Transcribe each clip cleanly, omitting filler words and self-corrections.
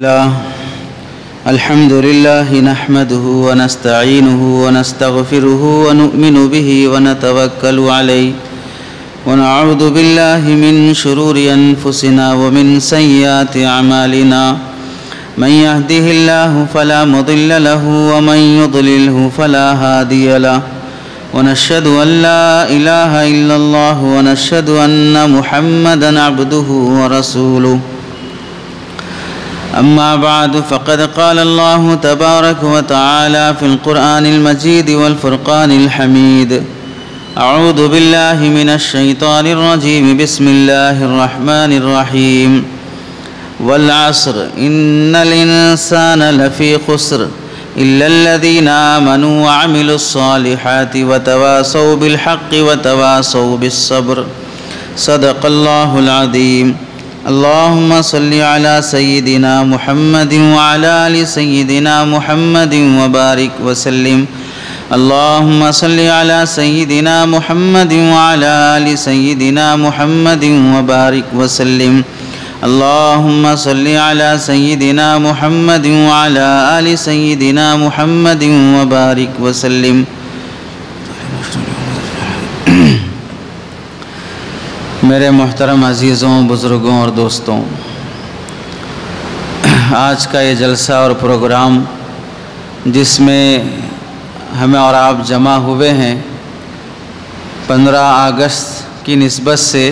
الحمد لله نحمده ونستعينه ونستغفره ونؤمن به ونتوكل عليه ونعوذ بالله من شرور أنفسنا ومن سيئات أعمالنا من يهده الله فلا مضل له ومن يضلله فلا هادي له ونشهد أن لا إله إلا الله ونشهد أن محمدًا عبده ورسوله أما بعد فقد قال الله تبارك وتعالى في القرآن المجيد والفرقان الحميد أعوذ بالله من الشيطان الرجيم بسم الله الرحمن الرحيم والعصر إن الإنسان لفي خسر إلا الذين آمنوا وعملوا الصالحات وتواصوا بالحق وتواصوا بالصبر صدق الله العظيم اللهم صل على سيدنا محمد وعلى آل سيدنا محمد وبارك وسلم اللهم صل على سيدنا محمد وعلى آل سيدنا محمد وبارك وسلم اللهم صل على سيدنا محمد وعلى آل سيدنا محمد وبارك وسلم میرے محترم عزیزوں، بزرگوں اور دوستوں، آج کا یہ جلسہ اور پروگرام جس میں ہمیں اور آپ جمع ہوئے ہیں 15 اگست کی نسبت سے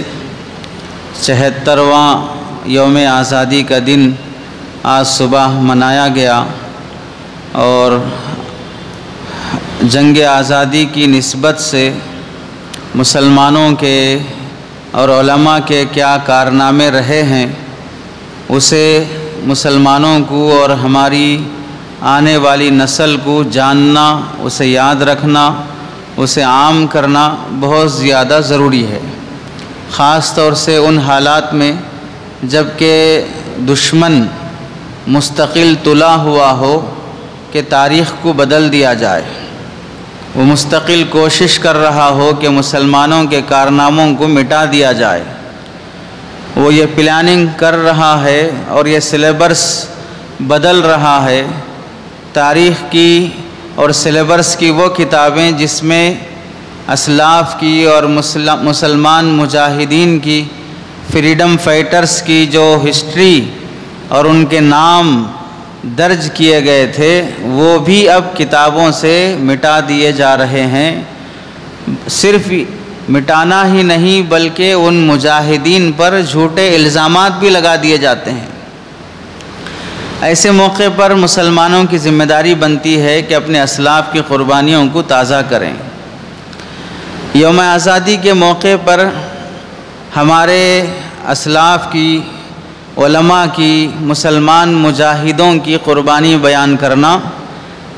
76واں یوم آزادی کا دن آج صبح منایا گیا اور جنگ آزادی کی نسبت سے مسلمانوں کے اور علماء کے کیا کارنامے رہے ہیں اسے مسلمانوں کو اور ہماری آنے والی نسل کو جاننا، اسے یاد رکھنا، اسے عام کرنا بہت زیادہ ضروری ہے، خاص طور سے ان حالات میں جب کہ دشمن مستقل تلا ہوا ہو کہ تاریخ کو بدل دیا جائے، وہ مستقل کوشش کر رہا ہو کہ مسلمانوں کے کارناموں کو مٹا دیا جائے، وہ یہ پلاننگ کر رہا ہے اور یہ سلیبس بدل رہا ہے تاریخ کی اور سلیبس کی وہ کتابیں جس میں اسلاف کی اور مسلمان مجاہدین کی، فریڈم فائٹرز کی جو ہسٹری اور ان کے نام درج کیے گئے تھے وہ بھی اب کتابوں سے مٹا دیے جا رہے ہیں۔ صرف مٹانا ہی نہیں بلکہ ان مجاہدین پر جھوٹے الزامات بھی لگا دیے جاتے ہیں۔ ایسے موقع پر مسلمانوں کی ذمہ داری بنتی ہے کہ اپنے اسلاف کی قربانیوں کو تازہ کریں۔ یوم آزادی کے موقع پر ہمارے اسلاف کی، علماء کی، مسلمان مجاہدوں کی قربانی بیان کرنا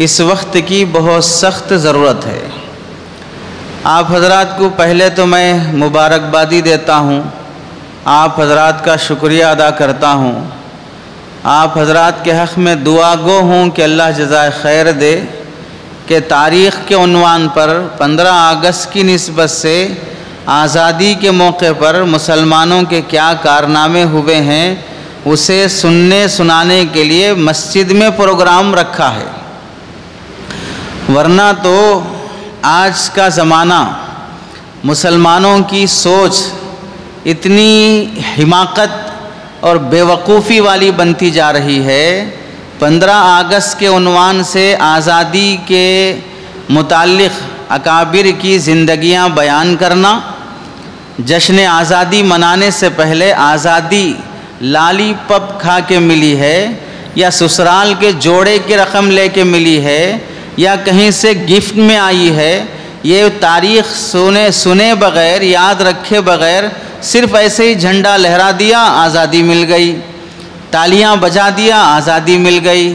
اس وقت کی بہت سخت ضرورت ہے۔ آپ حضرات کو پہلے تو میں مبارکبادی دیتا ہوں، آپ حضرات کا شکریہ ادا کرتا ہوں، آپ حضرات کے حق میں دعا گو ہوں کہ اللہ جزائے خیر دے کہ تاریخ کے عنوان پر 15 اگست کی نسبت سے آزادی کے موقع پر مسلمانوں کے کیا کارنامے ہوئے ہیں اسے سننے سنانے کے لیے مسجد میں پروگرام رکھا ہے، ورنہ تو آج کا زمانہ مسلمانوں کی سوچ اتنی حماقت اور بے وقوفی والی بنتی جا رہی ہے۔ 15 اگست کے عنوان سے آزادی کے متعلق اکابر کی زندگیاں بیان کرنا، جشن آزادی منانے سے پہلے آزادی لالی پپ کھا کے ملی ہے یا سسرال کے جوڑے کی رقم لے کے ملی ہے یا کہیں سے گفٹ میں آئی ہے، یہ تاریخ سنے بغیر، یاد رکھے بغیر صرف ایسے ہی جھنڈا لہرا دیا آزادی مل گئی، تالیاں بجا دیا آزادی مل گئی،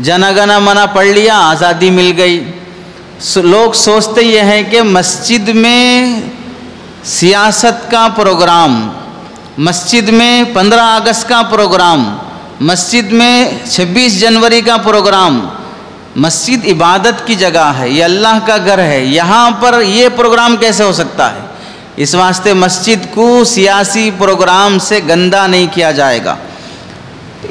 جن گن من پڑھ لیا آزادی مل گئی۔ لوگ سوچتے یہ ہیں کہ مسجد میں سیاست کا پروگرام، مسجد میں 15 اگست کا پروگرام، مسجد میں 26 جنوری کا پروگرام، مسجد عبادت کی جگہ ہے، یہ اللہ کا گھر ہے، یہاں پر یہ پروگرام کیسے ہو سکتا ہے؟ اس واسطے مسجد کو سیاسی پروگرام سے گندہ نہیں کیا جائے گا۔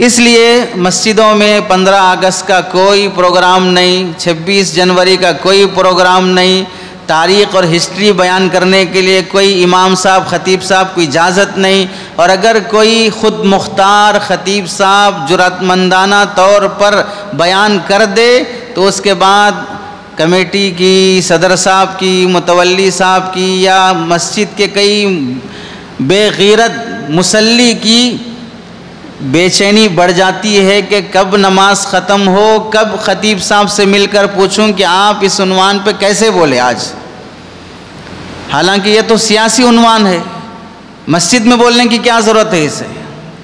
اس لیے مسجدوں میں 15 اگست کا کوئی پروگرام نہیں، 26 جنوری کا کوئی پروگرام نہیں، تاریخ اور ہسٹری بیان کرنے کے لیے کوئی امام صاحب خطیب صاحب کو اجازت نہیں، اور اگر کوئی خود مختار خطیب صاحب جرأت مندانہ طور پر بیان کر دے تو اس کے بعد کمیٹی کی، صدر صاحب کی، متولی صاحب کی یا مسجد کے کئی بے غیرت مصلی کی بے چینی بڑھ جاتی ہے کہ کب نماز ختم ہو، کب خطیب صاحب سے مل کر پوچھوں کہ آپ اس عنوان پہ کیسے بولے آج، حالانکہ یہ تو سیاسی عنوان ہے، مسجد میں بولنے کی کیا ضرورت ہے؟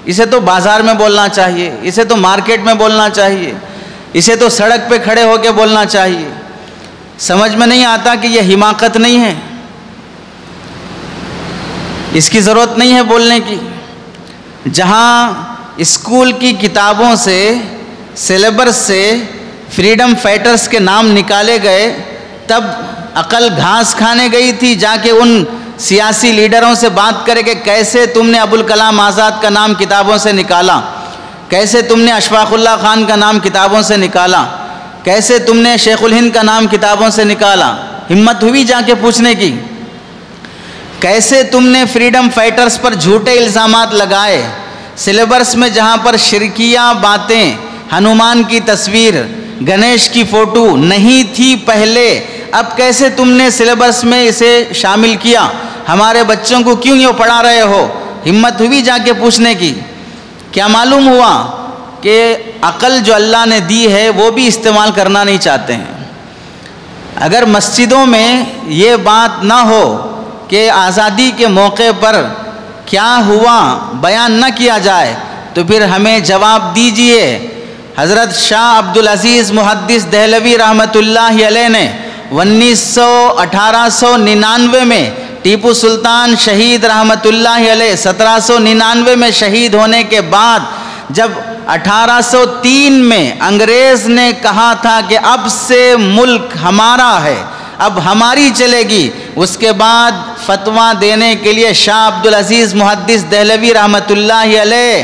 اسے تو بازار میں بولنا چاہیے، اسے تو مارکیٹ میں بولنا چاہیے، اسے تو سڑک پہ کھڑے ہو کے بولنا چاہیے۔ سمجھ میں نہیں آتا کہ یہ حماقت نہیں ہے؟ اس کی ضرورت نہیں ہے بولنے کی۔ جہاں اسکول کی کتابوں سے، سلیبس سے فریڈم فائٹرز کے نام نکالے گئے، تب عقل گھاس کھانے گئی تھی جا کے ان سیاسی لیڈروں سے بات کرے کہ کیسے تم نے ابوالکلام آزاد کا نام کتابوں سے نکالا، کیسے تم نے اشفاق اللہ خان کا نام کتابوں سے نکالا، کیسے تم نے شیخ الہند کا نام کتابوں سے نکالا؟ ہمت ہوئی جا کے پوچھنے کی؟ کیسے تم نے فریڈم فائٹرز پر جھوٹے الزامات لگائے؟ سلیبس میں جہاں پر شرکیہ باتیں، ہنومان کی تصویر، گنیش کی فوٹو نہیں تھی پہلے، اب کیسے تم نے سلیبس میں اسے شامل کیا؟ ہمارے بچوں کو کیوں یہ پڑھا رہے ہو؟ ہمت ہوئی جا کے پوچھنے کی؟ کیا معلوم ہوا کہ عقل جو اللہ نے دی ہے وہ بھی استعمال کرنا نہیں چاہتے ہیں۔ اگر مسجدوں میں یہ بات نہ ہو کہ آزادی کے موقع پر کیا ہوا بیان نہ کیا جائے تو پھر ہمیں جواب دیجئے۔ حضرت شاہ عبدالعزیز محدث دہلوی رحمۃ اللہ علیہ نے 1899 میں ٹیپو سلطان شہید رحمۃ اللہ علیہ 1799 میں شہید ہونے کے بعد جب 1803 میں انگریز نے کہا تھا کہ اب سے ملک ہمارا ہے، اب ہماری چلے گی، اس کے بعد فتویٰ دینے کے لیے شاہ عبدالعزیز محدث دہلوی رحمۃ اللہ علیہ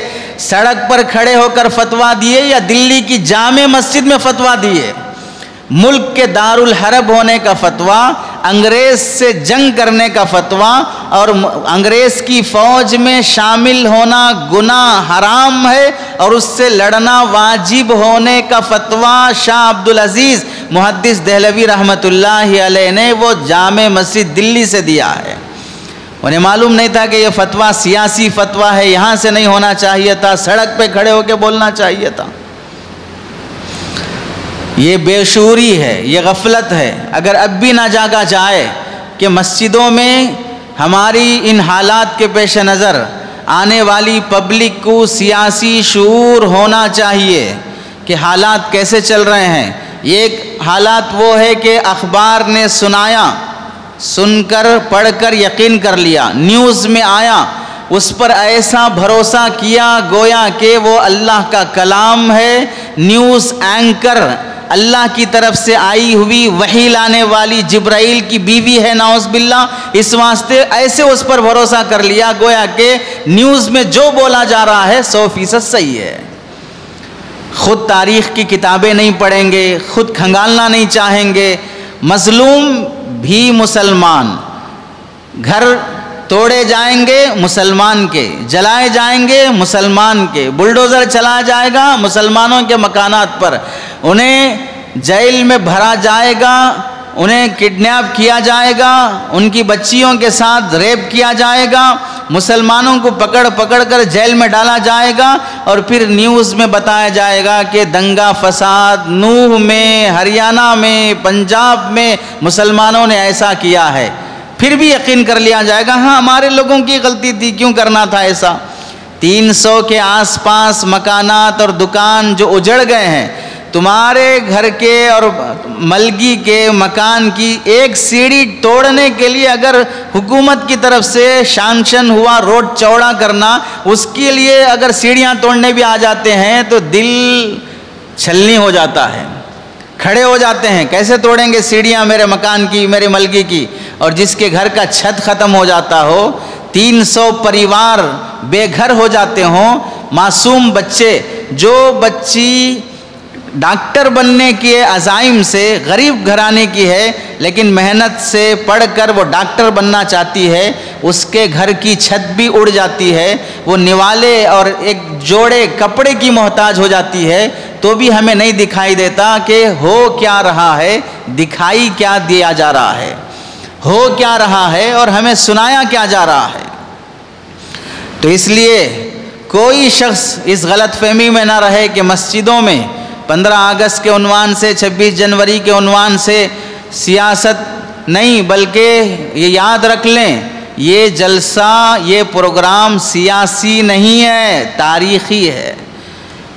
سڑک پر کھڑے ہو کر فتویٰ دیے یا دلی کی جامع مسجد میں فتویٰ دیے؟ ملک کے دارالحرب ہونے کا فتویٰ، انگریز سے جنگ کرنے کا فتویٰ اور انگریز کی فوج میں شامل ہونا گناہ حرام ہے اور اس سے لڑنا واجب ہونے کا فتویٰ شاہ عبدالعزیز محدث دہلوی رحمۃ اللہ علیہ نے وہ جامع مسجد دلی سے دیا ہے۔ انہیں معلوم نہیں تھا کہ یہ فتویٰ سیاسی فتویٰ ہے، یہاں سے نہیں ہونا چاہیے تھا، سڑک پہ کھڑے ہو کے بولنا چاہیے تھا۔ یہ بے شعوری ہے، یہ غفلت ہے۔ اگر اب بھی نہ جاگا جائے کہ مسجدوں میں ہماری ان حالات کے پیش نظر آنے والی پبلک کو سیاسی شعور ہونا چاہیے کہ حالات کیسے چل رہے ہیں۔ ایک حالات وہ ہے کہ اخبار نے سنایا، سن کر پڑھ کر یقین کر لیا، نیوز میں آیا، اس پر ایسا بھروسہ کیا گویا کہ وہ اللہ کا کلام ہے۔ نیوز اینکر اللہ کی طرف سے آئی ہوئی وحی لانے والی جبرائیل کی بیوی ہے نعوذ باللہ، اس واسطے ایسے اس پر بھروسہ کر لیا گویا کہ نیوز میں جو بولا جا رہا ہے 100% صحیح ہے۔ خود تاریخ کی کتابیں نہیں پڑھیں گے، خود کھنگالنا نہیں چاہیں گے۔ مظلوم بھی مسلمان، گھر توڑے جائیں گے مسلمان کے، جلائے جائیں گے مسلمان کے، بلڈوزر چلایا جائے گا مسلمانوں کے مکانات پر، انہیں جیل میں بھرا جائے گا، انہیں کڈنیپ کیا جائے گا، ان کی بچیوں کے ساتھ ریپ کیا جائے گا، مسلمانوں کو پکڑ پکڑ کر جیل میں ڈالا جائے گا، اور پھر نیوز میں بتایا جائے گا کہ دنگا فساد نوح میں، ہریانہ میں، پنجاب میں مسلمانوں نے ایسا کیا ہے۔ پھر بھی یقین کر لیا جائے گا ہاں ہمارے لوگوں کی غلطی تھی، کیوں کرنا تھا ایسا۔ 300 کے آس پاس مکانات اور دکان جو اجڑ گئے ہیں، تمہارے گھر کے اور ملگی کے مکان کی ایک سیڑھی توڑنے کے لیے اگر حکومت کی طرف سے شانکشن ہوا روڈ چوڑا کرنا، اس کے لیے اگر سیڑھیاں توڑنے بھی آ جاتے ہیں تو دل چھلنی ہو جاتا ہے، کھڑے ہو جاتے ہیں، کیسے توڑیں گے سیڑھیاں میرے مکان کی، میرے ملگی کی؟ اور جس کے گھر کا چھت ختم ہو جاتا ہو، 300 پریوار بے گھر ہو جاتے ہوں، معصوم بچے، جو بچی ڈاکٹر بننے کے عزائم سے غریب گھرانے کی ہے لیکن محنت سے پڑھ کر وہ ڈاکٹر بننا چاہتی ہے، اس کے گھر کی چھت بھی اڑ جاتی ہے، وہ نوالے اور ایک جوڑے کپڑے کی محتاج ہو جاتی ہے، تو بھی ہمیں نہیں دکھائی دیتا کہ ہو کیا رہا ہے، دکھائی کیا دیا جا رہا ہے، ہو کیا رہا ہے اور ہمیں سنایا کیا جا رہا ہے۔ تو اس لیے کوئی شخص اس غلط فہمی میں نہ رہے کہ مسجدوں میں 15 اگست کے عنوان سے، 26 جنوری کے عنوان سے سیاست نہیں، بلکہ یہ یاد رکھ لیں یہ جلسہ، یہ پروگرام سیاسی نہیں ہے، تاریخی ہے۔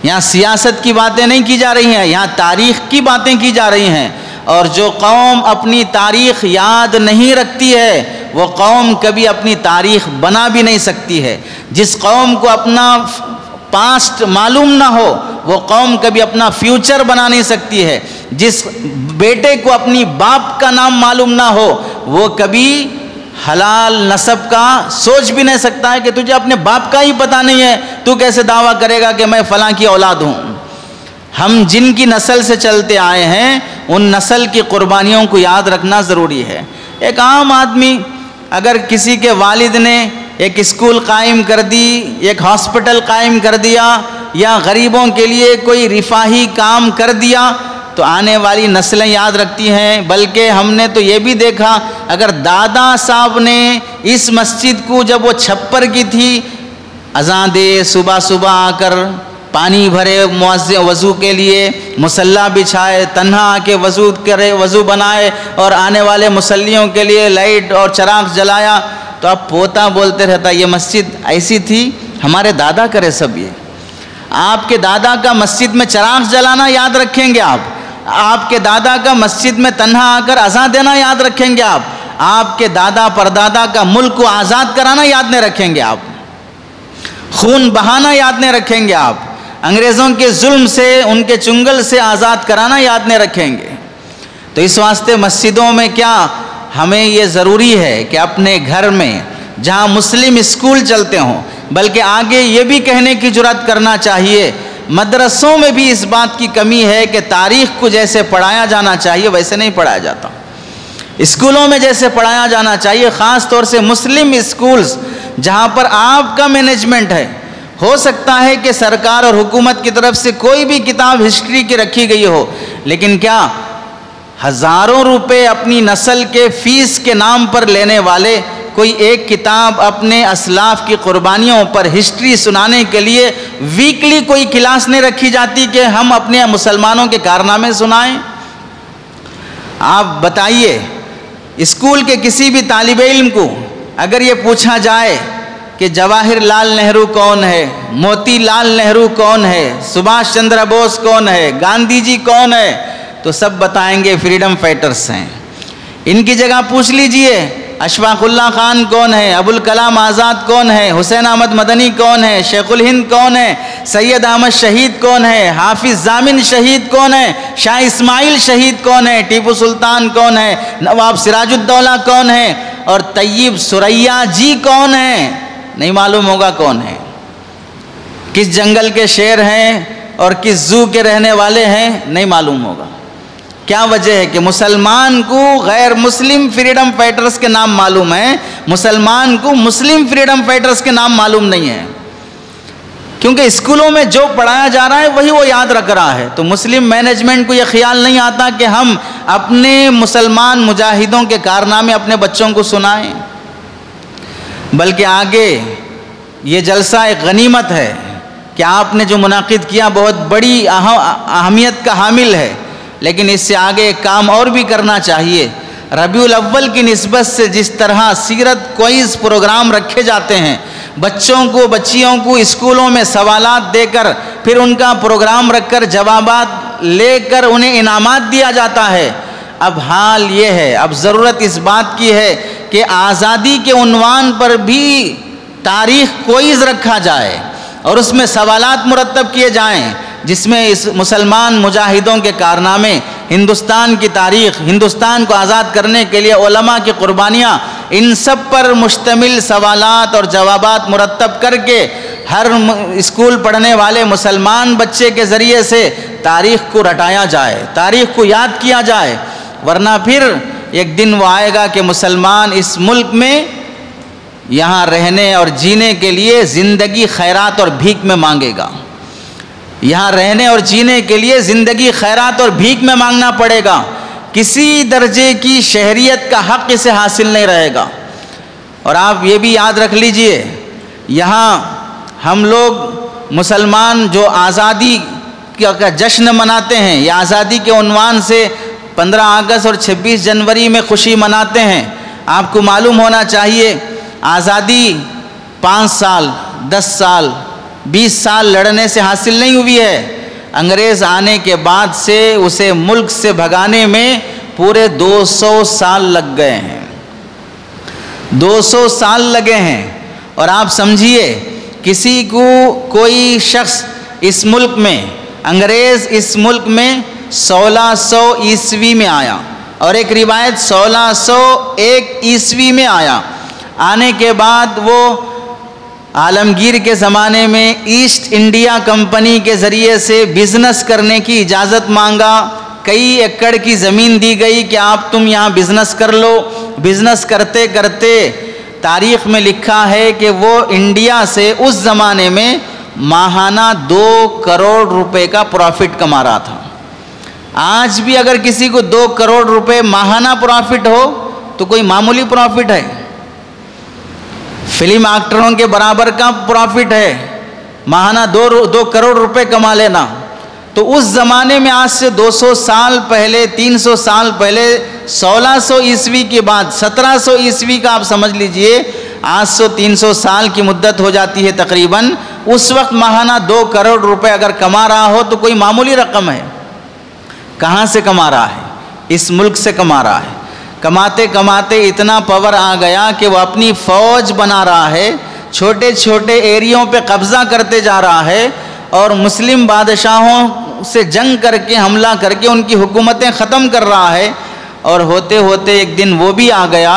یہاں سیاست کی باتیں نہیں کی جا رہی ہیں، یہاں تاریخ کی باتیں کی جا رہی ہیں، اور جو قوم اپنی تاریخ یاد نہیں رکھتی ہے وہ قوم کبھی اپنی تاریخ بنا بھی نہیں سکتی ہے۔ جس قوم کو اپنا پاسٹ معلوم نہ ہو وہ قوم کبھی اپنا فیوچر بنا نہیں سکتی ہے۔ جس بیٹے کو اپنی باپ کا نام معلوم نہ ہو وہ کبھی حلال نسب کا سوچ بھی نہیں سکتا ہے کہ تجھے اپنے باپ کا ہی پتہ نہیں ہے، تو کیسے دعویٰ کرے گا کہ میں فلاں کی اولاد ہوں۔ ہم جن کی نسل سے چلتے آئے ہیں ان نسل کی قربانیوں کو یاد رکھنا ضروری ہے۔ ایک عام آدمی اگر کسی کے والد نے ایک اسکول قائم کر دی، ایک ہاسپٹل قائم کر دیا، یا غریبوں کے لیے کوئی رفاہی کام کر دیا تو آنے والی نسلیں یاد رکھتی ہیں۔ بلکہ ہم نے تو یہ بھی دیکھا اگر دادا صاحب نے اس مسجد کو جب وہ چھپر کی تھی اذان دے، صبح صبح آ کر پانی بھرے مؤذن وضو کے لیے، مصلی بچھائے، تنہا آ کے وضو کرے، وضو بنائے اور آنے والے مصلیوں کے لیے لائٹ اور چراغ جلایا، تو اب پوتا بولتے رہتا یہ مسجد ایسی تھی، ہمارے دادا کرے سب یہ۔ آپ کے دادا کا مسجد میں چراغ جلانا یاد رکھیں گے آپ کے دادا کا مسجد میں تنہا آ کر اذان دینا یاد رکھیں گے آپ کے دادا پردادا کا ملک کو آزاد کرانا یاد نہیں رکھیں گے آپ، خون بہانا یاد نہیں رکھیں گے آپ، انگریزوں کے ظلم سے، ان کے چنگل سے آزاد کرانا یاد نہیں رکھیں گے۔ تو اس واسطے مسجدوں میں کیا ہمیں یہ ضروری ہے کہ اپنے گھر میں جہاں مسلم اسکول چلتے ہوں، بلکہ آگے یہ بھی کہنے کی جرات کرنا چاہیے مدرسوں میں بھی اس بات کی کمی ہے کہ تاریخ کو جیسے پڑھایا جانا چاہیے ویسے نہیں پڑھایا جاتا، اسکولوں میں جیسے پڑھایا جانا چاہیے، خاص طور سے مسلم اسکولز جہاں پر آپ کا مینجمنٹ ہے۔ ہو سکتا ہے کہ سرکار اور حکومت کی طرف سے کوئی بھی کتاب ہسٹری کی رکھی گئی ہو، لیکن کیا ہزاروں روپے اپنی نسل کے فیس کے نام پر لینے والے کوئی ایک کتاب اپنے اسلاف کی قربانیوں پر ہسٹری سنانے کے لیے ویکلی کوئی کلاس نہیں رکھی جاتی کہ ہم اپنے مسلمانوں کے کارنامے سنائیں؟ آپ بتائیے اسکول کے کسی بھی طالب علم کو اگر یہ پوچھا جائے کہ جواہر لال نہرو کون ہے، موتی لال نہرو کون ہے، سبھاش چندر بوس کون ہے، گاندھی جی کون ہے، تو سب بتائیں گے فریڈم فائٹرز ہیں۔ ان کی جگہ پوچھ لیجئے اشفاق اللہ خان کون ہے، ابوالکلام آزاد کون ہے، حسین احمد مدنی کون ہے، شیخ الہند کون ہے، سید احمد شہید کون ہے، حافظ ضامن شہید کون ہے، شاہ اسماعیل شہید کون ہے، ٹیپو سلطان کون ہے، نواب سراج الدولہ کون ہے، اور طیب ثریا جی کون ہے؟ نہیں معلوم ہوگا کون ہے، کس جنگل کے شیر ہیں اور کس زو کے رہنے والے ہیں نہیں معلوم ہوگا۔ کیا وجہ ہے کہ مسلمان کو غیر مسلم فریڈم فائٹرز کے نام معلوم ہیں، مسلمان کو مسلم فریڈم فائٹرز کے نام معلوم نہیں ہے، کیونکہ اسکولوں میں جو پڑھایا جا رہا ہے وہی وہ یاد رکھ رہا ہے۔ تو مسلم مینجمنٹ کو یہ خیال نہیں آتا کہ ہم اپنے مسلمان مجاہدوں کے کارنامے اپنے بچوں کو سنائیں، بلکہ آگے یہ جلسہ ایک غنیمت ہے کہ آپ نے جو منعقد کیا بہت بڑی اہمیت کا حامل ہے، لیکن اس سے آگے ایک کام اور بھی کرنا چاہیے۔ ربیع الاول کی نسبت سے جس طرح سیرت کوئز پروگرام رکھے جاتے ہیں، بچوں کو بچیوں کو اسکولوں میں سوالات دے کر پھر ان کا پروگرام رکھ کر جوابات لے کر انہیں انعامات دیا جاتا ہے، اب حال یہ ہے، اب ضرورت اس بات کی ہے کہ آزادی کے عنوان پر بھی تاریخ کوئز رکھا جائے اور اس میں سوالات مرتب کیے جائیں جس میں اس مسلمان مجاہدوں کے کارنامے، ہندوستان کی تاریخ، ہندوستان کو آزاد کرنے کے لیے علماء کی قربانیاں، ان سب پر مشتمل سوالات اور جوابات مرتب کر کے ہر اسکول پڑھنے والے مسلمان بچے کے ذریعے سے تاریخ کو رٹایا جائے، تاریخ کو یاد کیا جائے، ورنہ پھر ایک دن وہ آئے گا کہ مسلمان اس ملک میں یہاں رہنے اور جینے کے لیے زندگی خیرات اور بھیک میں مانگے گا، یہاں رہنے اور جینے کے لیے زندگی خیرات اور بھیک میں مانگنا پڑے گا، کسی درجے کی شہریت کا حق اسے حاصل نہیں رہے گا۔ اور آپ یہ بھی یاد رکھ لیجئے، یہاں ہم لوگ مسلمان جو آزادی کا جشن مناتے ہیں یا آزادی کے عنوان سے 15 اگست اور 26 جنوری میں خوشی مناتے ہیں، آپ کو معلوم ہونا چاہیے آزادی 5 سال 10 سال 20 سال لڑنے سے حاصل نہیں ہوئی ہے، انگریز آنے کے بعد سے اسے ملک سے بھگانے میں پورے 200 سال لگ گئے ہیں، 200 سال لگے ہیں۔ اور آپ سمجھیے کسی کو کوئی شخص اس ملک میں، انگریز اس ملک میں 1600 عیسوی میں آیا، اور ایک روایت 1601 عیسوی میں آیا، آنے کے بعد وہ عالمگیر کے زمانے میں ایسٹ انڈیا کمپنی کے ذریعے سے بزنس کرنے کی اجازت مانگا، کئی ایکڑ کی زمین دی گئی کہ آپ تم یہاں بزنس کر لو۔ بزنس کرتے کرتے تاریخ میں لکھا ہے کہ وہ انڈیا سے اس زمانے میں ماہانہ 2 کروڑ روپے کا پروفٹ کما رہا تھا۔ آج بھی اگر کسی کو 2 کروڑ روپے ماہانہ پروفٹ ہو تو کوئی معمولی پروفٹ ہے، فلم ایکٹروں کے برابر کا پروفٹ ہے ماہانہ 2 کروڑ روپے کما لینا۔ تو اس زمانے میں آج سے 200 سال پہلے 300 سال پہلے 1600 عیسوی کے بعد 1700 عیسوی کا آپ سمجھ لیجئے، آج سے 300 سال کی مدت ہو جاتی ہے تقریباً، اس وقت ماہانہ 2 کروڑ روپے اگر کما رہا ہو تو کوئی معمولی رقم ہے۔ کہاں سے کما رہا ہے؟ اس ملک سے کما رہا ہے۔ کماتے کماتے اتنا پاور آ گیا کہ وہ اپنی فوج بنا رہا ہے، چھوٹے چھوٹے ایریوں پہ قبضہ کرتے جا رہا ہے، اور مسلم بادشاہوں سے جنگ کر کے حملہ کر کے ان کی حکومتیں ختم کر رہا ہے۔ اور ہوتے ہوتے ایک دن وہ بھی آ گیا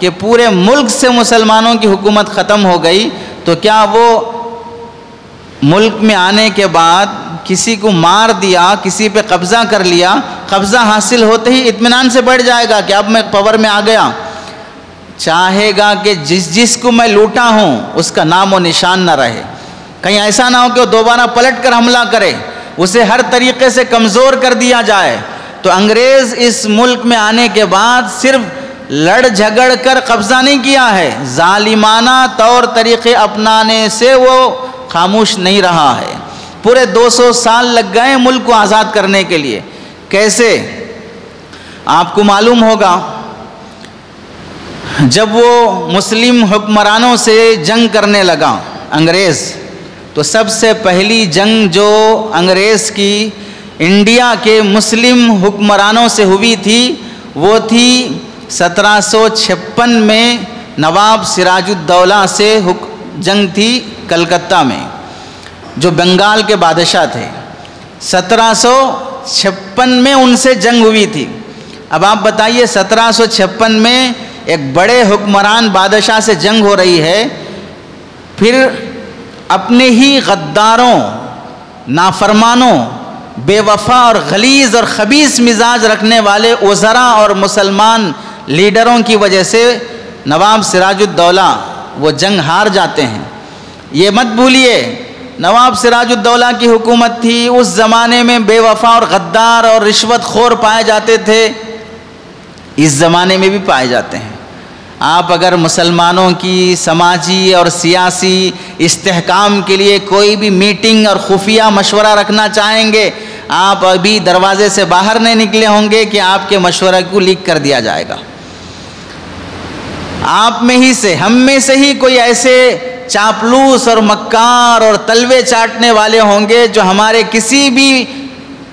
کہ پورے ملک سے مسلمانوں کی حکومت ختم ہو گئی، تو کیا وہ ملک میں آنے کے بعد کسی کو مار دیا، کسی پہ قبضہ کر لیا، قبضہ حاصل ہوتے ہی اطمینان سے بڑھ جائے گا کہ اب میں پاور میں آ گیا؟ چاہے گا کہ جس کو میں لوٹا ہوں اس کا نام و نشان نہ رہے، کہیں ایسا نہ ہو کہ وہ دوبارہ پلٹ کر حملہ کرے، اسے ہر طریقے سے کمزور کر دیا جائے۔ تو انگریز اس ملک میں آنے کے بعد صرف لڑ جھگڑ کر قبضہ نہیں کیا ہے، ظالمانہ طور طریقے اپنانے سے وہ خاموش نہیں رہا ہے۔ پورے 200 سال لگ گئے ملک کو آزاد کرنے کے لیے۔ کیسے؟ آپ کو معلوم ہوگا جب وہ مسلم حکمرانوں سے جنگ کرنے لگا انگریز، تو سب سے پہلی جنگ جو انگریز کی انڈیا کے مسلم حکمرانوں سے ہوئی تھی وہ تھی 1756 میں نواب سراج الدولہ سے جنگ تھی کلکتہ میں، جو بنگال کے بادشاہ تھے۔ 1756 میں ان سے جنگ ہوئی تھی۔ اب آپ بتائیے 1756 میں ایک بڑے حکمران بادشاہ سے جنگ ہو رہی ہے، پھر اپنے ہی غداروں، نافرمانوں، بے وفا اور غلیظ اور خبیث مزاج رکھنے والے وزراء اور مسلمان لیڈروں کی وجہ سے نواب سراج الدولہ وہ جنگ ہار جاتے ہیں۔ یہ مت بھولیے نواب سراج الدولہ کی حکومت تھی، اس زمانے میں بے وفا اور غدار اور رشوت خور پائے جاتے تھے، اس زمانے میں بھی پائے جاتے ہیں۔ آپ اگر مسلمانوں کی سماجی اور سیاسی استحکام کے لیے کوئی بھی میٹنگ اور خفیہ مشورہ رکھنا چاہیں گے، آپ ابھی دروازے سے باہر نہیں نکلے ہوں گے کہ آپ کے مشورے کو لیک کر دیا جائے گا۔ آپ میں ہی سے، ہم میں سے ہی کوئی ایسے چاپلوس اور مکار اور تلوے چاٹنے والے ہوں گے جو ہمارے کسی بھی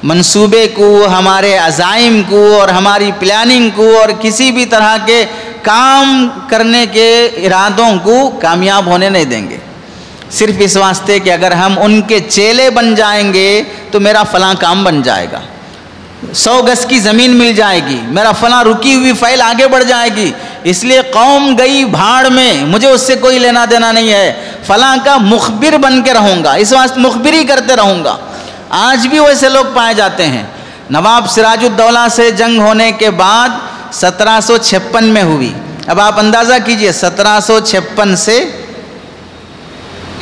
منصوبے کو، ہمارے عزائم کو اور ہماری پلاننگ کو اور کسی بھی طرح کے کام کرنے کے ارادوں کو کامیاب ہونے نہیں دیں گے، صرف اس واسطے کہ اگر ہم ان کے چیلے بن جائیں گے تو میرا فلاں کام بن جائے گا، 100 گز کی زمین مل جائے گی، میرا فلاں رکی ہوئی فائل آگے بڑھ جائے گی، اس لیے قوم گئی بھاڑ میں، مجھے اس سے کوئی لینا دینا نہیں ہے، فلاں کا مخبر بن کے رہوں گا، اس واسطے مخبری کرتے رہوں گا۔ آج بھی ویسے لوگ پائے جاتے ہیں۔ نواب سراج الدولہ سے جنگ ہونے کے بعد 1756 میں ہوئی۔ اب آپ اندازہ کیجئے 1756 سے،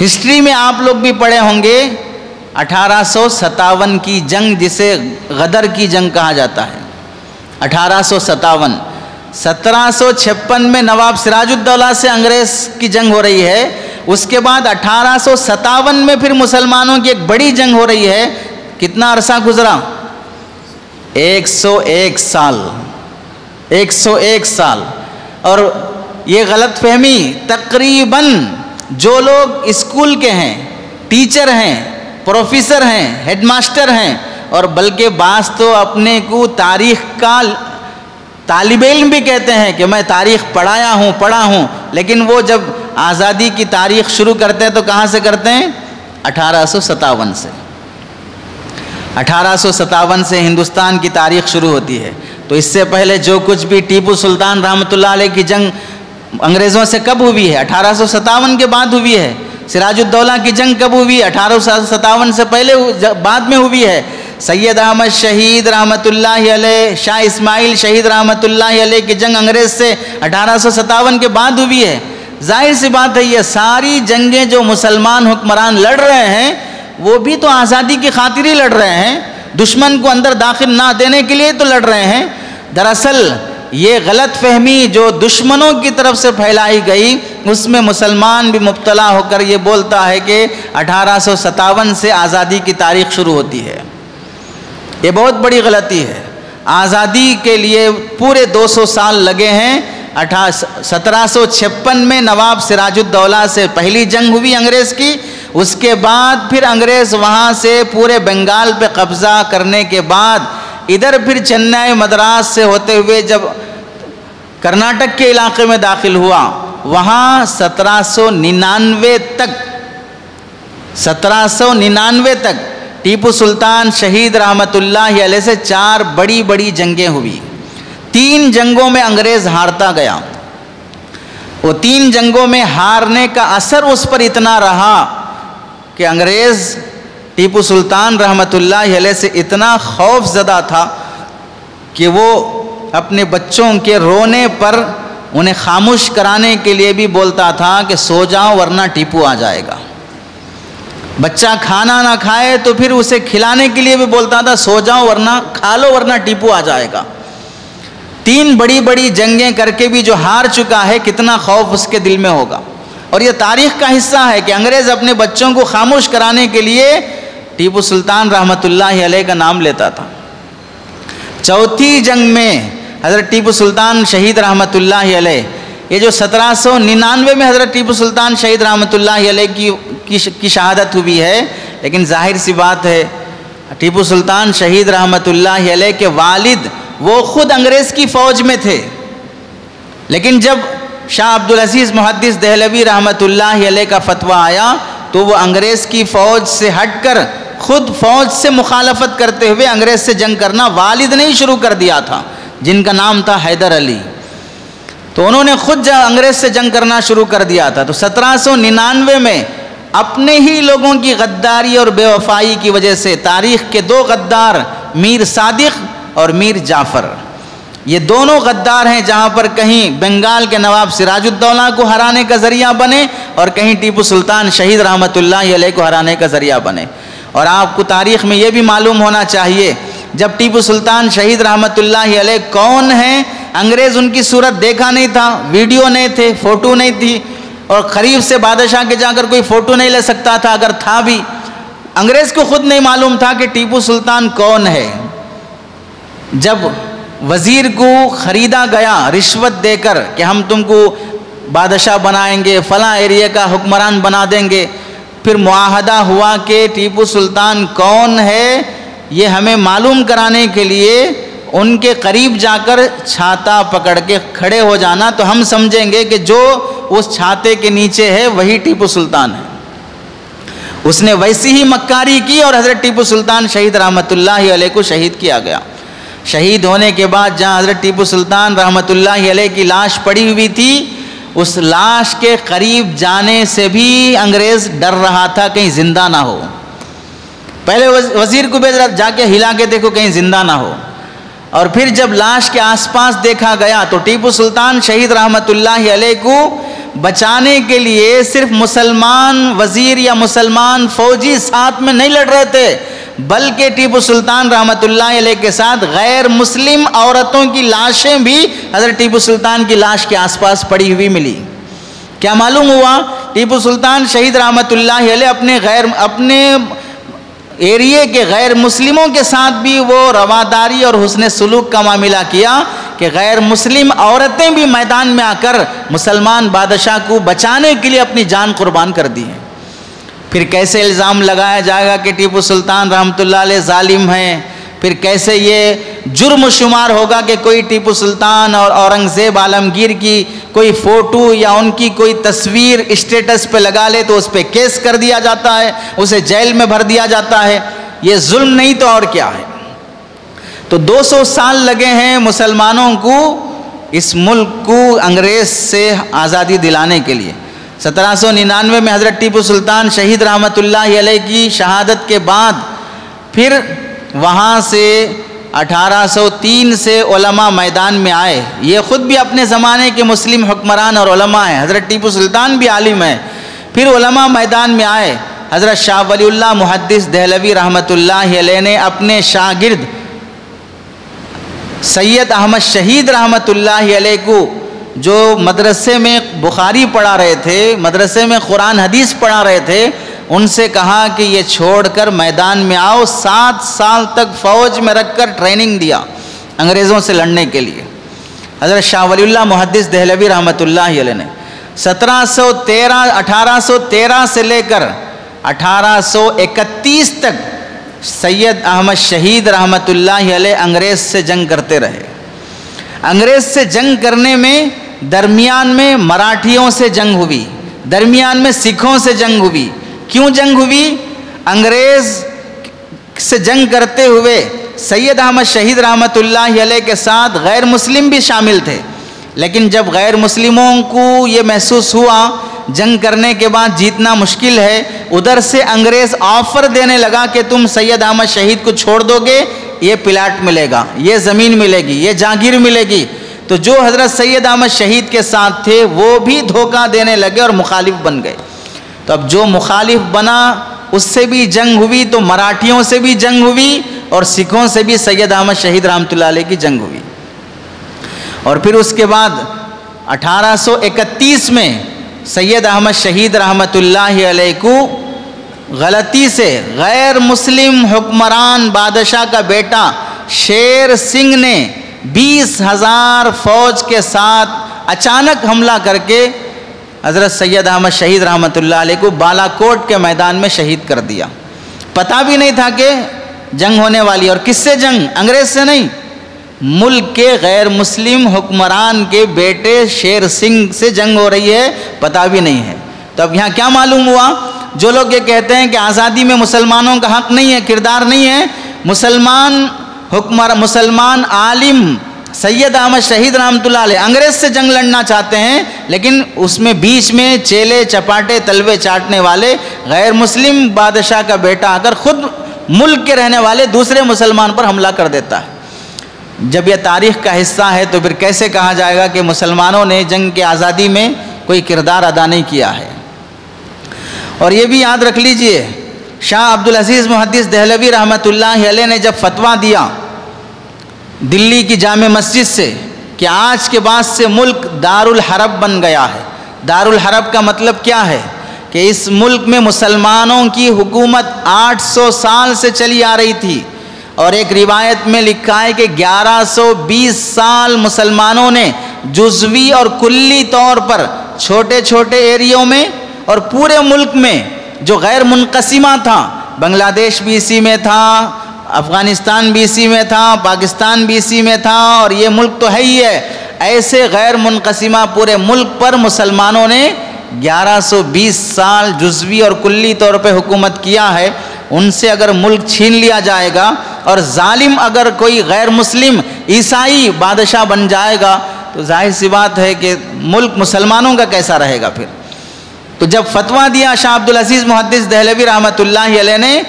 ہسٹری میں آپ لوگ بھی پڑھے ہوں گے 1857 کی جنگ، جسے غدر کی جنگ کہا جاتا ہے۔ 1857، 1756 میں نواب سراج الدولہ سے انگریز کی جنگ ہو رہی ہے۔ اس کے بعد 1857 میں پھر مسلمانوں کی ایک بڑی جنگ ہو رہی ہے۔ کتنا عرصہ گزرا؟ 101 سال، 101 سال۔ اور یہ غلط فہمی تقریباً جو لوگ اسکول کے ہیں، ٹیچر ہیں، پروفیسر ہیں، ہیڈ ماسٹر ہیں، اور بلکہ بعض تو اپنے کو تاریخ کا طالب علم بھی کہتے ہیں کہ میں تاریخ پڑھا ہوں، لیکن وہ جب آزادی کی تاریخ شروع کرتے ہیں تو کہاں سے کرتے ہیں؟ 1857 سے۔ 1857 سے ہندوستان کی تاریخ شروع ہوتی ہے۔ تو اس سے پہلے جو کچھ بھی ٹیپو سلطان رحمۃ اللہ علیہ کی جنگ انگریزوں سے کب ہوئی ہے؟ 1857 کے بعد ہوئی ہے۔ سراج الدولہ کی جنگ کب ہوئی؟ 1857 سے پہلے بعد میں ہوئی ہے۔ سید احمد شہید رحمۃ اللہ علیہ، شاہ اسماعیل شہید رحمۃ اللہ علیہ کی جنگ انگریز سے 1857 کے بعد ہوئی ہے۔ ظاہر سی بات ہے یہ ساری جنگیں جو مسلمان حکمران لڑ رہے ہیں وہ بھی تو آزادی کی خاطر ہی لڑ رہے ہیں، دشمن کو اندر داخل نہ دینے کے لیے تو لڑ رہے ہیں۔ دراصل یہ غلط فہمی جو دشمنوں کی طرف سے پھیلائی گئی، اس میں مسلمان بھی مبتلا ہو کر یہ بولتا ہے کہ 1857 سے آزادی کی تاریخ شروع ہوتی ہے۔ یہ بہت بڑی غلطی ہے۔ آزادی کے لیے پورے 200 سال لگے ہیں۔ 1756 میں نواب سراج الدولہ سے پہلی جنگ ہوئی انگریز کی، اس کے بعد پھر انگریز وہاں سے پورے بنگال پہ قبضہ کرنے کے بعد ادھر پھر چنئی مدراس سے ہوتے ہوئے جب کرناٹک کے علاقے میں داخل ہوا، وہاں 1799 تک ٹیپو سلطان شہید رحمۃ اللہ علیہ سے 4 بڑی بڑی جنگیں ہوئی۔ 3 جنگوں میں انگریز ہارتا گیا۔ وہ 3 جنگوں میں ہارنے کا اثر اس پر اتنا رہا کہ انگریز ٹیپو سلطان رحمۃ اللہ علیہ سے اتنا خوف زدہ تھا کہ وہ اپنے بچوں کے رونے پر انہیں خاموش کرانے کے لیے بھی بولتا تھا کہ سو جاؤ ورنہ ٹیپو آ جائے گا۔ بچہ کھانا نہ کھائے تو پھر اسے کھلانے کے لیے بھی بولتا تھا سو جاؤ ورنہ کھا لو ورنہ ٹیپو آ جائے گا۔ 3 بڑی بڑی جنگیں کر کے بھی جو ہار چکا ہے، کتنا خوف اس کے دل میں ہوگا۔ اور یہ تاریخ کا حصہ ہے کہ انگریز اپنے بچوں کو خاموش کرانے کے لیے ٹیپو سلطان رحمۃ اللہ علیہ کا نام لیتا تھا۔ 4تھی جنگ میں حضرت ٹیپو سلطان شہید رحمۃ اللہ علیہ، یہ جو 1799 میں حضرت ٹیپو سلطان شہید رحمۃ اللہ علیہ کی شہادت ہوئی ہے، لیکن ظاہر سی بات ہے ٹیپو سلطان شہید رحمۃ اللہ علیہ کے والد وہ خود انگریز کی فوج میں تھے، لیکن جب شاہ عبدالعزیز محدث دہلوی رحمۃ اللہ علیہ کا فتویٰ آیا تو وہ انگریز کی فوج سے ہٹ کر خود فوج سے مخالفت کرتے ہوئے انگریز سے جنگ کرنا والد نے ہی شروع کر دیا تھا، جن کا نام تھا حیدر علی۔ تو انہوں نے خود انگریز سے جنگ کرنا شروع کر دیا تھا۔ تو 1799 میں اپنے ہی لوگوں کی غداری اور بے وفائی کی وجہ سے تاریخ کے 2 غدار میر صادق اور میر جعفر، یہ دونوں غدار ہیں، جہاں پر کہیں بنگال کے نواب سراج الدولہ کو ہرانے کا ذریعہ بنے اور کہیں ٹیپو سلطان شہید رحمۃ اللہ علیہ کو ہرانے کا ذریعہ بنے۔ اور آپ کو تاریخ میں یہ بھی معلوم ہونا چاہیے جب ٹیپو سلطان شہید رحمۃ اللہ علیہ کون ہیں، انگریز ان کی صورت دیکھا نہیں تھا، ویڈیو نہیں تھے، فوٹو نہیں تھی، اور قریب سے بادشاہ کے جا کر کوئی فوٹو نہیں لے سکتا تھا، اگر تھا بھی انگریز کو خود نہیں معلوم تھا کہ ٹیپو سلطان کون ہے۔ جب وزیر کو خریدا گیا رشوت دے کر کہ ہم تم کو بادشاہ بنائیں گے، فلاں ایریا کا حکمران بنا دیں گے، پھر معاہدہ ہوا کہ ٹیپو سلطان کون ہے یہ ہمیں معلوم کرانے کے لیے ان کے قریب جا کر چھاتا پکڑ کے کھڑے ہو جانا، تو ہم سمجھیں گے کہ جو اس چھاتے کے نیچے ہے وہی ٹیپو سلطان ہے۔ اس نے ویسی ہی مکاری کی اور حضرت ٹیپو سلطان شہید رحمۃ اللہ علیہ کو شہید کیا گیا۔ شہید ہونے کے بعد جہاں حضرت ٹیپو سلطان رحمۃ اللہ علیہ کی لاش پڑی ہوئی تھی، اس لاش کے قریب جانے سے بھی انگریز ڈر رہا تھا کہیں زندہ نہ ہو. پہلے وزیر کو بھیج رہا جا کے ہلا کے دیکھو کہیں زندہ نہ ہو. اور پھر جب لاش کے آس پاس دیکھا گیا تو ٹیپو سلطان شہید رحمت اللہ علیہ کو بچانے کے لیے صرف مسلمان وزیر یا مسلمان فوجی ساتھ میں نہیں لڑ رہے تھے، بلکہ ٹیپو سلطان رحمت اللہ علیہ کے ساتھ غیر مسلم عورتوں کی لاشیں بھی حضرت ٹیپو سلطان کی لاش کے آس پاس پڑی ہوئی ملی. کیا معلوم ہوا؟ ٹیپو سلطان شہید رحمت اللہ علیہ اپنے ایریے کے غیر مسلموں کے ساتھ بھی وہ رواداری اور حسن سلوک کا معاملہ کیا کہ غیر مسلم عورتیں بھی میدان میں آ کر مسلمان بادشاہ کو بچانے کے لیے اپنی جان قربان کر دی ہیں. پھر کیسے الزام لگایا جائے گا کہ ٹیپو سلطان رحمۃ اللہ علیہ ظالم ہیں؟ پھر کیسے یہ جرم شمار ہوگا کہ کوئی ٹیپو سلطان اور اورنگزیب عالمگیر کی کوئی فوٹو یا ان کی کوئی تصویر اسٹیٹس پہ لگا لے تو اس پہ کیس کر دیا جاتا ہے، اسے جیل میں بھر دیا جاتا ہے؟ یہ ظلم نہیں تو اور کیا ہے؟ تو 200 سال لگے ہیں مسلمانوں کو اس ملک کو انگریز سے آزادی دلانے کے لیے. 1799 میں حضرت ٹیپو سلطان شہید رحمت اللہ علیہ کی شہادت کے بعد پھر وہاں سے 1803 سے علماء میدان میں آئے. یہ خود بھی اپنے زمانے کے مسلم حکمران اور علماء ہیں، حضرت ٹیپو سلطان بھی عالم ہیں. پھر علماء میدان میں آئے. حضرت شاہ ولی اللہ محدث دہلوی رحمت اللہ علیہ نے اپنے شاگرد سید احمد شہید رحمت اللہ علیہ کو جو مدرسے میں بخاری پڑھا رہے تھے، مدرسے میں قرآن حدیث پڑھا رہے تھے، ان سے کہا کہ یہ چھوڑ کر میدان میں آؤ. 7 سال تک فوج میں رکھ کر ٹریننگ دیا انگریزوں سے لڑنے کے لیے. حضرت شاہ ولی اللہ محدث دہلوی رحمت اللہ علیہ نے 1813 سے لے کر 1831 تک سید احمد شہید رحمت اللہ علیہ انگریز سے جنگ کرتے رہے. انگریز سے جنگ کرنے میں درمیان میں مراٹھیوں سے جنگ ہوئی، درمیان میں سکھوں سے جنگ ہوئی. کیوں جنگ ہوئی؟ انگریز سے جنگ کرتے ہوئے سید احمد شہید رحمت اللہ علیہ کے ساتھ غیر مسلم بھی شامل تھے، لیکن جب غیر مسلموں کو یہ محسوس ہوا جنگ کرنے کے بعد جیتنا مشکل ہے، ادھر سے انگریز آفر دینے لگا کہ تم سید احمد شہید کو چھوڑ دو گے، یہ پلاٹ ملے گا، یہ زمین ملے گی، یہ جاگیر ملے گی. تو جو حضرت سید احمد شہید کے ساتھ تھے وہ بھی دھوکہ دینے لگے اور مخالف بن گئے. تو اب جو مخالف بنا اس سے بھی جنگ ہوئی، تو مراٹھیوں سے بھی جنگ ہوئی اور سکھوں سے بھی سید احمد شہید رحمۃ اللہ علیہ کی جنگ ہوئی. اور پھر اس کے بعد 1831 میں سید احمد شہید رحمۃ اللہ علیہ کو غلطی سے غیر مسلم حکمران بادشاہ کا بیٹا شیر سنگھ نے 20,000 فوج کے ساتھ اچانک حملہ کر کے حضرت سید احمد شہید رحمۃ اللہ علیہ کو بالا کوٹ کے میدان میں شہید کر دیا. پتہ بھی نہیں تھا کہ جنگ ہونے والی. اور کس سے جنگ؟ انگریز سے نہیں، ملک کے غیر مسلم حکمران کے بیٹے شیر سنگھ سے جنگ ہو رہی ہے، پتہ بھی نہیں ہے. تو اب یہاں کیا معلوم ہوا؟ جو لوگ یہ کہتے ہیں کہ آزادی میں مسلمانوں کا حق نہیں ہے، کردار نہیں ہے، مسلمان عالم سید احمد شہید رحمۃ اللہ علیہ انگریز سے جنگ لڑنا چاہتے ہیں، لیکن اس میں بیچ میں چیلے چپاٹے تلوے چاٹنے والے غیر مسلم بادشاہ کا بیٹا آ کر خود ملک کے رہنے والے دوسرے مسلمان پر حملہ کر دیتا ہے. جب یہ تاریخ کا حصہ ہے تو پھر کیسے کہا جائے گا کہ مسلمانوں نے جنگ کی آزادی میں کوئی کردار ادا نہیں کیا ہے؟ اور یہ بھی یاد رکھ لیجئے، شاہ عبدالعزیز محدث دہلوی رحمۃ اللہ علیہ نے جب فتویٰ دیا دلی کی جامع مسجد سے کہ آج کے بعد سے ملک دارالحرب بن گیا ہے. دارالحرب کا مطلب کیا ہے؟ کہ اس ملک میں مسلمانوں کی حکومت 800 سال سے چلی آ رہی تھی، اور ایک روایت میں لکھا ہے کہ 1120 سال مسلمانوں نے جزوی اور کلی طور پر چھوٹے چھوٹے ایریوں میں اور پورے ملک میں جو غیر منقسمہ تھا، بنگلہ دیش بھی اسی میں تھا، افغانستان بھی اسی میں تھا، پاکستان بھی اسی میں تھا، اور یہ ملک تو ہے ہی ہے، ایسے غیر منقسمہ پورے ملک پر مسلمانوں نے 1120 سال جزوی اور کلی طور پہ حکومت کیا ہے. ان سے اگر ملک چھین لیا جائے گا اور ظالم اگر کوئی غیر مسلم عیسائی بادشاہ بن جائے گا تو ظاہر سی بات ہے کہ ملک مسلمانوں کا کیسا رہے گا پھر. تو جب فتویٰ دیا شاہ عبدالعزیز محدث دہلوی رحمۃ اللہ علیہ نے،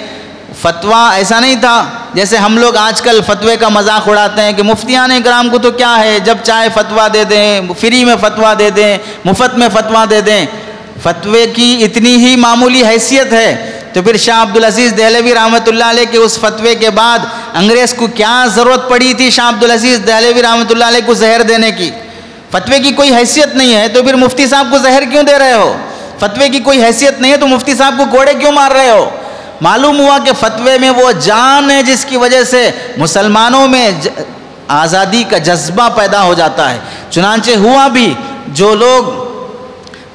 فتویٰ ایسا نہیں تھا جیسے ہم لوگ آج کل فتوے کا مذاق اڑاتے ہیں کہ مفتیان کرام کو تو کیا ہے، جب چاہے فتویٰ دے دیں، فری میں فتویٰ دے دیں، مفت میں فتویٰ دے دیں. فتوے کی اتنی ہی معمولی حیثیت ہے. تو پھر شاہ عبدالعزیز دہلوی رحمۃ اللہ علیہ کے اس فتوے کے بعد انگریز کو کیا ضرورت پڑی تھی شاہ عبدالعزیز دہلوی رحمۃ اللہ علیہ کو زہر دینے کی؟ فتوے کی کوئی حیثیت نہیں ہے تو پھر مفتی صاحب کو زہر کیوں دے رہے ہو؟ فتوے کی کوئی حیثیت نہیں ہے تو مفتی صاحب کو کوڑے کیوں مار رہے ہو؟ معلوم ہوا کہ فتوے میں وہ جان ہے جس کی وجہ سے مسلمانوں میں آزادی کا جذبہ پیدا ہو جاتا ہے. چنانچہ ہوا بھی، جو لوگ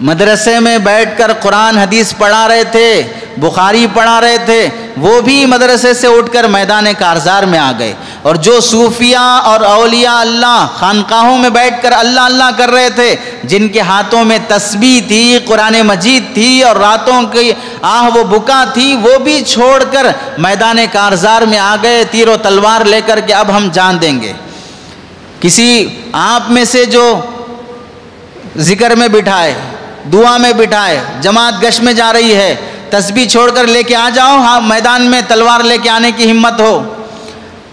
مدرسے میں بیٹھ کر قرآن حدیث پڑھا رہے تھے، بخاری پڑھا رہے تھے، وہ بھی مدرسے سے اٹھ کر میدان کارزار میں آ گئے. اور جو صوفیاء اور اولیاء اللہ خانقاہوں میں بیٹھ کر اللہ اللہ کر رہے تھے، جن کے ہاتھوں میں تسبیح تھی، قرآن مجید تھی اور راتوں کی آہ و بکا تھی، وہ بھی چھوڑ کر میدان کارزار میں آ گئے تیر و تلوار لے کر کہ اب ہم جان دیں گے. کسی آپ میں سے جو ذکر میں بٹھائے، دعا میں بٹھائے، جماعت گشت میں جا رہی ہے، تسبیح چھوڑ کر لے کے آ جاؤ، ہاں میدان میں تلوار لے کے آنے کی ہمت ہو.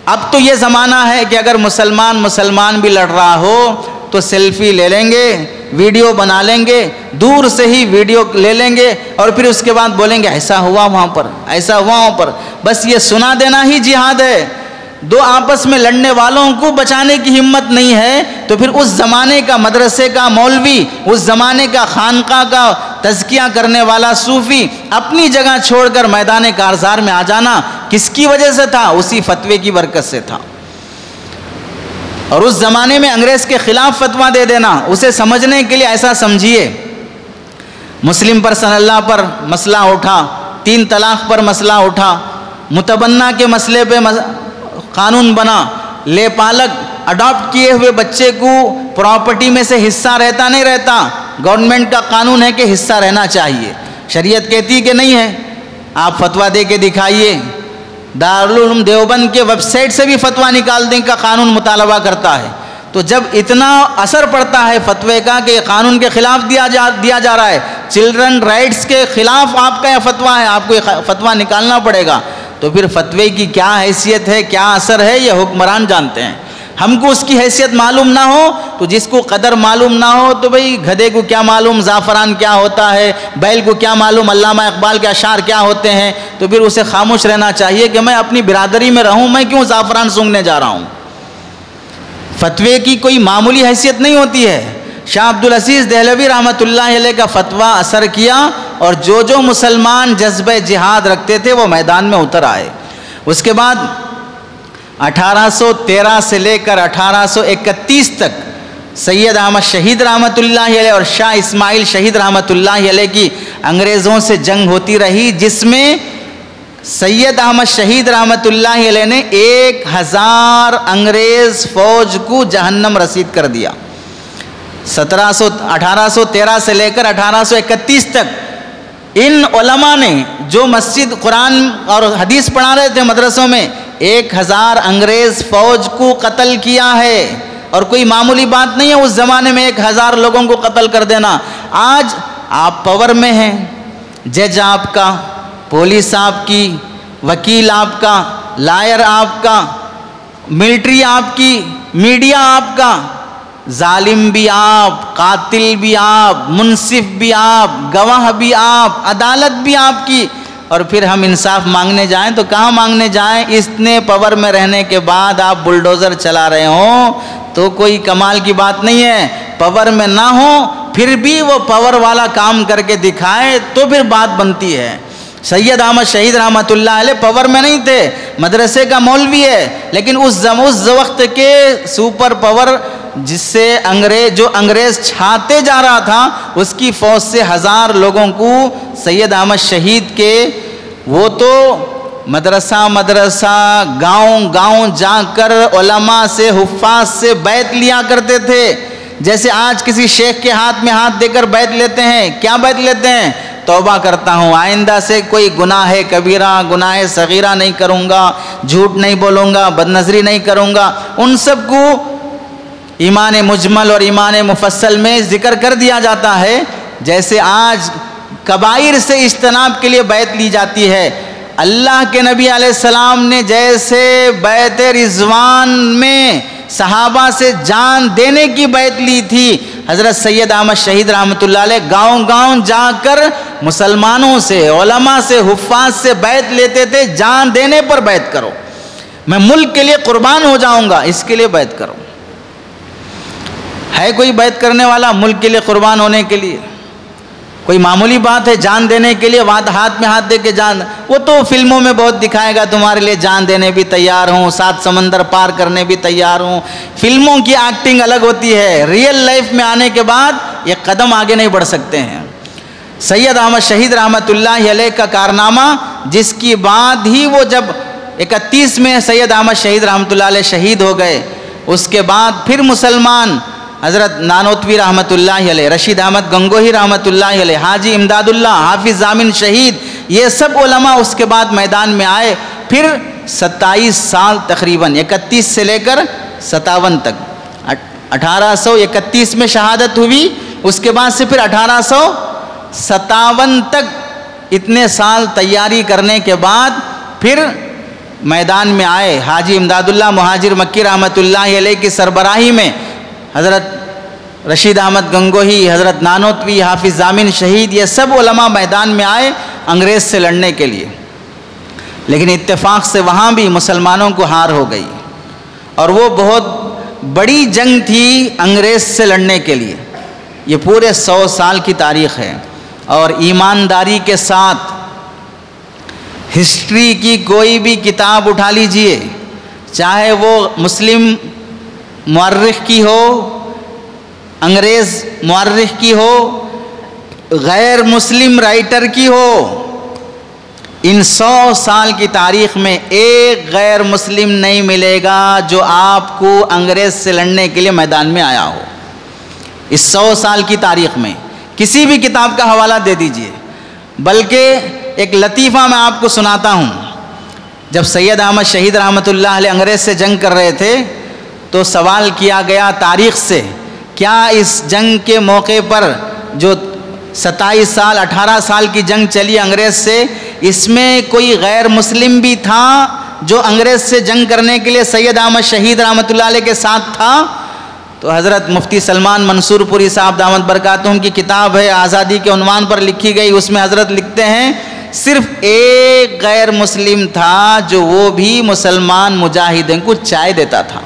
اب تو یہ زمانہ ہے کہ اگر مسلمان بھی لڑ رہا ہو تو سیلفی لے لیں گے، ویڈیو بنا لیں گے، دور سے ہی ویڈیو لے لیں گے اور پھر اس کے بعد بولیں گے ایسا ہوا وہاں پر، ایسا ہوا وہاں پر. بس یہ سنا دینا ہی جہاد ہے. دو آپس میں لڑنے والوں کو بچانے کی ہمت نہیں ہے تو پھر اس زمانے کا مدرسے کا مولوی، اس زمانے کا خانقاہ کا تزکیہ کرنے والا صوفی اپنی جگہ چھوڑ کر میدان کارزار میں آ جانا کس کی وجہ سے تھا؟ اسی فتوے کی برکت سے تھا. اور اس زمانے میں انگریز کے خلاف فتویٰ دے دینا، اسے سمجھنے کے لیے ایسا سمجھیے، مسلم پرسن اللہ پر مسئلہ اٹھا، 3 طلاق پر مسئلہ اٹھا، متبنہ کے مسئلے پہ قانون بنا، لے پالک اڈاپٹ کیے ہوئے بچے کو پراپرٹی میں سے حصہ رہتا نہیں رہتا، گورنمنٹ کا قانون ہے کہ حصہ رہنا چاہیے، شریعت کہتی کہ نہیں ہے. آپ فتویٰ دے کے دکھائیے. دارالعلوم دیوبند کے ویب سائٹ سے بھی فتویٰ نکالنے کا قانون مطالبہ کرتا ہے. تو جب اتنا اثر پڑتا ہے فتوے کا کہ قانون کے خلاف دیا جا رہا ہے، چلڈرن رائٹس کے خلاف آپ کا یہ فتویٰ ہے، آپ کو یہ فتویٰ نکالنا پڑے گا، تو پھر فتوے کی کیا حیثیت ہے، کیا اثر ہے، یہ حکمران جانتے ہیں. ہم کو اس کی حیثیت معلوم نہ ہو تو جس کو قدر معلوم نہ ہو تو بھئی گدھے کو کیا معلوم زعفران کیا ہوتا ہے، بیل کو کیا معلوم علامہ اقبال کے اشعار کیا ہوتے ہیں، تو پھر اسے خاموش رہنا چاہیے کہ میں اپنی برادری میں رہوں، میں کیوں زعفران سونگھنے جا رہا ہوں. فتوے کی کوئی معمولی حیثیت نہیں ہوتی ہے. شاہ عبدالعزیز دہلوی رحمۃ اللہ علیہ کا فتویٰ اثر کیا اور جو مسلمان جذبہ جہاد رکھتے تھے وہ میدان میں اتر آئے. اس کے بعد 1813 سے لے کر 1831 تک سید احمد شہید رحمۃ اللہ علیہ اور شاہ اسماعیل شہید رحمۃ اللہ علیہ کی انگریزوں سے جنگ ہوتی رہی، جس میں سید احمد شہید رحمۃ اللہ علیہ نے 1000 انگریز فوج کو جہنم رسید کر دیا. 1813 سے لے کر 1831 تک ان علماء نے جو مسجد قرآن اور حدیث پڑھا رہے تھے مدرسوں میں 1000 انگریز فوج کو قتل کیا ہے. اور کوئی معمولی بات نہیں ہے اس زمانے میں 1000 لوگوں کو قتل کر دینا. آج آپ پاور میں ہیں، جج آپ کا، پولیس آپ کی، وکیل آپ کا، لائر آپ کا، ملٹری آپ کی، میڈیا آپ کا، ظالم بھی آپ، قاتل بھی آپ، منصف بھی آپ، گواہ بھی آپ، عدالت بھی آپ کی. اور پھر ہم انصاف مانگنے جائیں تو کہاں مانگنے جائیں؟ اتنے پاور میں رہنے کے بعد آپ بلڈوزر چلا رہے ہوں تو کوئی کمال کی بات نہیں ہے. پاور میں نہ ہو پھر بھی وہ پاور والا کام کر کے دکھائے تو پھر بات بنتی ہے. سید احمد شہید رحمۃ اللہ علیہ پاور میں نہیں تھے، مدرسے کا مولوی ہے، لیکن اس وقت کے سپر پاور جس سے انگریز چھاتے جا رہا تھا، اس کی فوج سے 1000 لوگوں کو سید احمد شہید کے، وہ تو مدرسہ گاؤں جا کر علماء سے حفاظ سے بیعت لیا کرتے تھے. جیسے آج کسی شیخ کے ہاتھ میں ہاتھ دے کر بیعت لیتے ہیں. کیا بیعت لیتے ہیں؟ توبہ کرتا ہوں، آئندہ سے کوئی گناہ کبیرہ گناہ صغیرہ نہیں کروں گا، جھوٹ نہیں بولوں گا، بد نظری نہیں کروں گا. ان سب کو ایمان مجمل اور ایمان مفصل میں ذکر کر دیا جاتا ہے، جیسے آج کبائر سے اجتناب کے لیے بیعت لی جاتی ہے، اللہ کے نبی علیہ السلام نے جیسے بیعت رضوان میں صحابہ سے جان دینے کی بیعت لی تھی، حضرت سید احمد شہید رحمۃ اللہ علیہ گاؤں گاؤں جا کر مسلمانوں سے، علماء سے، حفاظ سے بیعت لیتے تھے، جان دینے پر بیعت کرو، میں ملک کے لیے قربان ہو جاؤں گا، اس کے لیے بیعت کرو۔ ہے کوئی بیعت کرنے والا ملک کے لیے قربان ہونے کے لیے؟ کوئی معمولی بات ہے جان دینے کے لیے، ہاتھ میں ہاتھ دے کے جان، وہ تو فلموں میں بہت دکھائے گا تمہارے لیے جان دینے بھی تیار ہوں، 7 سمندر پار کرنے بھی تیار ہوں۔ فلموں کی ایکٹنگ الگ ہوتی ہے، ریئل لائف میں آنے کے بعد یہ قدم آگے نہیں بڑھ سکتے ہیں۔ سید احمد شہید رحمۃ اللہ علیہ کا کارنامہ، جس کی بعد ہی وہ جب 31 میں سید احمد شہید رحمۃ اللہ علیہ شہید ہو گئے، اس کے بعد پھر مسلمان حضرت نانوتوی رحمۃ اللہ علیہ، رشید احمد گنگوہی رحمۃ اللہ علیہ، حاجی امداد اللہ، حافظ ضامن شہید، یہ سب علماء اس کے بعد میدان میں آئے۔ پھر 27 سال تقریباً 31 سے لے کر 57 تک، 1831 میں شہادت ہوئی، اس کے بعد سے پھر 1857 تک اتنے سال تیاری کرنے کے بعد پھر میدان میں آئے۔ حاجی امداد اللہ مہاجر مکی رحمۃ اللہ علیہ کی سربراہی میں حضرت رشید احمد گنگوہی، حضرت نانوتوی، حافظ ضامن شہید، یہ سب علماء میدان میں آئے انگریز سے لڑنے کے لیے، لیکن اتفاق سے وہاں بھی مسلمانوں کو ہار ہو گئی، اور وہ بہت بڑی جنگ تھی انگریز سے لڑنے کے لیے۔ یہ پورے 100 سال کی تاریخ ہے، اور ایمانداری کے ساتھ ہسٹری کی کوئی بھی کتاب اٹھا لیجئے، چاہے وہ مسلم مورخ کی ہو، انگریز مورخ کی ہو، غیر مسلم رائٹر کی ہو، ان 100 سال کی تاریخ میں ایک غیر مسلم نہیں ملے گا جو آپ کو انگریز سے لڑنے کے لیے میدان میں آیا ہو۔ اس 100 سال کی تاریخ میں کسی بھی کتاب کا حوالہ دے دیجئے۔ بلکہ ایک لطیفہ میں آپ کو سناتا ہوں، جب سید احمد شہید رحمۃ اللہ علیہ انگریز سے جنگ کر رہے تھے تو سوال کیا گیا تاریخ سے، کیا اس جنگ کے موقع پر جو 27 سال 18 سال کی جنگ چلی انگریز سے، اس میں کوئی غیر مسلم بھی تھا جو انگریز سے جنگ کرنے کے لیے سید احمد شہید رحمۃ اللہ علیہ کے ساتھ تھا؟ تو حضرت مفتی سلمان منصور پوری صاحب دامت برکاتہم کی کتاب ہے آزادی کے عنوان پر لکھی گئی، اس میں حضرت لکھتے ہیں صرف ایک غیر مسلم تھا جو وہ بھی مسلمان مجاہدین کو چائے دیتا تھا۔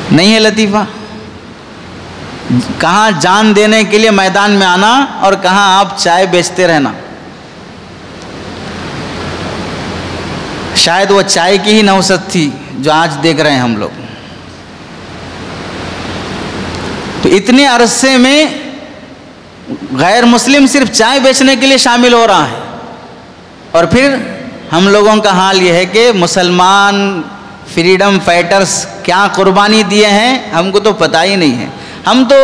نہیں ہے لطیفہ؟ کہاں جان دینے کے لیے میدان میں آنا اور کہاں آپ چائے بیچتے رہنا۔ شاید وہ چائے کی ہی نحوست تھی جو آج دیکھ رہے ہیں ہم لوگ۔ تو اتنے عرصے میں غیر مسلم صرف چائے بیچنے کے لیے شامل ہو رہا ہے، اور پھر ہم لوگوں کا حال یہ ہے کہ مسلمان فریڈم فائٹرز کیا قربانی دیے ہیں ہم کو تو پتہ ہی نہیں ہے۔ ہم تو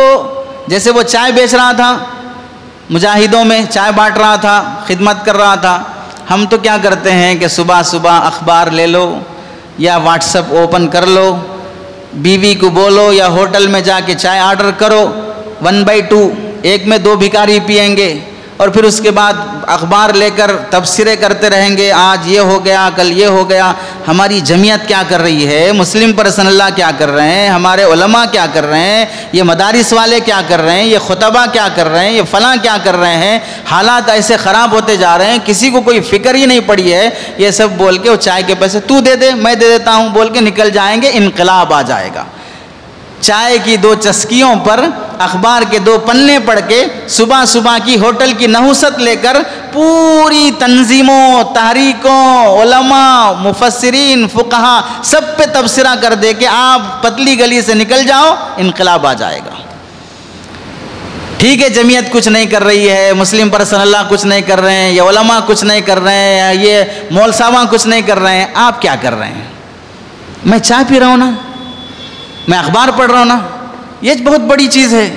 جیسے وہ چائے بیچ رہا تھا، مجاہدوں میں چائے بانٹ رہا تھا، خدمت کر رہا تھا، ہم تو کیا کرتے ہیں کہ صبح صبح اخبار لے لو یا واٹس ایپ اوپن کر لو، بیوی کو بولو یا ہوٹل میں جا کے چائے آرڈر کرو، 1/2، ایک میں 2 بھکاری پئیں گے، اور پھر اس کے بعد اخبار لے کر تبصرے کرتے رہیں گے، آج یہ ہو گیا، کل یہ ہو گیا۔ ہماری جمعیت کیا کر رہی ہے، مسلم پرسن اللہ کیا کر رہے ہیں، ہمارے علماء کیا کر رہے ہیں، یہ مدارس والے کیا کر رہے ہیں، یہ خطبہ کیا کر رہے ہیں، یہ فلاں کیا کر رہے ہیں، حالات ایسے خراب ہوتے جا رہے ہیں، کسی کو کوئی فکر ہی نہیں پڑی ہے۔ یہ سب بول کے وہ چائے کے پیسے تو دے دے میں دے دیتا ہوں بول کے نکل جائیں گے، انقلاب آ جائے گا۔ چائے کی 2 چسکیوں پر اخبار کے 2 پنے پڑھ کے صبح صبح کی ہوٹل کی نحوست لے کر پوری تنظیموں، تحریکوں، علماء، مفسرین، فقہا سب پہ تبصرہ کر دے کہ آپ پتلی گلی سے نکل جاؤ، انقلاب آ جائے گا۔ ٹھیک ہے، جمعیت کچھ نہیں کر رہی ہے، مسلم پرسن اللہ کچھ نہیں کر رہے ہیں، یہ علماء کچھ نہیں کر رہے ہیں، یہ مول صاحباں کچھ نہیں کر رہے ہیں، آپ کیا کر رہے ہیں؟ میں چائے پی رہا ہوں نا، میں اخبار پڑھ رہا ہوں نا، یہ بہت بڑی چیز ہے۔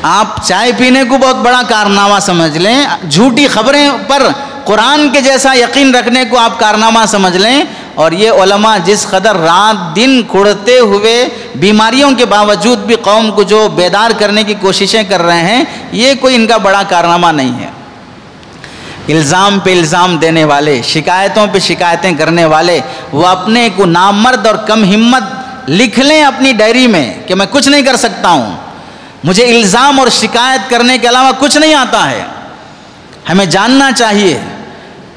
آپ چائے پینے کو بہت بڑا کارنامہ سمجھ لیں، جھوٹی خبریں پر قرآن کے جیسا یقین رکھنے کو آپ کارنامہ سمجھ لیں، اور یہ علماء جس قدر رات دن کھڑتے ہوئے بیماریوں کے باوجود بھی قوم کو جو بیدار کرنے کی کوششیں کر رہے ہیں، یہ کوئی ان کا بڑا کارنامہ نہیں ہے۔ الزام پہ الزام دینے والے، شکایتوں پہ شکایتیں کرنے والے، وہ اپنے کو نامرد اور کم ہمت لکھ لیں اپنی ڈائری میں کہ میں کچھ نہیں کر سکتا ہوں، مجھے الزام اور شکایت کرنے کے علاوہ کچھ نہیں آتا ہے۔ ہمیں جاننا چاہیے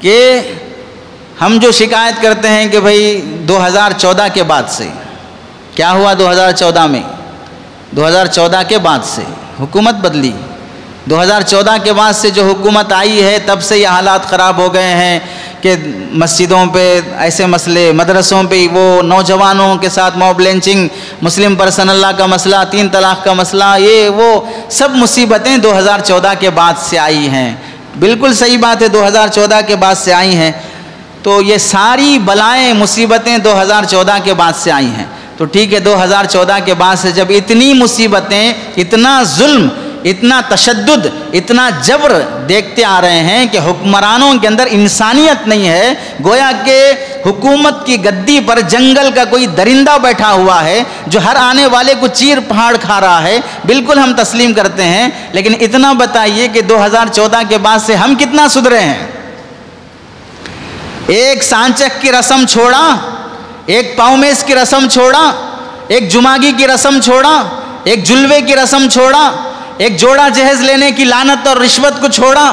کہ ہم جو شکایت کرتے ہیں کہ بھئی 2014 کے بعد سے کیا ہوا، 2014 میں 2014 کے بعد سے حکومت بدلی، 2014 کے بعد سے جو حکومت آئی ہے تب سے یہ حالات خراب ہو گئے ہیں کہ مسجدوں پہ ایسے مسئلے، مدرسوں پہ وہ نوجوانوں کے ساتھ موب لنچنگ، مسلم پرسن اللہ کا مسئلہ، 3 طلاق کا مسئلہ، یہ وہ سب مصیبتیں 2014 کے بعد سے آئی ہیں۔ بالکل صحیح بات ہے، 2014 کے بعد سے آئی ہیں، تو یہ ساری بلائیں مصیبتیں 2014 کے بعد سے آئی ہیں۔ تو ٹھیک ہے، 2014 کے بعد سے جب اتنی مصیبتیں، اتنا ظلم، اتنا تشدد، اتنا جبر دیکھتے آ رہے ہیں کہ حکمرانوں کے اندر انسانیت نہیں ہے، گویا کہ حکومت کی گدی پر جنگل کا کوئی درندہ بیٹھا ہوا ہے جو ہر آنے والے کو چیر پھاڑ کھا رہا ہے، بالکل ہم تسلیم کرتے ہیں، لیکن اتنا بتائیے کہ 2014 کے بعد سے ہم کتنا سدھرے ہیں؟ ایک سانچک کی رسم چھوڑا، ایک پاؤمیس کی رسم چھوڑا، ایک جماگی کی رسم چھوڑا، ایک جلوے کی رسم چھوڑا، ایک جوڑا جہیز لینے کی لعنت اور رشوت کو چھوڑا؟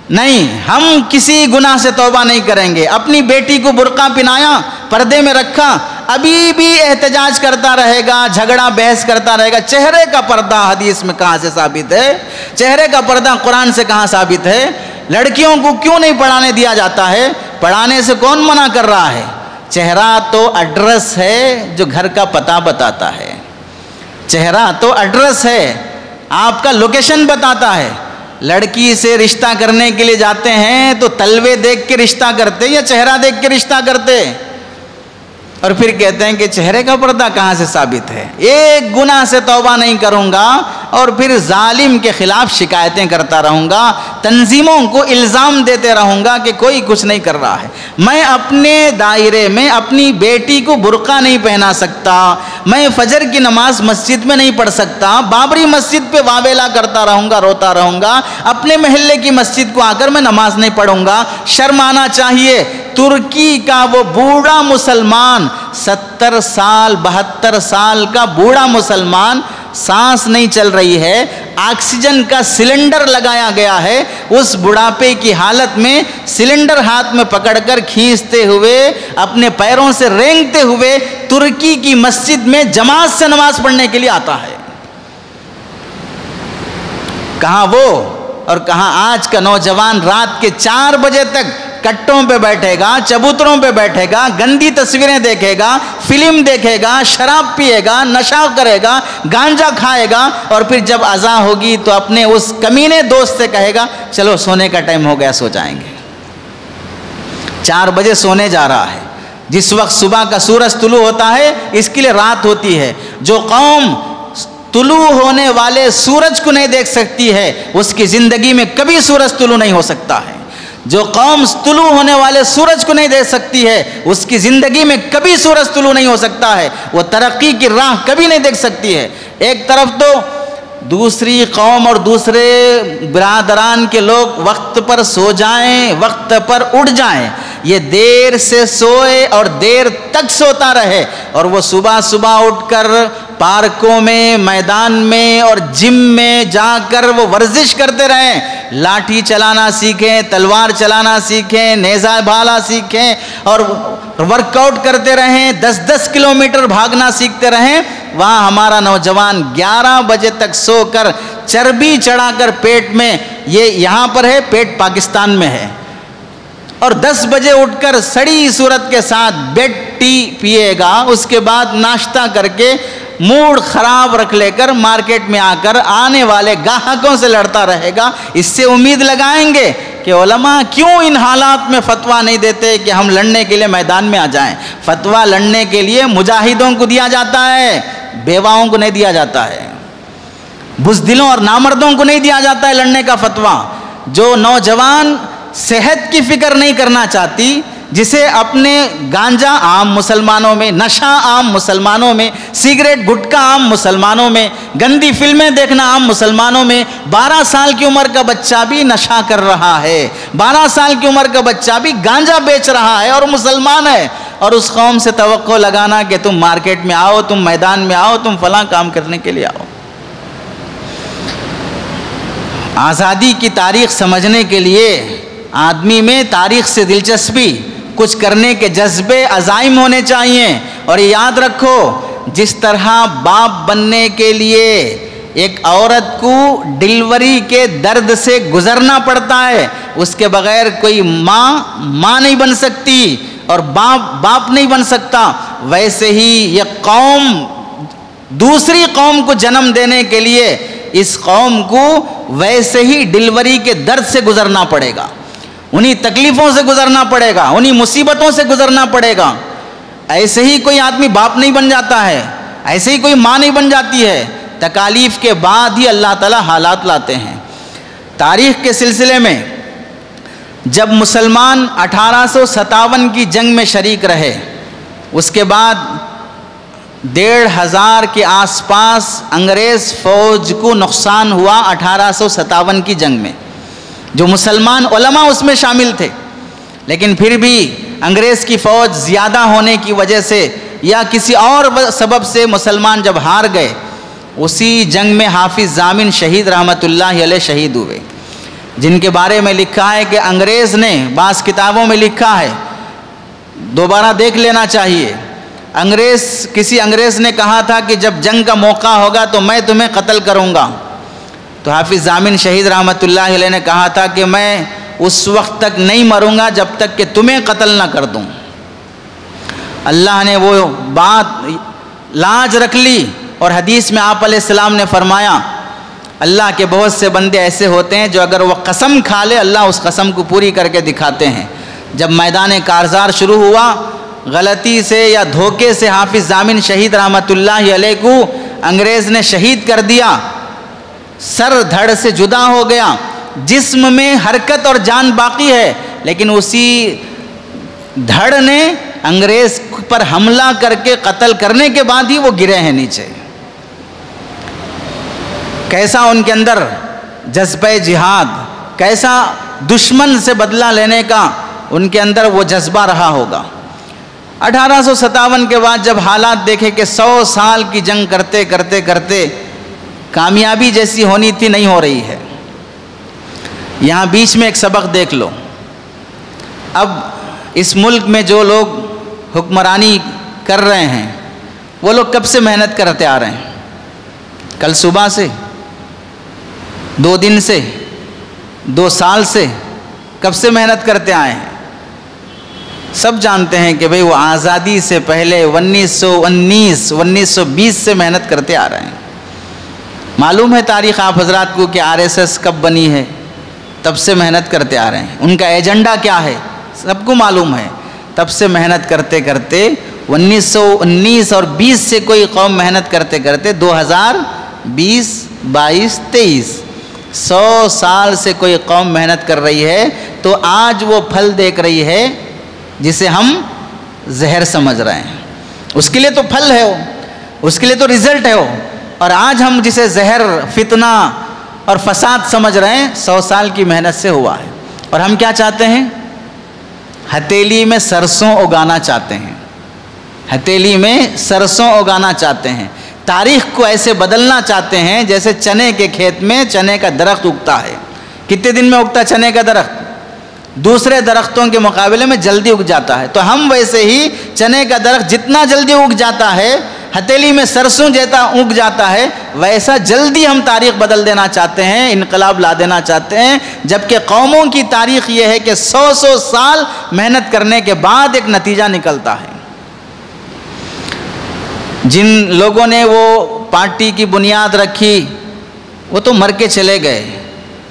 نہیں، ہم کسی گناہ سے توبہ نہیں کریں گے۔ اپنی بیٹی کو برقع پہنایا، پردے میں رکھا، ابھی بھی احتجاج کرتا رہے گا، جھگڑا بحث کرتا رہے گا۔ چہرے کا پردہ حدیث میں کہاں سے ثابت ہے؟ چہرے کا پردہ قرآن سے کہاں ثابت ہے؟ لڑکیوں کو کیوں نہیں پڑھانے دیا جاتا ہے؟ پڑھانے سے کون منع کر رہا ہے؟ چہرہ تو ایڈریس ہے جو گھر کا پتہ بتاتا ہے، چہرہ تو ایڈریس ہے، آپ کا لوکیشن بتاتا ہے۔ لڑکی سے رشتہ کرنے کے لیے جاتے ہیں تو تلوے دیکھ کے رشتہ کرتے یا چہرہ دیکھ کے رشتہ کرتے؟ اور پھر کہتے ہیں کہ چہرے کا پردہ کہاں سے ثابت ہے؟ ایک گناہ سے توبہ نہیں کروں گا اور پھر ظالم کے خلاف شکایتیں کرتا رہوں گا، تنظیموں کو الزام دیتے رہوں گا کہ کوئی کچھ نہیں کر رہا ہے۔ میں اپنے دائرے میں اپنی بیٹی کو برقع نہیں پہنا سکتا، میں فجر کی نماز مسجد میں نہیں پڑھ سکتا، بابری مسجد پہ واویلا کرتا رہوں گا، روتا رہوں گا، اپنے محلے کی مسجد کو آ کر میں نماز نہیں پڑھوں گا۔ شرم آنا چاہیے۔ ترکی کا وہ بوڑھا مسلمان، 70 سال 72 سال کا بوڑھا مسلمان، سانس نہیں چل رہی ہے، آکسیجن کا سلنڈر لگایا گیا ہے، اس بڑھاپے کی حالت میں سلنڈر ہاتھ میں پکڑ کر کھینچتے ہوئے، اپنے پیروں سے رینگتے ہوئے ترکی کی مسجد میں جماعت سے نماز پڑھنے کے لیے آتا ہے۔ کہاں وہ اور کہاں آج کا نوجوان رات کے 4 بجے تک کٹوں پہ بیٹھے گا، چبوتروں پہ بیٹھے گا، گندی تصویریں دیکھے گا، فلم دیکھے گا، شراب پیے گا، نشہ کرے گا، گانجا کھائے گا، اور پھر جب اذان ہوگی تو اپنے اس کمینے دوست سے کہے گا چلو سونے کا ٹائم ہو گیا، سو جائیں گے۔ 4 بجے سونے جا رہا ہے، جس وقت صبح کا سورج طلوع ہوتا ہے اس کے لیے رات ہوتی ہے۔ جو قوم طلوع ہونے والے سورج کو نہیں دیکھ سکتی ہے اس کی زندگی میں کبھی سورج طلوع نہیں ہو سکتا ہے۔ جو قوم طلوع ہونے والے سورج کو نہیں دیکھ سکتی ہے اس کی زندگی میں کبھی سورج طلوع نہیں ہو سکتا ہے، وہ ترقی کی راہ کبھی نہیں دیکھ سکتی ہے۔ ایک طرف تو دوسری قوم اور دوسرے برادران کے لوگ وقت پر سو جائیں، وقت پر اٹھ جائیں، یہ دیر سے سوئے اور دیر تک سوتا رہے، اور وہ صبح صبح اٹھ کر پارکوں میں، میدان میں اور جم میں جا کر وہ ورزش کرتے رہیں، لاٹھی چلانا سیکھیں، تلوار چلانا سیکھیں، نیزہ بھالا سیکھیں، اور ورک آؤٹ کرتے رہیں، 10-10 کلومیٹر بھاگنا سیکھتے رہیں۔ وہاں ہمارا نوجوان 11 بجے تک سو کر چربی چڑھا کر پیٹ میں، یہ یہاں پر ہے، پیٹ پاکستان میں ہے، اور 10 بجے اٹھ کر سڑی صورت کے ساتھ بیڈ ٹی پیے گا، اس کے بعد ناشتہ کر کے موڈ خراب رکھ لے کر مارکیٹ میں آ کر آنے والے گاہکوں سے لڑتا رہے گا۔ اس سے امید لگائیں گے کہ علماء کیوں ان حالات میں فتویٰ نہیں دیتے کہ ہم لڑنے کے لیے میدان میں آ جائیں۔ فتویٰ لڑنے کے لیے مجاہدوں کو دیا جاتا ہے، بیواؤں کو نہیں دیا جاتا ہے، بزدلوں اور نامردوں کو نہیں دیا جاتا ہے لڑنے کا فتویٰ۔ جو نوجوان صحت کی فکر نہیں کرنا چاہتی، جسے اپنے گانجا عام مسلمانوں میں، نشہ عام مسلمانوں میں، سگریٹ گٹکا عام مسلمانوں میں، گندی فلمیں دیکھنا عام مسلمانوں میں، 12 سال کی عمر کا بچہ بھی نشہ کر رہا ہے، 12 سال کی عمر کا بچہ بھی گانجا بیچ رہا ہے اور مسلمان ہے، اور اس قوم سے توقع لگانا کہ تم مارکیٹ میں آؤ، تم میدان میں آؤ، تم فلاں کام کرنے کے لیے آؤ۔ آزادی کی تاریخ سمجھنے کے لیے آدمی میں تاریخ سے دلچسپی، کچھ کرنے کے جذبے، عزائم ہونے چاہیے۔ اور یاد رکھو، جس طرح باپ بننے کے لیے ایک عورت کو ڈلیوری کے درد سے گزرنا پڑتا ہے، اس کے بغیر کوئی ماں نہیں بن سکتی اور باپ نہیں بن سکتا، ویسے ہی یہ قوم دوسری قوم کو جنم دینے کے لیے اس قوم کو ویسے ہی ڈلیوری کے درد سے گزرنا پڑے گا، انہی تکلیفوں سے گزرنا پڑے گا، انہی مصیبتوں سے گزرنا پڑے گا۔ ایسے ہی کوئی آدمی باپ نہیں بن جاتا ہے، ایسے ہی کوئی ماں نہیں بن جاتی ہے، تکالیف کے بعد ہی اللہ تعالیٰ حالات لاتے ہیں۔ تاریخ کے سلسلے میں جب مسلمان 1857 کی جنگ میں شریک رہے، اس کے بعد 1500 کے آس پاس انگریز فوج کو نقصان ہوا 1857 کی جنگ میں، جو مسلمان علماء اس میں شامل تھے، لیکن پھر بھی انگریز کی فوج زیادہ ہونے کی وجہ سے یا کسی اور سبب سے مسلمان جب ہار گئے، اسی جنگ میں حافظ ضامن شہید رحمۃ اللہ علیہ شہید ہوئے، جن کے بارے میں لکھا ہے کہ انگریز نے، بعض کتابوں میں لکھا ہے، دوبارہ دیکھ لینا چاہیے، کسی انگریز نے کہا تھا کہ جب جنگ کا موقع ہوگا تو میں تمہیں قتل کروں گا، تو حافظ ضامن شہید رحمۃ اللہ علیہ نے کہا تھا کہ میں اس وقت تک نہیں مروں گا جب تک کہ تمہیں قتل نہ کر دوں۔ اللہ نے وہ بات لاج رکھ لی، اور حدیث میں آپ علیہ السلام نے فرمایا، اللہ کے بہت سے بندے ایسے ہوتے ہیں جو اگر وہ قسم کھا لے اللہ اس قسم کو پوری کر کے دکھاتے ہیں۔ جب میدان کارزار شروع ہوا، غلطی سے یا دھوکے سے حافظ ضامن شہید رحمۃ اللہ علیہ کو انگریز نے شہید کر دیا، سر دھڑ سے جدا ہو گیا، جسم میں حرکت اور جان باقی ہے، لیکن اسی دھڑ نے انگریز پر حملہ کر کے قتل کرنے کے بعد ہی وہ گرے ہیں نیچے۔ کیسا ان کے اندر جذبہ جہاد، کیسا دشمن سے بدلہ لینے کا ان کے اندر وہ جذبہ رہا ہوگا۔ 1857 کے بعد جب حالات دیکھے کہ 100 سال کی جنگ کرتے کرتے کرتے کامیابی جیسی ہونی تھی نہیں ہو رہی ہے، یہاں بیچ میں ایک سبق دیکھ لو۔ اب اس ملک میں جو لوگ حکمرانی کر رہے ہیں وہ لوگ کب سے محنت کرتے آ رہے ہیں؟ کل صبح سے، 2 دن سے، 2 سال سے، کب سے محنت کرتے آئے ہیں؟ سب جانتے ہیں کہ بھئی وہ آزادی سے پہلے 1919 سے محنت کرتے آ رہے ہیں۔ معلوم ہے تاریخ آپ حضرات کو کہ RSS کب بنی ہے، تب سے محنت کرتے آ رہے ہیں، ان کا ایجنڈا کیا ہے سب کو معلوم ہے، تب سے محنت کرتے کرتے 1919 اور 20 سے کوئی قوم محنت کرتے کرتے 2020 22 23 100 سال سے کوئی قوم محنت کر رہی ہے، تو آج وہ پھل دیکھ رہی ہے جسے ہم زہر سمجھ رہے ہیں، اس کے لیے تو پھل ہے وہ، اس کے لیے تو رزلٹ ہے وہ، اور آج ہم جسے زہر، فتنہ اور فساد سمجھ رہے ہیں 100 سال کی محنت سے ہوا ہے۔ اور ہم کیا چاہتے ہیں؟ ہتیلی میں سرسوں اگانا چاہتے ہیں، ہتیلی میں سرسوں اگانا چاہتے ہیں، تاریخ کو ایسے بدلنا چاہتے ہیں جیسے چنے کے کھیت میں چنے کا درخت اگتا ہے۔ کتنے دن میں اگتا چنے کا درخت؟ دوسرے درختوں کے مقابلے میں جلدی اگ جاتا ہے، تو ہم ویسے ہی چنے کا درخت جتنا جلدی اگ جاتا ہے، ہتیلی میں سرسوں جیتا اگ جاتا ہے، ویسا جلدی ہم تاریخ بدل دینا چاہتے ہیں، انقلاب لا دینا چاہتے ہیں، جبکہ قوموں کی تاریخ یہ ہے کہ 100 سال محنت کرنے کے بعد ایک نتیجہ نکلتا ہے۔ جن لوگوں نے وہ پارٹی کی بنیاد رکھی وہ تو مر کے چلے گئے،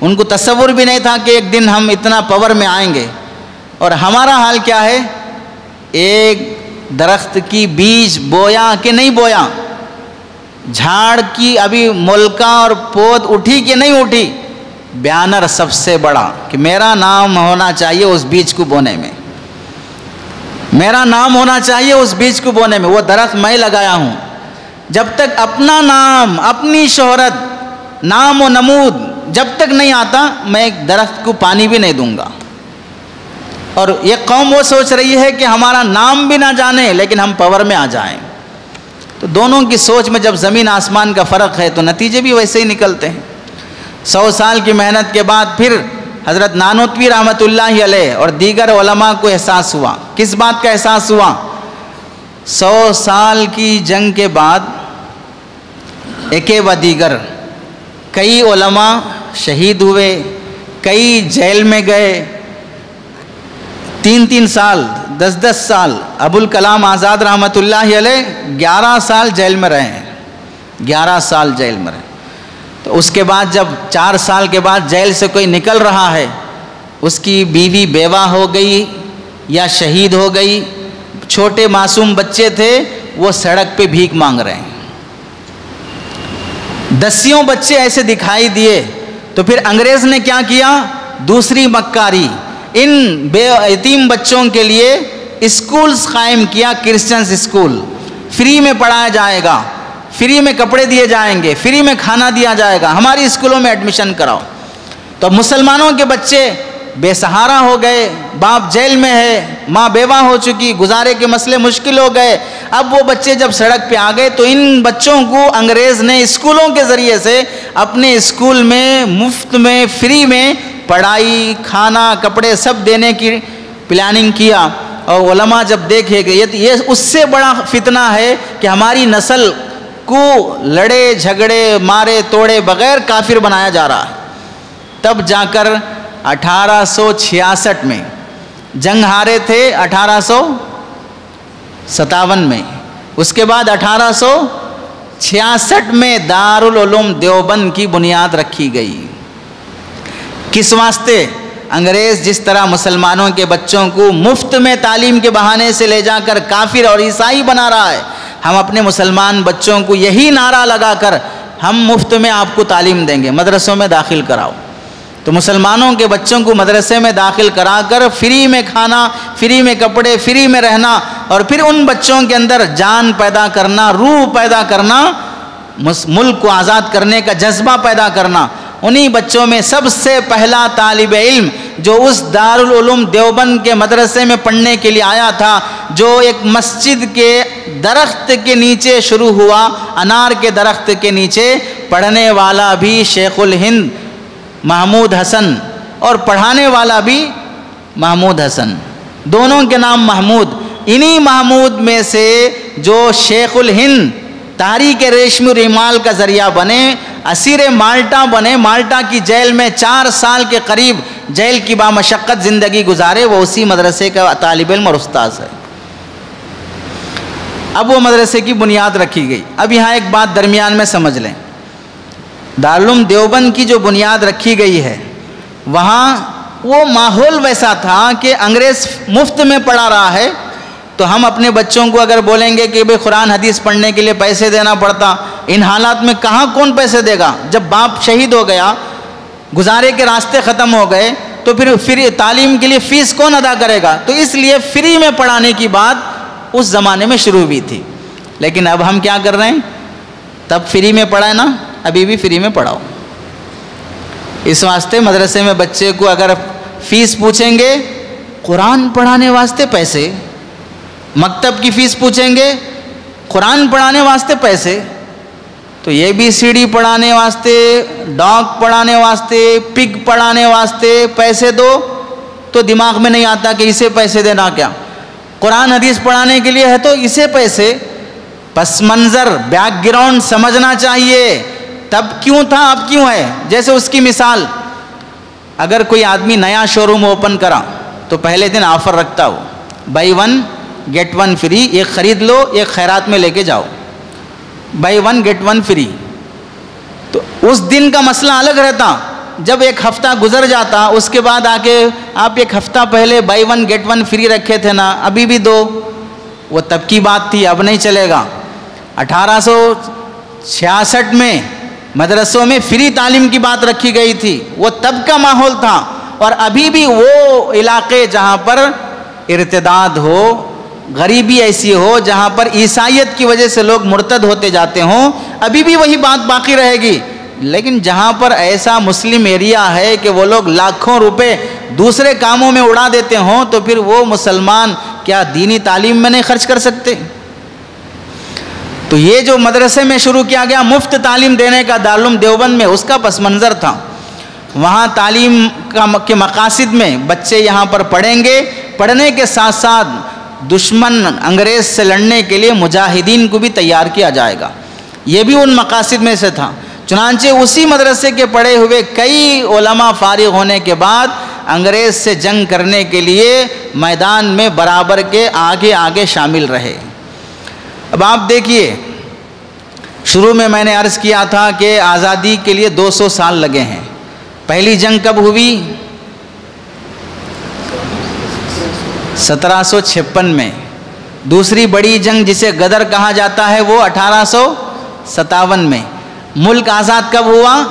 ان کو تصور بھی نہیں تھا کہ ایک دن ہم اتنا پاور میں آئیں گے، اور ہمارا حال کیا ہے؟ ایک درخت کی بیج بویا کہ نہیں بویا، جھاڑ کی ابھی ملکہ اور پود اٹھی کہ نہیں اٹھی، بیانر سب سے بڑا کہ میرا نام ہونا چاہیے اس بیج کو بونے میں۔ میرا نام ہونا چاہیے اس بیج کو بونے میں. وہ درخت میں لگایا ہوں. جب تک اپنا نام، اپنی شہرت، نام و نمود جب تک نہیں آتا، میں ایک درخت کو پانی بھی نہیں دوں گا. اور یہ قوم وہ سوچ رہی ہے کہ ہمارا نام بھی نہ جانے لیکن ہم پاور میں آ جائیں. تو دونوں کی سوچ میں جب زمین آسمان کا فرق ہے تو نتیجے بھی ویسے ہی نکلتے ہیں. 100 سال کی محنت کے بعد پھر حضرت نانوتوی رحمۃ اللہ علیہ اور دیگر علماء کو احساس ہوا. کس بات کا احساس ہوا؟ 100 سال کی جنگ کے بعد ایک و دیگر کئی علماء شہید ہوئے، کئی جیل میں گئے. 3 سال، 10 سال. ابوالکلام آزاد رحمۃ اللہ علیہ 11 سال جیل میں رہے ہیں. 11 سال جیل میں رہے. تو اس کے بعد جب 4 سال کے بعد جیل سے کوئی نکل رہا ہے، اس کی بیوی بیوہ ہو گئی یا شہید ہو گئی، چھوٹے معصوم بچے تھے وہ سڑک پہ بھیک مانگ رہے ہیں. 10 بچے ایسے دکھائی دیے. تو پھر انگریز نے کیا کیا؟ دوسری مکاری. ان بے یتیم بچوں کے لیے اسکولز قائم کیا، کرسچنز اسکول. فری میں پڑھایا جائے گا، فری میں کپڑے دیے جائیں گے، فری میں کھانا دیا جائے گا، ہماری اسکولوں میں ایڈمیشن کراؤ. تو مسلمانوں کے بچے بے سہارا ہو گئے. باپ جیل میں ہے، ماں بیوہ ہو چکی، گزارے کے مسئلے مشکل ہو گئے. اب وہ بچے جب سڑک پہ آ گئے تو ان بچوں کو انگریز نے اسکولوں کے ذریعے سے اپنے اسکول میں مفت میں، فری میں پڑھائی، کھانا، کپڑے سب دینے کی پلاننگ کیا. اور علماء جب دیکھے کہ یہ اس سے بڑا فتنہ ہے کہ ہماری نسل کو لڑے جھگڑے مارے توڑے بغیر کافر بنایا جا رہا ہے. تب جا کر 1866 میں جنگ ہارے تھے، 1857 میں. اس کے بعد 1866 میں دارالعلوم دیوبند کی بنیاد رکھی گئی. کس واسطے؟ انگریز جس طرح مسلمانوں کے بچوں کو مفت میں تعلیم کے بہانے سے لے جا کر کافر اور عیسائی بنا رہا ہے، ہم اپنے مسلمان بچوں کو یہی نعرہ لگا کر ہم مفت میں آپ کو تعلیم دیں گے، مدرسوں میں داخل کراؤ. تو مسلمانوں کے بچوں کو مدرسے میں داخل کرا کر فری میں کھانا، فری میں کپڑے، فری میں رہنا، اور پھر ان بچوں کے اندر جان پیدا کرنا، روح پیدا کرنا، ملک کو آزاد کرنے کا جذبہ پیدا کرنا. انہی بچوں میں سب سے پہلا طالب علم جو اس دارالعلوم دیوبند کے مدرسے میں پڑھنے کے لیے آیا تھا، جو ایک مسجد کے درخت کے نیچے شروع ہوا، انار کے درخت کے نیچے، پڑھنے والا بھی شیخ الہند محمود حسن اور پڑھانے والا بھی محمود حسن، دونوں کے نام محمود. انہی محمود میں سے جو شیخ الہند تحریک ریشم ریمال کا ذریعہ بنے، اسیر مالٹا بنے، مالٹا کی جیل میں 4 سال کے قریب جیل کی بامشقت زندگی گزارے، وہ اسی مدرسے کا طالب علم اور استاذ ہے. اب وہ مدرسے کی بنیاد رکھی گئی. اب یہاں ایک بات درمیان میں سمجھ لیں. دارالعلوم دیوبند کی جو بنیاد رکھی گئی ہے، وہاں وہ ماحول ویسا تھا کہ انگریز مفت میں پڑھا رہا ہے، تو ہم اپنے بچوں کو اگر بولیں گے کہ بھئی قرآن حدیث پڑھنے کے لیے پیسے دینا پڑتا، ان حالات میں کہاں کون پیسے دے گا؟ جب باپ شہید ہو گیا، گزارے کے راستے ختم ہو گئے، تو پھر تعلیم کے لیے فیس کون ادا کرے گا؟ تو اس لیے فری میں پڑھانے کی بات اس زمانے میں شروع ہوئی تھی. لیکن اب ہم کیا کر رہے ہیں؟ تب فری میں پڑھائے نا، ابھی بھی فری میں پڑھاؤ. اس واسطے مدرسے میں بچے کو اگر فیس پوچھیں گے، قرآن پڑھانے واسطے پیسے، مکتب کی فیس پوچھیں گے، قرآن پڑھانے واسطے پیسے، تو یہ بھی سی ڈی پڑھانے واسطے، ڈاگ پڑھانے واسطے، پگ پڑھانے واسطے پیسے دو، تو دماغ میں نہیں آتا کہ اسے پیسے دینا کیا. قرآن حدیث پڑھانے کے لیے ہے تو اسے پیسے. پس منظر، بیک گراؤنڈ سمجھنا چاہیے. تب کیوں تھا، اب کیوں ہے. جیسے اس کی مثال، اگر کوئی آدمی نیا شو روم اوپن کرا تو پہلے دن آفر رکھتا ہو، بائی 1 گیٹ 1 فری، ایک خرید لو، ایک خیرات میں لے کے جاؤ، بائی 1 گیٹ 1 فری. تو اس دن کا مسئلہ الگ رہتا. جب ایک ہفتہ گزر جاتا، اس کے بعد آ کے آپ ایک ہفتہ پہلے بائی 1 گیٹ 1 فری رکھے تھے نا، ابھی بھی دو. وہ تب کی بات تھی، اب نہیں چلے گا. 1866 میں مدرسوں میں فری تعلیم کی بات رکھی گئی تھی، وہ تب کا ماحول تھا. اور ابھی بھی وہ علاقے جہاں پر ارتداد ہو، غریبی ایسی ہو جہاں پر عیسائیت کی وجہ سے لوگ مرتد ہوتے جاتے ہوں، ابھی بھی وہی بات باقی رہے گی. لیکن جہاں پر ایسا مسلم ایریا ہے کہ وہ لوگ لاکھوں روپے دوسرے کاموں میں اڑا دیتے ہوں، تو پھر وہ مسلمان کیا دینی تعلیم میں نہیں خرچ کر سکتے؟ تو یہ جو مدرسے میں شروع کیا گیا مفت تعلیم دینے کا دارالعلوم دیوبند میں، اس کا پس منظر تھا. وہاں تعلیم کے مقاصد میں بچے یہاں پر پڑھیں گے، پڑھنے کے ساتھ ساتھ دشمن انگریز سے لڑنے کے لیے مجاہدین کو بھی تیار کیا جائے گا. یہ بھی ان مقاصد میں سے تھا. چنانچہ اسی مدرسے کے پڑھے ہوئے کئی علماء فارغ ہونے کے بعد انگریز سے جنگ کرنے کے لیے میدان میں برابر کے آگے آگے شامل رہے. اب آپ دیکھیے، شروع میں نے عرض کیا تھا کہ آزادی کے لیے 200 سال لگے ہیں. پہلی جنگ کب ہوئی؟ 1756 میں. دوسری بڑی جنگ جسے غدر کہا جاتا ہے وہ 1857 میں. ملک آزاد کب ہوا؟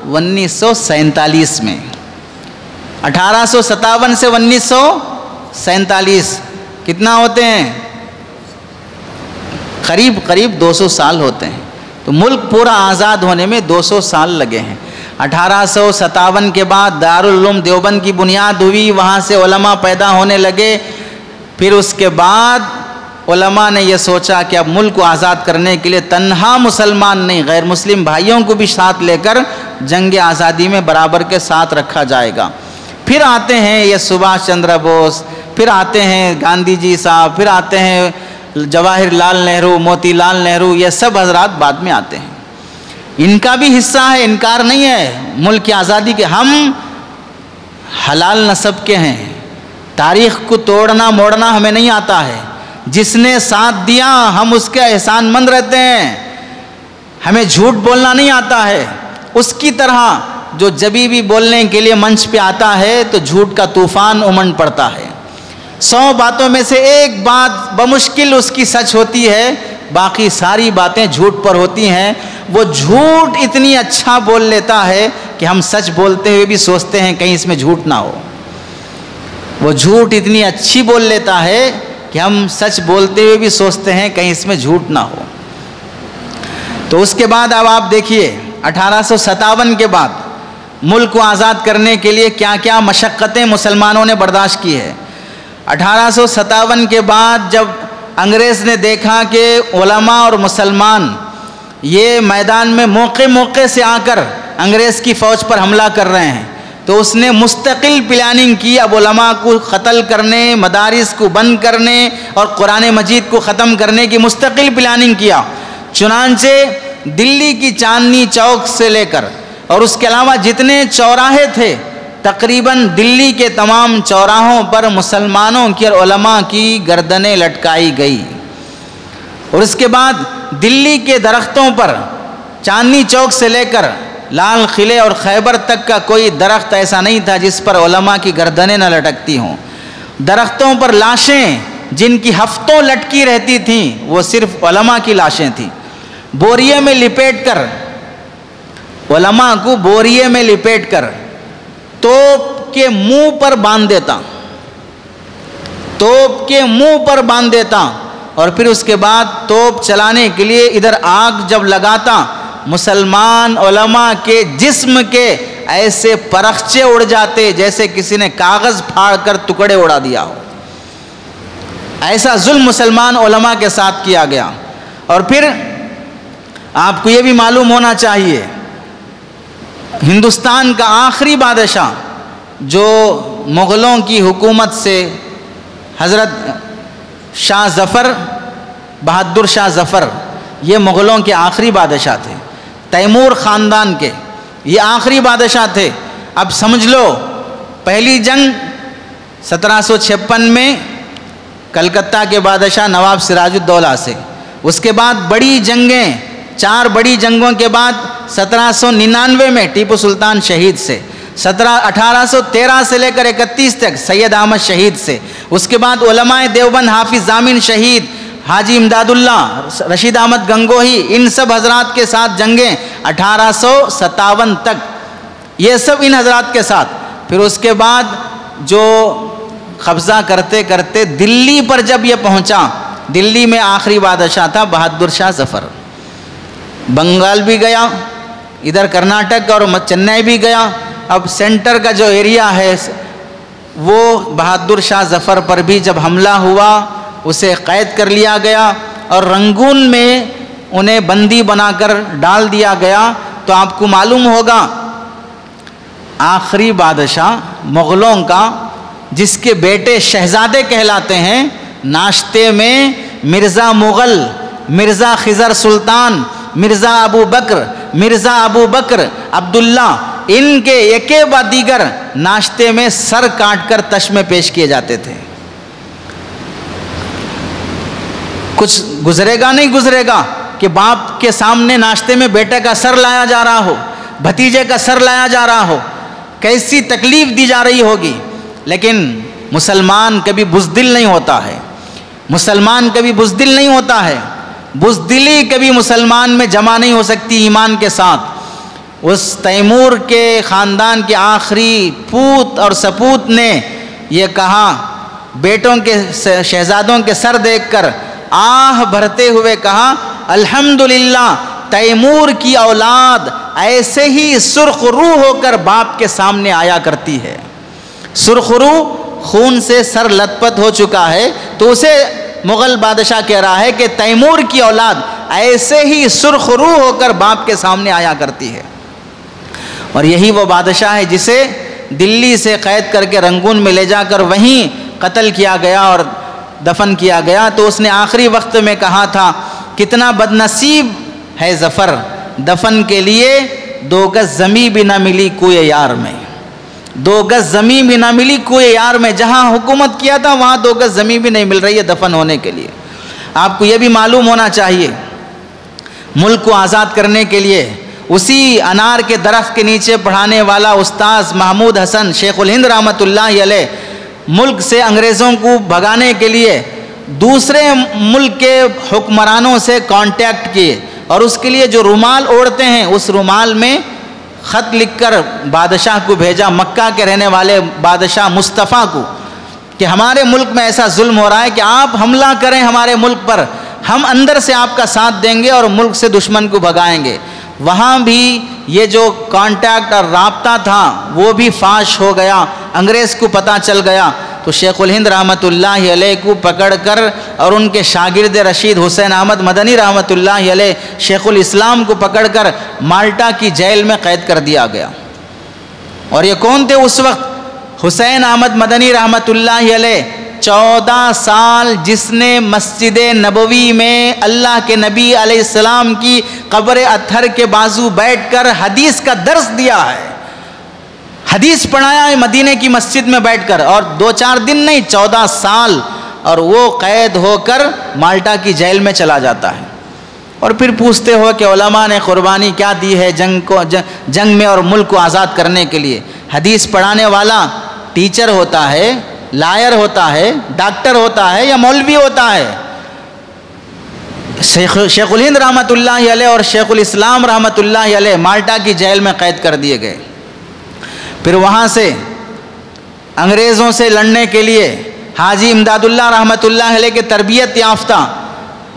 1947 میں. 1857 سے 1947 کتنا ہوتے ہیں؟ قریب 200 سال ہوتے ہیں. تو ملک پورا آزاد ہونے میں 200 سال لگے ہیں. 1857 کے بعد دارالعلوم دیوبند کی بنیاد ہوئی، وہاں سے علماء پیدا ہونے لگے. پھر اس کے بعد علماء نے یہ سوچا کہ اب ملک کو آزاد کرنے کے لیے تنہا مسلمان نہیں، غیر مسلم بھائیوں کو بھی ساتھ لے کر جنگ آزادی میں برابر کے ساتھ رکھا جائے گا. پھر آتے ہیں یہ سبھاش چندر بوس، پھر آتے ہیں گاندھی جی صاحب، پھر آتے ہیں جواہر لال نہرو، موتی لال نہرو، یہ سب حضرات بعد میں آتے ہیں. ان کا بھی حصہ ہے، انکار نہیں ہے ملک کی آزادی کے. ہم حلال نسب کے ہیں، تاریخ کو توڑنا موڑنا ہمیں نہیں آتا ہے. جس نے ساتھ دیا ہم اس کے احسان مند رہتے ہیں. ہمیں جھوٹ بولنا نہیں آتا ہے. اس کی طرح جو جبھی بھی بولنے کے لیے منچ پہ آتا ہے تو جھوٹ کا طوفان امنڈ پڑتا ہے. 100 باتوں میں سے ایک بات بمشکل اس کی سچ ہوتی ہے، باقی ساری باتیں جھوٹ پر ہوتی ہیں. وہ جھوٹ اتنی اچھا بول لیتا ہے کہ ہم سچ بولتے ہوئے بھی سوچتے ہیں کہیں اس میں جھوٹ نہ ہو. وہ جھوٹ اتنی اچھی بول لیتا ہے کہ ہم سچ بولتے ہوئے بھی سوچتے ہیں کہیں اس میں جھوٹ نہ ہو. تو اس کے بعد اب آپ دیکھیے 1857 کے بعد ملک کو آزاد کرنے کے لیے کیا کیا مشقتیں مسلمانوں نے برداشت کی ہے. 1857 کے بعد جب انگریز نے دیکھا کہ علماء اور مسلمان یہ میدان میں موقع سے آ کر انگریز کی فوج پر حملہ کر رہے ہیں، تو اس نے مستقل پلاننگ کی. اب علماء کو قتل کرنے، مدارس کو بند کرنے اور قرآن مجید کو ختم کرنے کی مستقل پلاننگ کیا. چنانچہ دلی کی چاندنی چوک سے لے کر اور اس کے علاوہ جتنے چوراہے تھے تقریباً دلی کے تمام چوراہوں پر مسلمانوں کی اور علماء کی گردنیں لٹکائی گئی. اور اس کے بعد دلی کے درختوں پر چاندنی چوک سے لے کر لال قلعے اور خیبر تک کا کوئی درخت ایسا نہیں تھا جس پر علماء کی گردنیں نہ لٹکتی ہوں. درختوں پر لاشیں جن کی ہفتوں لٹکی رہتی تھیں وہ صرف علماء کی لاشیں تھیں. بوریے میں لپیٹ کر علماء کو بوریے میں لپیٹ کر توپ کے منہ پر باندھ دیتا اور پھر اس کے بعد توپ چلانے کے لیے ادھر آگ جب لگاتا مسلمان علماء کے جسم کے ایسے پرخچے اڑ جاتے جیسے کسی نے کاغذ پھاڑ کر ٹکڑے اڑا دیا ہو. ایسا ظلم مسلمان علماء کے ساتھ کیا گیا. اور پھر آپ کو یہ بھی معلوم ہونا چاہیے ہندوستان کا آخری بادشاہ جو مغلوں کی حکومت سے حضرت شاہ ظفر، بہادر شاہ ظفر، یہ مغلوں کے آخری بادشاہ تھے. تیمور خاندان کے یہ آخری بادشاہ تھے. اب سمجھ لو پہلی جنگ 1756 میں کلکتہ کے بادشاہ نواب سراج الدولہ سے، اس کے بعد بڑی جنگیں 4 بڑی جنگوں کے بعد 1799 میں ٹیپو سلطان شہید سے، 1813 سے لے کر 31 تک سید احمد شہید سے، اس کے بعد علماء دیوبند حافظ ضامن شہید، حاجی امداد اللہ، رشید احمد گنگوہی، ان سب حضرات کے ساتھ جنگیں 1857 تک، یہ سب ان حضرات کے ساتھ. پھر اس کے بعد جو قبضہ کرتے کرتے دلی پر جب یہ پہنچا، دلی میں آخری بادشاہ تھا بہادر شاہ ظفر، بنگال بھی گیا، ادھر کرناٹک اور چنئی بھی گیا، اب سینٹر کا جو ایریا ہے وہ بہادر شاہ ظفر پر بھی جب حملہ ہوا اسے قید کر لیا گیا اور رنگون میں انہیں بندی بنا کر ڈال دیا گیا۔ تو آپ کو معلوم ہوگا آخری بادشاہ مغلوں کا جس کے بیٹے شہزادے کہلاتے ہیں، ناشتے میں مرزا مغل، مرزا خضر سلطان، مرزا ابو بکر عبداللہ، ان کے ایکے بعد دیگر ناشتے میں سر کاٹ کر تشمے پیش کیے جاتے تھے۔ کچھ گزرے گا نہیں گزرے گا کہ باپ کے سامنے ناشتے میں بیٹے کا سر لایا جا رہا ہو، بھتیجے کا سر لایا جا رہا ہو، کیسی تکلیف دی جا رہی ہوگی۔ لیکن مسلمان کبھی بزدل نہیں ہوتا ہے، مسلمان کبھی بزدل نہیں ہوتا ہے، بزدلی کبھی مسلمان میں جمع نہیں ہو سکتی ایمان کے ساتھ۔ اس تیمور کے خاندان کے آخری پوت اور سپوت نے یہ کہا، بیٹوں کے شہزادوں کے سر دیکھ کر آہ بھرتے ہوئے کہا، الحمدللہ تیمور کی اولاد ایسے ہی سرخ روح ہو کر باپ کے سامنے آیا کرتی ہے۔ سرخ روح خون سے سر لت پت ہو چکا ہے تو اسے مغل بادشاہ کہہ رہا ہے کہ تیمور کی اولاد ایسے ہی سرخ روح ہو کر باپ کے سامنے آیا کرتی ہے۔ اور یہی وہ بادشاہ ہے جسے دلی سے قید کر کے رنگون میں لے جا کر وہیں قتل کیا گیا اور دفن کیا گیا۔ تو اس نے آخری وقت میں کہا تھا، کتنا بد نصیب ہے ظفر، دفن کے لیے 2 گز زمیں بھی نہ ملی کوئے یار میں، 2 گز زمیں بھی نہ ملی کوئے یار میں، جہاں حکومت کیا تھا وہاں 2 گز زمیں بھی نہیں مل رہی ہے دفن ہونے کے لیے۔ آپ کو یہ بھی معلوم ہونا چاہیے ملک کو آزاد کرنے کے لیے اسی انار کے درخت کے نیچے پڑھانے والا استاذ محمود حسن شیخ الہند رحمۃ اللہ علیہ ملک سے انگریزوں کو بھگانے کے لیے دوسرے ملک کے حکمرانوں سے کانٹیکٹ کیے اور اس کے لیے جو رومال اوڑھتے ہیں اس رومال میں خط لکھ کر بادشاہ کو بھیجا، مکہ کے رہنے والے بادشاہ مصطفیٰ کو، کہ ہمارے ملک میں ایسا ظلم ہو رہا ہے کہ آپ حملہ کریں ہمارے ملک پر، ہم اندر سے آپ کا ساتھ دیں گے اور ملک سے دشمن کو بھگائیں گے۔ وہاں بھی یہ جو کانٹیکٹ اور رابطہ تھا وہ بھی فاش ہو گیا، انگریز کو پتہ چل گیا۔ تو شیخ الہند رحمۃ اللہ علیہ کو پکڑ کر اور ان کے شاگرد رشید حسین احمد مدنی رحمۃ اللہ علیہ شیخ الاسلام کو پکڑ کر مالٹا کی جیل میں قید کر دیا گیا۔ اور یہ کون تھے اس وقت؟ حسین احمد مدنی رحمۃ اللہ علیہ، 14 سال جس نے مسجد نبوی میں اللہ کے نبی علیہ السلام کی قبر اطہر کے بازو بیٹھ کر حدیث کا درس دیا ہے، حدیث پڑھایا ہے مدینے کی مسجد میں بیٹھ کر، اور 2-4 دن نہیں 14 سال، اور وہ قید ہو کر مالٹا کی جیل میں چلا جاتا ہے۔ اور پھر پوچھتے ہو کہ علماء نے قربانی کیا دی ہے جنگ میں اور ملک کو آزاد کرنے کے لیے؟ حدیث پڑھانے والا ٹیچر ہوتا ہے، لائر ہوتا ہے، ڈاکٹر ہوتا ہے یا مولوی ہوتا ہے؟ شیخ الہند رحمۃ اللہ علیہ اور شیخ الاسلام رحمۃ اللہ علیہ مالٹا کی جیل میں قید کر دیے گئے۔ پھر وہاں سے انگریزوں سے لڑنے کے لیے حاجی امداد اللہ رحمۃ اللہ علیہ کے تربیت یافتہ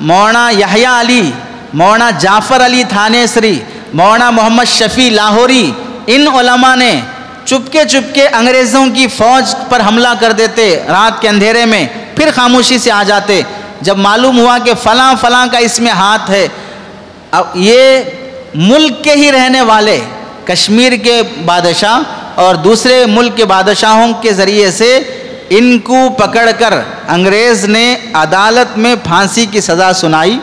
مولانا یحییٰ علی، مولانا جعفر علی تھانیسری، مولانا محمد شفیع لاہوری، ان علماء نے چپکے چپکے انگریزوں کی فوج پر حملہ کر دیتے رات کے اندھیرے میں، پھر خاموشی سے آ جاتے۔ جب معلوم ہوا کہ فلاں فلاں کا اس میں ہاتھ ہے، اب یہ ملک کے ہی رہنے والے کشمیر کے بادشاہ اور دوسرے ملک کے بادشاہوں کے ذریعے سے ان کو پکڑ کر انگریز نے عدالت میں پھانسی کی سزا سنائی،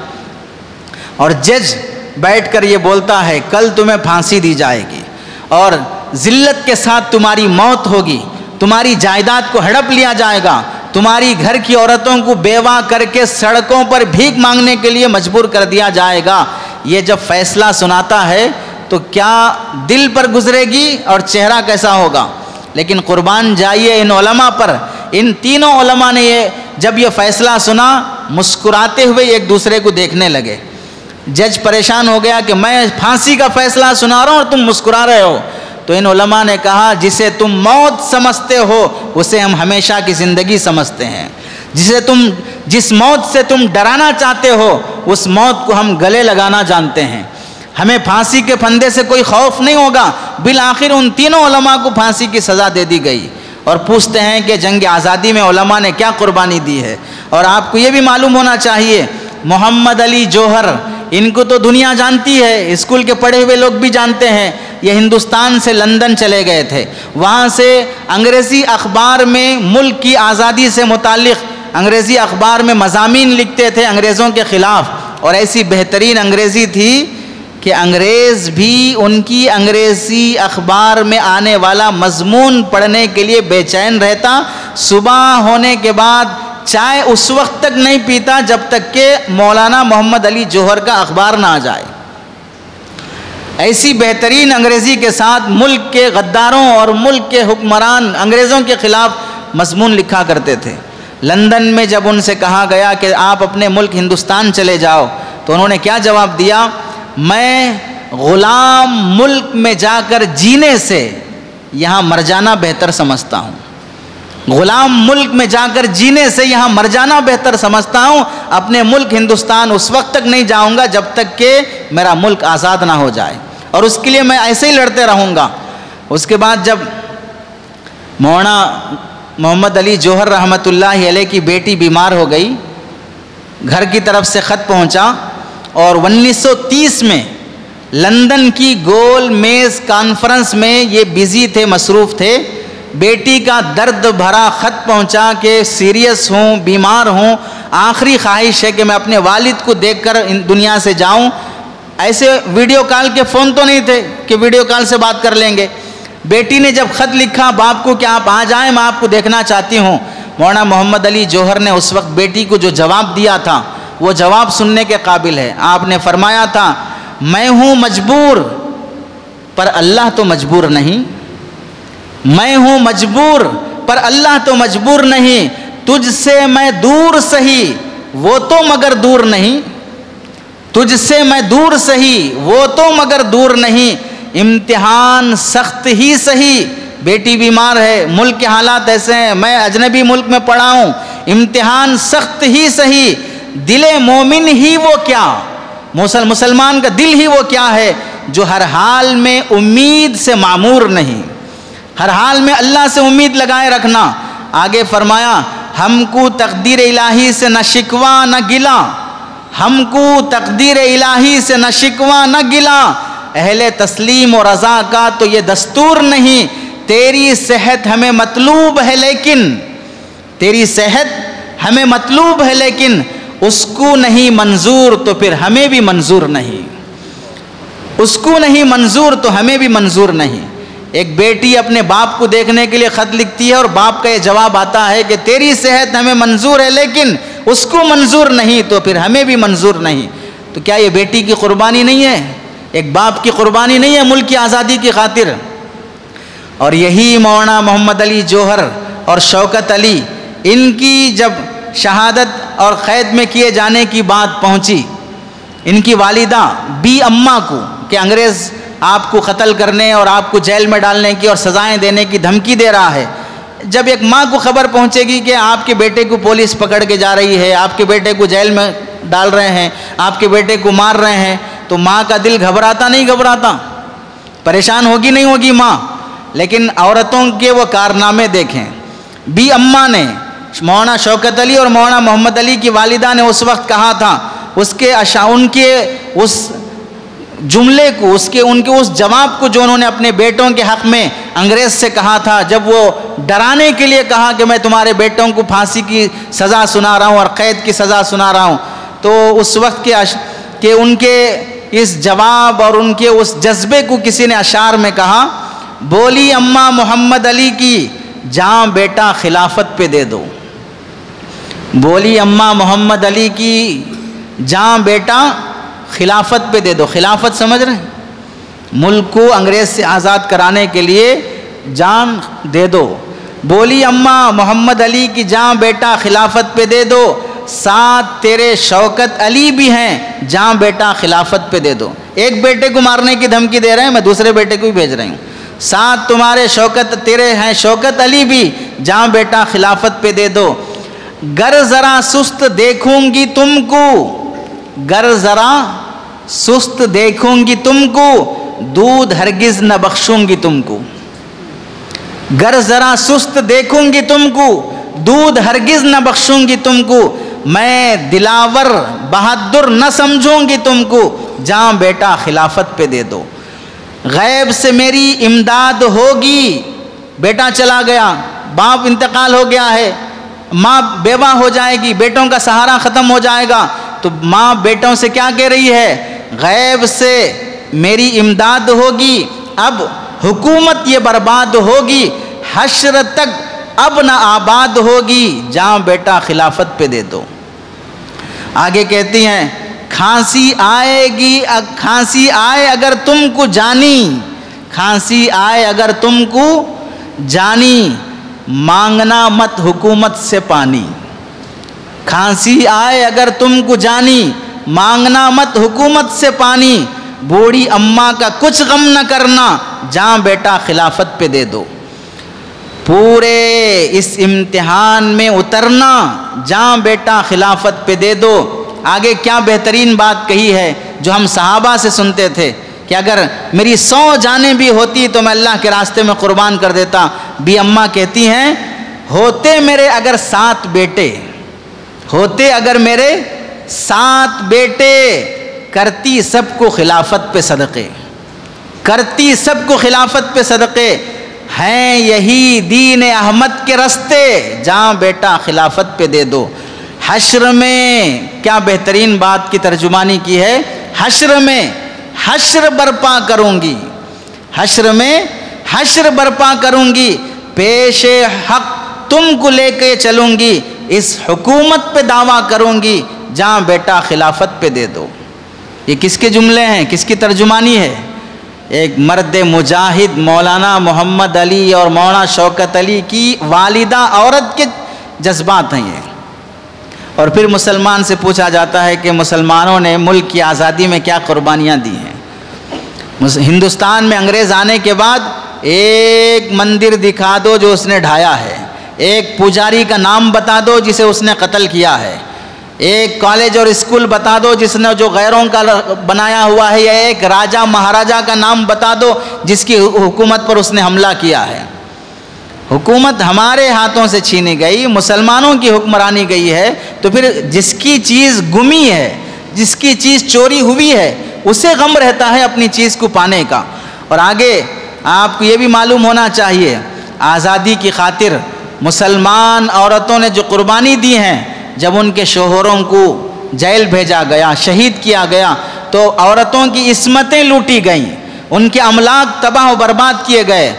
اور جج بیٹھ کر یہ بولتا ہے کل تمہیں پھانسی دی جائے گی اور ذلت کے ساتھ تمہاری موت ہوگی، تمہاری جائیداد کو ہڑپ لیا جائے گا، تمہاری گھر کی عورتوں کو بیوہ کر کے سڑکوں پر بھیک مانگنے کے لیے مجبور کر دیا جائے گا۔ یہ جب فیصلہ سناتا ہے تو کیا دل پر گزرے گی اور چہرہ کیسا ہوگا؟ لیکن قربان جائیے ان علماء پر، ان تینوں علماء نے جب یہ فیصلہ سنا مسکراتے ہوئے ایک دوسرے کو دیکھنے لگے۔ جج پریشان ہو گیا کہ میں پھانسی کا فیصلہ سنا رہا ہوں اور تم مسکرا رہے ہو۔ تو ان علماء نے کہا جسے تم موت سمجھتے ہو اسے ہم ہمیشہ کی زندگی سمجھتے ہیں، جس موت سے تم ڈرانا چاہتے ہو اس موت کو ہم گلے لگانا جانتے ہیں، ہمیں پھانسی کے پھندے سے کوئی خوف نہیں ہوگا۔ بالآخر ان تینوں علماء کو پھانسی کی سزا دے دی گئی۔ اور پوچھتے ہیں کہ جنگ آزادی میں علماء نے کیا قربانی دی ہے؟ اور آپ کو یہ بھی معلوم ہونا چاہیے، محمد علی جوہر، ان کو تو دنیا جانتی ہے، اسکول کے پڑھے ہوئے لوگ بھی جانتے ہیں، یہ ہندوستان سے لندن چلے گئے تھے، وہاں سے انگریزی اخبار میں ملک کی آزادی سے متعلق انگریزی اخبار میں مضامین لکھتے تھے انگریزوں کے خلاف، اور ایسی بہترین انگریزی تھی کہ انگریز بھی ان کی انگریزی اخبار میں آنے والا مضمون پڑھنے کے لیے بے چین رہتا، صبح ہونے کے بعد چائے اس وقت تک نہیں پیتا جب تک کہ مولانا محمد علی جوہر کا اخبار نہ آ جائے۔ ایسی بہترین انگریزی کے ساتھ ملک کے غداروں اور ملک کے حکمران انگریزوں کے خلاف مضمون لکھا کرتے تھے۔ لندن میں جب ان سے کہا گیا کہ آپ اپنے ملک ہندوستان چلے جاؤ تو انہوں نے کیا جواب دیا؟ میں غلام ملک میں جا کر جینے سے یہاں مر جانا بہتر سمجھتا ہوں، غلام ملک میں جا کر جینے سے یہاں مر جانا بہتر سمجھتا ہوں، اپنے ملک ہندوستان اس وقت تک نہیں جاؤں گا جب تک کہ میرا ملک آزاد نہ ہو جائے، اور اس کے لیے میں ایسے ہی لڑتے رہوں گا۔ اس کے بعد جب مولانا محمد علی جوہر رحمۃ اللہ علیہ کی بیٹی بیمار ہو گئی، گھر کی طرف سے خط پہنچا، اور 1930 میں لندن کی گول میز کانفرنس میں یہ بزی تھے، مصروف تھے، بیٹی کا درد بھرا خط پہنچا کہ سیریس ہوں، بیمار ہوں، آخری خواہش ہے کہ میں اپنے والد کو دیکھ کر دنیا سے جاؤں۔ ایسے ویڈیو کال کے فون تو نہیں تھے کہ ویڈیو کال سے بات کر لیں گے۔ بیٹی نے جب خط لکھا باپ کو کہ آپ آ جائیں، میں آپ کو دیکھنا چاہتی ہوں، مولانا محمد علی جوہر نے اس وقت بیٹی کو جو جواب دیا تھا وہ جواب سننے کے قابل ہے۔ آپ نے فرمایا تھا، میں ہوں مجبور پر اللہ تو مجبور نہیں، میں ہوں مجبور پر اللہ تو مجبور نہیں، تجھ سے میں دور سہی وہ تو مگر دور نہیں، تجھ سے میں دور سہی وہ تو مگر دور نہیں، امتحان سخت ہی سہی، بیٹی بیمار ہے، ملک کے حالات ایسے ہیں، میں اجنبی ملک میں پڑا ہوں، امتحان سخت ہی سہی، دل مومن ہی وہ کیا، مسلمان کا دل ہی وہ کیا ہے جو ہر حال میں امید سے معمور نہیں، ہر حال میں اللہ سے امید لگائے رکھنا۔ آگے فرمایا، ہم کو تقدیر الہی سے نہ شکوہ نہ گلا، ہم کو تقدیر الہی سے نہ شکوہ نہ گلا، اہل تسلیم و رضا کا تو یہ دستور نہیں، تیری صحت ہمیں مطلوب ہے لیکن، تیری صحت ہمیں مطلوب ہے لیکن اس کو نہیں منظور تو پھر ہمیں بھی منظور نہیں، اس کو نہیں منظور تو ہمیں بھی منظور نہیں۔ ایک بیٹی اپنے باپ کو دیکھنے کے لیے خط لکھتی ہے اور باپ کا یہ جواب آتا ہے کہ تیری صحت ہمیں منظور ہے لیکن اس کو منظور نہیں تو پھر ہمیں بھی منظور نہیں۔ تو کیا یہ بیٹی کی قربانی نہیں ہے؟ ایک باپ کی قربانی نہیں ہے ملک کی آزادی کی خاطر؟ اور یہی مولانا محمد علی جوہر اور شوکت علی، ان کی جب شہادت اور قید میں کیے جانے کی بات پہنچی ان کی والدہ بی اماں کو کہ انگریز آپ کو قتل کرنے اور آپ کو جیل میں ڈالنے کی اور سزائیں دینے کی دھمکی دے رہا ہے، جب ایک ماں کو خبر پہنچے گی کہ آپ کے بیٹے کو پولیس پکڑ کے جا رہی ہے، آپ کے بیٹے کو جیل میں ڈال رہے ہیں، آپ کے بیٹے کو مار رہے ہیں، تو ماں کا دل گھبراتا نہیں گھبراتا؟ پریشان ہوگی نہیں ہوگی ماں؟ لیکن عورتوں کے وہ کارنامے دیکھیں۔ بی اماں نے، مولانا شوکت علی اور مولانا محمد علی کی والدہ نے اس وقت کہا تھا، ان کے اس جملے کو، ان کے اس جواب کو جو انہوں نے اپنے بیٹوں کے حق میں انگریز سے کہا تھا، جب وہ ڈرانے کے لیے کہا کہ میں تمہارے بیٹوں کو پھانسی کی سزا سنا رہا ہوں اور قید کی سزا سنا رہا ہوں، تو اس وقت کہ ان کے اس جواب اور ان کے اس جذبے کو کسی نے اشعار میں کہا، بولی اماں محمد علی کی جاں بیٹا خلافت پہ دے دو، بولی اماں محمد علی کی جاں بیٹا خلافت پہ دے دو۔ خلافت سمجھ رہے ہیں؟ ملک کو انگریز سے آزاد کرانے کے لیے جان دے دو۔ بولی اماں محمد علی کی جاں بیٹا خلافت پہ دے دو، ساتھ تیرے شوکت علی بھی ہیں، جاں بیٹا خلافت پہ دے دو۔ ایک بیٹے کو مارنے کی دھمکی دے رہے ہیں، میں دوسرے بیٹے کو بھی بھیج رہی ہوں، ساتھ تمہارے شوکت تیرے ہیں شوکت علی بھی، جہاں بیٹا خلافت پہ دے دو۔ گر ذرا سست دیکھوں گی تم کو، گر ذرا سست دیکھوں گی تم کو، دودھ ہرگز نہ بخشوں گی تم کو۔ گر ذرا سست دیکھوں گی تم کو، دودھ ہرگز نہ بخشوں گی تم کو، میں دلاور بہادر نہ سمجھوں گی تم کو، جہاں بیٹا خلافت پہ دے دو۔ غیب سے میری امداد ہوگی، بیٹا چلا گیا، باپ انتقال ہو گیا ہے، ماں بیوہ ہو جائے گی، بیٹوں کا سہارا ختم ہو جائے گا، تو ماں بیٹوں سے کیا کہہ رہی ہے؟ غیب سے میری امداد ہوگی، اب حکومت یہ برباد ہوگی، حشر تک اب نہ آباد ہوگی، جہاں بیٹا خلافت پہ دے دو۔ آگے کہتی ہیں کھانسی آئے گی، کھانسی آئے اگر تم کو جانی، کھانسی آئے اگر تم کو جانی، مانگنا مت حکومت سے پانی۔ کھانسی آئے اگر تم کو جانی، مانگنا مت حکومت سے پانی، بوڑھی اماں کا کچھ غم نہ کرنا، جہاں بیٹا خلافت پہ دے دو۔ پورے اس امتحان میں اترنا، جہاں بیٹا خلافت پہ دے دو۔ آگے کیا بہترین بات کہی ہے جو ہم صحابہ سے سنتے تھے کہ اگر میری 100 جانیں بھی ہوتی تو میں اللہ کے راستے میں قربان کر دیتا۔ بھی اماں کہتی ہیں ہوتے میرے اگر 7 بیٹے، ہوتے اگر میرے 7 بیٹے، کرتی سب کو خلافت پہ صدقے، کرتی سب کو خلافت پہ صدقے، ہیں یہی دین احمد کے رستے، جہاں بیٹا خلافت پہ دے دو۔ حشر میں کیا بہترین بات کی ترجمانی کی ہے، حشر میں حشر برپا کروں گی، حشر میں حشر برپا کروں گی، پیش حق تم کو لے کے چلوں گی، اس حکومت پہ دعویٰ کروں گی، جہاں بیٹا خلافت پہ دے دو۔ یہ کس کے جملے ہیں، کس کی ترجمانی ہے؟ ایک مرد مجاہد مولانا محمد علی اور مولانا شوکت علی کی والدہ عورت کے جذبات ہیں یہ۔ اور پھر مسلمان سے پوچھا جاتا ہے کہ مسلمانوں نے ملک کی آزادی میں کیا قربانیاں دی ہیں۔ ہندوستان میں انگریز آنے کے بعد ایک مندر دکھا دو جو اس نے ڈھایا ہے، ایک پجاری کا نام بتا دو جسے اس نے قتل کیا ہے، ایک کالج اور اسکول بتا دو جس نے جو غیروں کا بنایا ہوا ہے، یا ایک راجہ مہاراجہ کا نام بتا دو جس کی حکومت پر اس نے حملہ کیا ہے۔ حکومت ہمارے ہاتھوں سے چھینی گئی، مسلمانوں کی حکمرانی گئی ہے، تو پھر جس کی چیز گمی ہے، جس کی چیز چوری ہوئی ہے، اسے غم رہتا ہے اپنی چیز کو پانے کا۔ اور آگے آپ کو یہ بھی معلوم ہونا چاہیے، آزادی کی خاطر مسلمان عورتوں نے جو قربانی دی ہیں، جب ان کے شوہروں کو جیل بھیجا گیا، شہید کیا گیا، تو عورتوں کی عصمتیں لوٹی گئیں، ان کے املاک تباہ و برباد کیے گئے،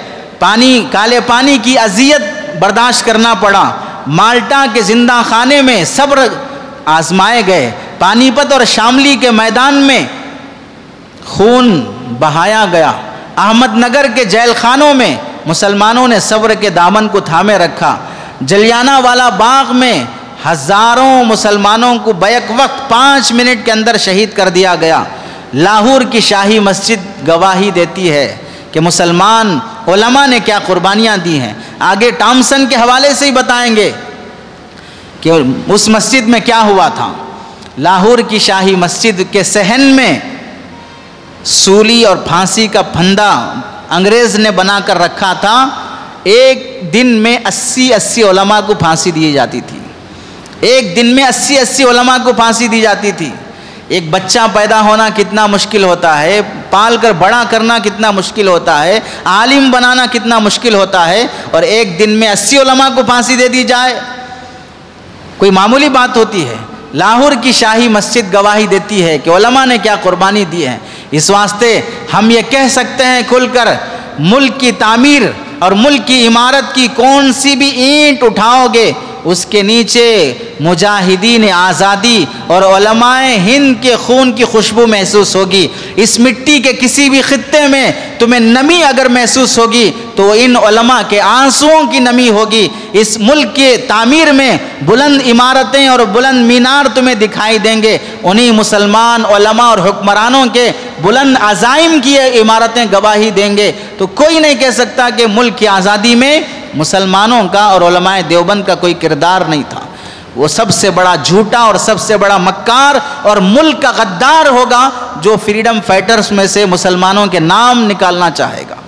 کالے پانی کی اذیت برداشت کرنا پڑا، مالٹا کے زندہ خانے میں صبر آزمائے گئے، پانی پت اور شاملی کے میدان میں خون بہایا گیا، احمد نگر کے جیل خانوں میں مسلمانوں نے صبر کے دامن کو تھامے رکھا، جلیانہ والا باغ میں ہزاروں مسلمانوں کو بیک وقت 5 منٹ کے اندر شہید کر دیا گیا۔ لاہور کی شاہی مسجد گواہی دیتی ہے کہ مسلمان علماء نے کیا قربانیاں دی ہیں۔ آگے ٹامسن کے حوالے سے ہی بتائیں گے کہ اس مسجد میں کیا ہوا تھا۔ لاہور کی شاہی مسجد کے صحن میں سولی اور پھانسی کا پھندا انگریز نے بنا کر رکھا تھا، ایک دن میں 80 علماء کو پھانسی دی جاتی تھی، ایک دن میں 80 علماء کو پھانسی دی جاتی تھی۔ ایک بچہ پیدا ہونا کتنا مشکل ہوتا ہے، پال کر بڑا کرنا کتنا مشکل ہوتا ہے، عالم بنانا کتنا مشکل ہوتا ہے، اور ایک دن میں 80 علماء کو پھانسی دے دی جائے، کوئی معمولی بات ہوتی ہے؟ لاہور کی شاہی مسجد گواہی دیتی ہے کہ علماء نے کیا قربانی دی ہے۔ اس واسطے ہم یہ کہہ سکتے ہیں کھل کر، ملک کی تعمیر اور ملک کی عمارت کی کون سی بھی اینٹ اٹھاؤ گے، اس کے نیچے مجاہدین آزادی اور علماء ہند کے خون کی خوشبو محسوس ہوگی۔ اس مٹی کے کسی بھی خطے میں تمہیں نمی اگر محسوس ہوگی تو ان علماء کے آنسوؤں کی نمی ہوگی۔ اس ملک کے تعمیر میں بلند عمارتیں اور بلند مینار تمہیں دکھائی دیں گے، انہی مسلمان علماء اور حکمرانوں کے بلند عزائم کی عمارتیں گواہی دیں گے۔ تو تو کوئی نہیں کہہ سکتا کہ ملک کی آزادی میں مسلمانوں کا اور علماء دیوبند کا کوئی کردار نہیں تھا۔ وہ سب سے بڑا جھوٹا اور سب سے بڑا مکار اور ملک کا غدار ہوگا جو فریڈم فائٹرز میں سے مسلمانوں کے نام نکالنا چاہے گا۔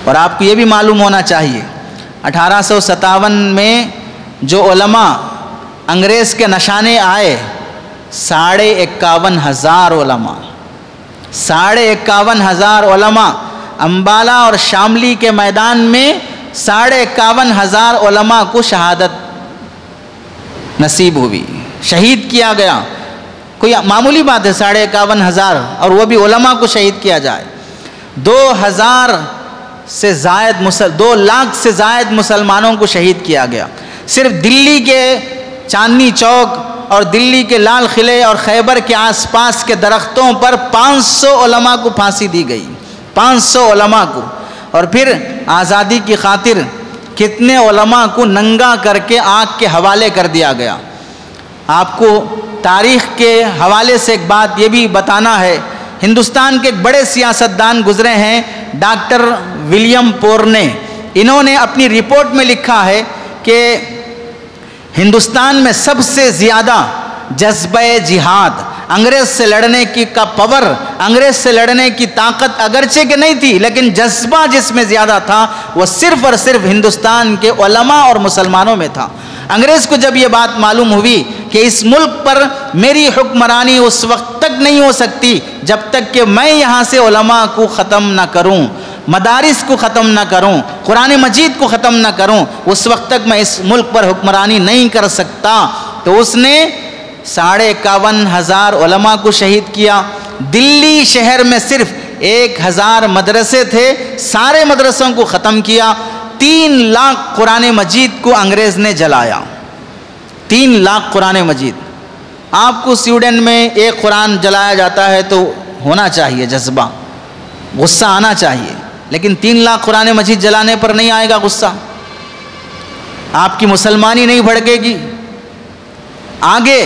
اور آپ کو یہ بھی معلوم ہونا چاہیے 1857 میں جو علماء انگریز کے نشانے آئے 51,500 علماء، 51,500 علماء امبالہ اور شاملی کے میدان میں 51,500 علماء کو شہادت نصیب ہوئی، شہید کیا گیا۔ کوئی معمولی بات ہے 51,500 اور وہ بھی علماء کو شہید کیا جائے۔ 2 لاکھ سے زائد مسلمانوں کو شہید کیا گیا۔ صرف دلی کے چاندنی چوک اور دلی کے لال قلعے اور خیبر کے آس پاس کے درختوں پر 500 علماء کو پھانسی دی گئی، 500 علماء کو۔ اور پھر آزادی کی خاطر کتنے علماء کو ننگا کر کے آگ کے حوالے کر دیا گیا۔ آپ کو تاریخ کے حوالے سے ایک بات یہ بھی بتانا ہے، ہندوستان کے ایک بڑے سیاستدان گزرے ہیں ڈاکٹر ولیم پورنے، انہوں نے اپنی رپورٹ میں لکھا ہے کہ ہندوستان میں سب سے زیادہ جذبہ جہاد، انگریز سے لڑنے کی کا پاور، انگریز سے لڑنے کی طاقت اگرچہ کہ نہیں تھی لیکن جذبہ جس میں زیادہ تھا وہ صرف اور صرف ہندوستان کے علماء اور مسلمانوں میں تھا۔ انگریز کو جب یہ بات معلوم ہوئی کہ اس ملک پر میری حکمرانی اس وقت تک نہیں ہو سکتی جب تک کہ میں یہاں سے علماء کو ختم نہ کروں، مدارس کو ختم نہ کروں، قرآن مجید کو ختم نہ کروں، اس وقت تک میں اس ملک پر حکمرانی نہیں کر سکتا، تو اس نے 51,500 علماء کو شہید کیا۔ دلی شہر میں صرف 1,000 مدرسے تھے، سارے مدرسوں کو ختم کیا۔ 3 لاکھ قرآن مجید کو انگریز نے جلایا، 3 لاکھ قرآن مجید۔ آپ کو سویڈن میں ایک قرآن جلایا جاتا ہے تو ہونا چاہیے جذبہ، غصہ آنا چاہیے، لیکن 3 لاکھ قرآن مجید جلانے پر نہیں آئے گا غصہ، آپ کی مسلمانی نہیں بھڑکے گی۔ آگے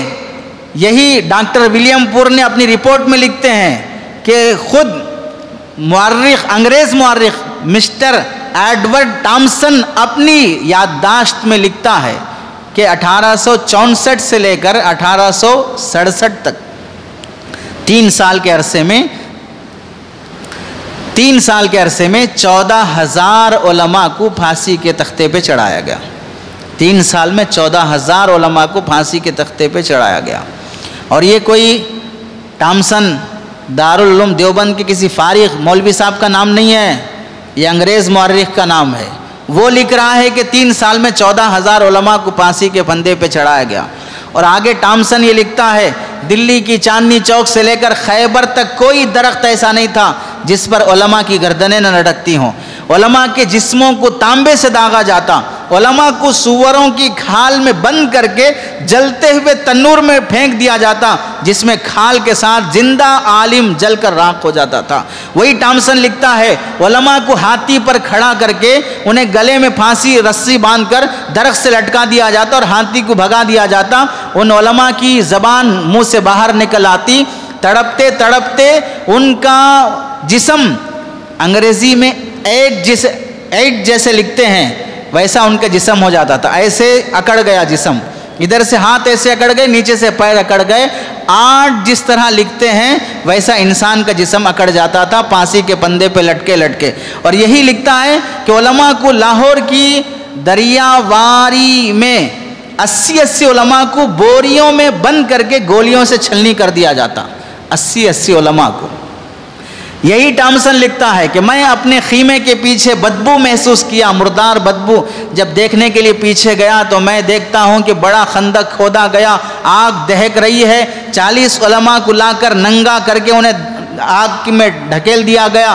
یہی ڈاکٹر ولیم پور نے اپنی رپورٹ میں لکھتے ہیں کہ خود مورخ، انگریز مورخ مسٹر ایڈورڈ ٹامسن اپنی یادداشت میں لکھتا ہے کہ 1864 سے لے کر 1867 تک 3 سال کے عرصے میں 14,000 علماء کو پھانسی کے تختے پہ چڑھایا گیا۔ 3 سال میں 14,000 علماء کو پھانسی کے تختے پہ چڑھایا گیا۔ اور یہ کوئی ٹامسن دارالعلوم دیوبند کے کسی فارغ مولوی صاحب کا نام نہیں ہے، یہ انگریز مورخ کا نام ہے۔ وہ لکھ رہا ہے کہ 3 سال میں 14,000 علماء کو پھانسی کے پھندے پہ چڑھایا گیا۔ اور آگے ٹامسن یہ لکھتا ہے دلی کی چاندنی چوک سے لے کر خیبر تک کوئی درخت ایسا نہیں تھا جس پر علماء کی گردنیں نہ لٹکتی ہوں، علماء کے جسموں کو تانبے سے داغا جاتا، علماء کو سوروں کی کھال میں بند کر کے جلتے ہوئے تنور میں پھینک دیا جاتا جس میں کھال کے ساتھ زندہ عالم جل کر راکھ ہو جاتا تھا۔ وہی ٹامسن لکھتا ہے علماء کو ہاتھی پر کھڑا کر کے انہیں گلے میں پھانسی رسی باندھ کر درخت سے لٹکا دیا جاتا اور ہاتھی کو بھگا دیا جاتا، ان علماء کی زبان منہ سے باہر نکل آتی، تڑپتے تڑپتے ان کا جسم، انگریزی میں ایٹ جیسے لکھتے ہیں ویسا ان کا جسم ہو جاتا تھا، ایسے اکڑ گیا جسم، ادھر سے ہاتھ ایسے اکڑ گئے، نیچے سے پیر اکڑ گئے، 8 جس طرح لکھتے ہیں ویسا انسان کا جسم اکڑ جاتا تھا پھانسی کے پندے پہ لٹکے لٹکے۔ اور یہی لکھتا ہے کہ علماء کو لاہور کی دریا واری میں 80 علماء کو بوریوں میں بند کر کے گولیوں سے چھلنی کر دیا جاتا، 80 علماء کو۔ یہی ٹامسن لکھتا ہے کہ میں اپنے خیمے کے پیچھے بدبو محسوس کیا، مردار بدبو، جب دیکھنے کے لیے پیچھے گیا تو میں دیکھتا ہوں کہ بڑا خندق کھودا گیا، آگ دہک رہی ہے، 40 علماء کو لا کر ننگا کر کے انہیں آگ میں ڈھکیل دیا گیا۔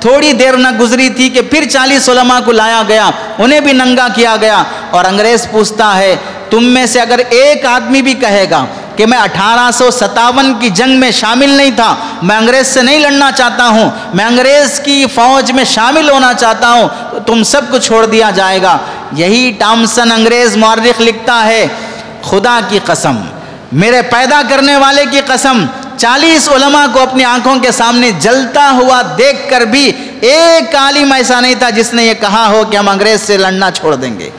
تھوڑی دیر نہ گزری تھی کہ پھر 40 علماء کو لایا گیا، انہیں بھی ننگا کیا گیا۔ اور انگریز پوچھتا ہے تم میں سے اگر ایک آدمی بھی کہے گا کہ میں 1857 کی جنگ میں شامل نہیں تھا، میں انگریز سے نہیں لڑنا چاہتا ہوں، میں انگریز کی فوج میں شامل ہونا چاہتا ہوں، تو تم سب کو چھوڑ دیا جائے گا۔ یہی ٹامسن انگریز مورخ لکھتا ہے خدا کی قسم، میرے پیدا کرنے والے کی قسم، 40 علماء کو اپنی آنکھوں کے سامنے جلتا ہوا دیکھ کر بھی ایک عالم ایسا نہیں تھا جس نے یہ کہا ہو کہ ہم انگریز سے لڑنا چھوڑ دیں گے،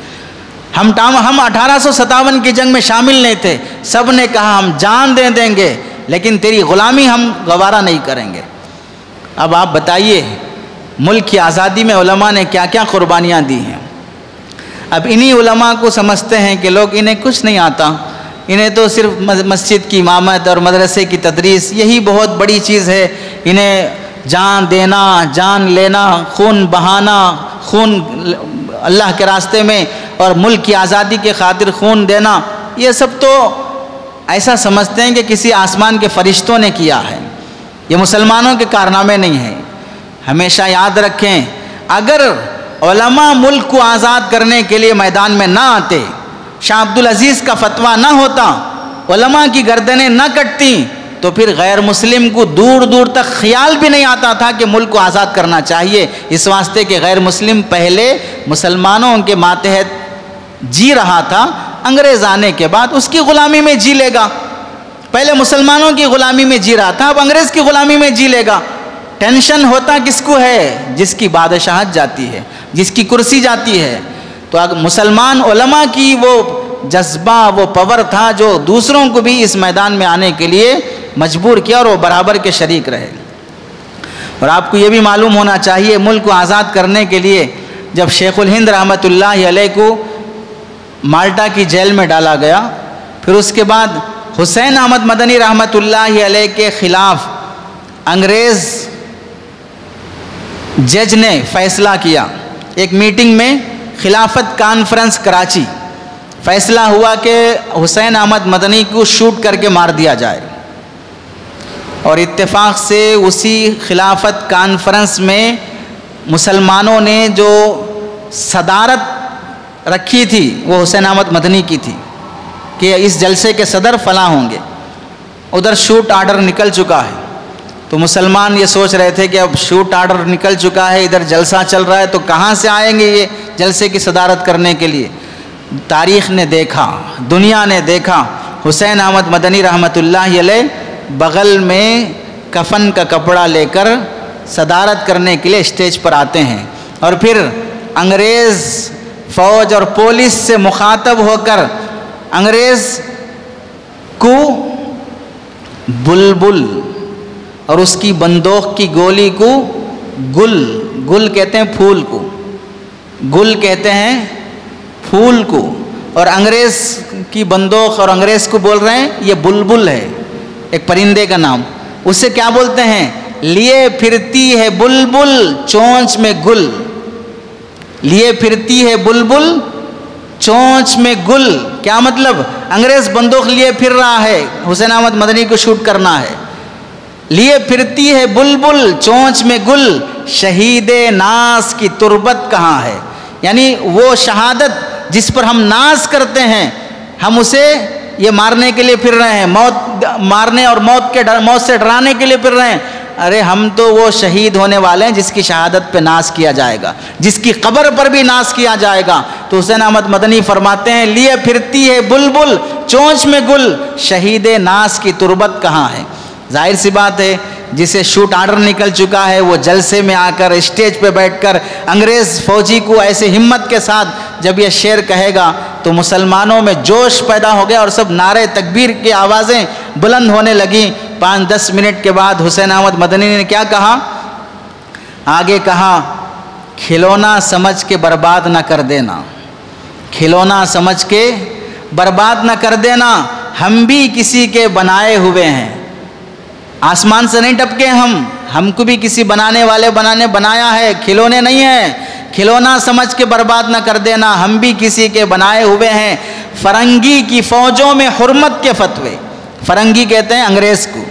ہم 1857 کی جنگ میں شامل نہیں تھے، سب نے کہا ہم جان دے دیں گے لیکن تیری غلامی ہم گوارہ نہیں کریں گے۔ اب آپ بتائیے ملک کی آزادی میں علماء نے کیا کیا قربانیاں دی ہیں۔ اب انہی علماء کو سمجھتے ہیں کہ لوگ انہیں کچھ نہیں آتا، انہیں تو صرف مسجد کی امامت اور مدرسے کی تدریس یہی بہت بڑی چیز ہے، انہیں جان دینا، جان لینا، خون بہانا، خون اللہ کے راستے میں اور ملک کی آزادی کے خاطر خون دینا، یہ سب تو ایسا سمجھتے ہیں کہ کسی آسمان کے فرشتوں نے کیا ہے، یہ مسلمانوں کے کارنامے نہیں ہیں۔ ہمیشہ یاد رکھیں اگر علماء ملک کو آزاد کرنے کے لیے میدان میں نہ آتے، شاہ عبدالعزیز کا فتویٰ نہ ہوتا، علماء کی گردنیں نہ کٹتی، تو پھر غیر مسلم کو دور دور تک خیال بھی نہیں آتا تھا کہ ملک کو آزاد کرنا چاہیے، اس واسطے کہ غیر مسلم پہلے مسلمانوں کے ماتحت جی رہا تھا، انگریز آنے کے بعد اس کی غلامی میں جی لے گا، پہلے مسلمانوں کی غلامی میں جی رہا تھا، اب انگریز کی غلامی میں جی لے گا۔ ٹینشن ہوتا کس کو ہے؟ جس کی بادشاہت جاتی ہے، جس کی کرسی جاتی ہے۔ تو اگر مسلمان علماء کی وہ جذبہ، وہ پاور تھا جو دوسروں کو بھی اس میدان میں آنے کے لیے مجبور کیا اور وہ برابر کے شریک رہے۔ اور آپ کو یہ بھی معلوم ہونا چاہیے ملک کو آزاد کرنے کے لیے جب شیخ الہند رحمۃ اللہ علیہ کو مالٹا کی جیل میں ڈالا گیا، پھر اس کے بعد حسین احمد مدنی رحمۃ اللہ علیہ کے خلاف انگریز جج نے فیصلہ کیا، ایک میٹنگ میں خلافت کانفرنس کراچی، فیصلہ ہوا کہ حسین احمد مدنی کو شوٹ کر کے مار دیا جائے، اور اتفاق سے اسی خلافت کانفرنس میں مسلمانوں نے جو صدارت رکھی تھی وہ حسین احمد مدنی کی تھی کہ اس جلسے کے صدر فلاں ہوں گے، ادھر شوٹ آرڈر نکل چکا ہے، تو مسلمان یہ سوچ رہے تھے کہ اب شوٹ آرڈر نکل چکا ہے، ادھر جلسہ چل رہا ہے، تو کہاں سے آئیں گے یہ جلسے کی صدارت کرنے کے لیے؟ تاریخ نے دیکھا، دنیا نے دیکھا، حسین احمد مدنی رحمۃ اللہ علیہ بغل میں کفن کا کپڑا لے کر صدارت کرنے کے لیے اسٹیج پر آتے ہیں، اور پھر انگریز فوج اور پولیس سے مخاطب ہو کر انگریز کو بلبل اور اس کی بندوق کی گولی کو گل کہتے ہیں پھول کو، گل کہتے ہیں پھول کو، اور انگریز کی بندوق اور انگریز کو بول رہے ہیں یہ بلبل ہے، ایک پرندے کا نام، اسے کیا بولتے ہیں؟ لیے پھرتی ہے بلبل چونچ میں گل، لیے پھرتی ہے بلبل چونچ میں گل، کیا مطلب؟ انگریز بندوق لیے پھر رہا ہے، حسین احمد مدنی کو شوٹ کرنا ہے، لیے پھرتی ہے بلبل چونچ میں گل، شہید ناز کی تربت کہاں ہے؟ یعنی وہ شہادت جس پر ہم ناز کرتے ہیں، ہم اسے یہ مارنے کے لیے پھر رہے ہیں، موت مارنے اور موت سے ڈرانے کے لیے پھر رہے ہیں۔ ارے ہم تو وہ شہید ہونے والے ہیں جس کی شہادت پہ ناز کیا جائے گا، جس کی قبر پر بھی ناز کیا جائے گا۔ تو حسین احمد مدنی فرماتے ہیں لیے پھرتی ہے بلبل چونچ میں گل، شہید ناز کی تربت کہاں ہے؟ ظاہر سی بات ہے جسے شوٹ آرڈر نکل چکا ہے وہ جلسے میں آ کر اسٹیج پہ بیٹھ کر انگریز فوجی کو ایسے ہمت کے ساتھ جب یہ شعر کہے گا تو مسلمانوں میں جوش پیدا ہو گیا اور سب نعرے تکبیر کی آوازیں بلند ہونے لگیں۔ 5-10 منٹ کے بعد حسین احمد مدنی نے کیا کہا؟ آگے کہا کھلونا سمجھ کے برباد نہ کر دینا، کھلونا سمجھ کے برباد نہ کر دینا، ہم بھی کسی کے بنائے ہوئے ہیں، آسمان سے نہیں ٹپکے ہم کو بھی کسی بنانے والے بنایا ہے، کھلونے نہیں ہیں، کھلونا سمجھ کے برباد نہ کر دینا، ہم بھی کسی کے بنائے ہوئے ہیں۔ فرنگی کی فوجوں میں حرمت کے فتوے، فرنگی کہتے ہیں انگریز کو،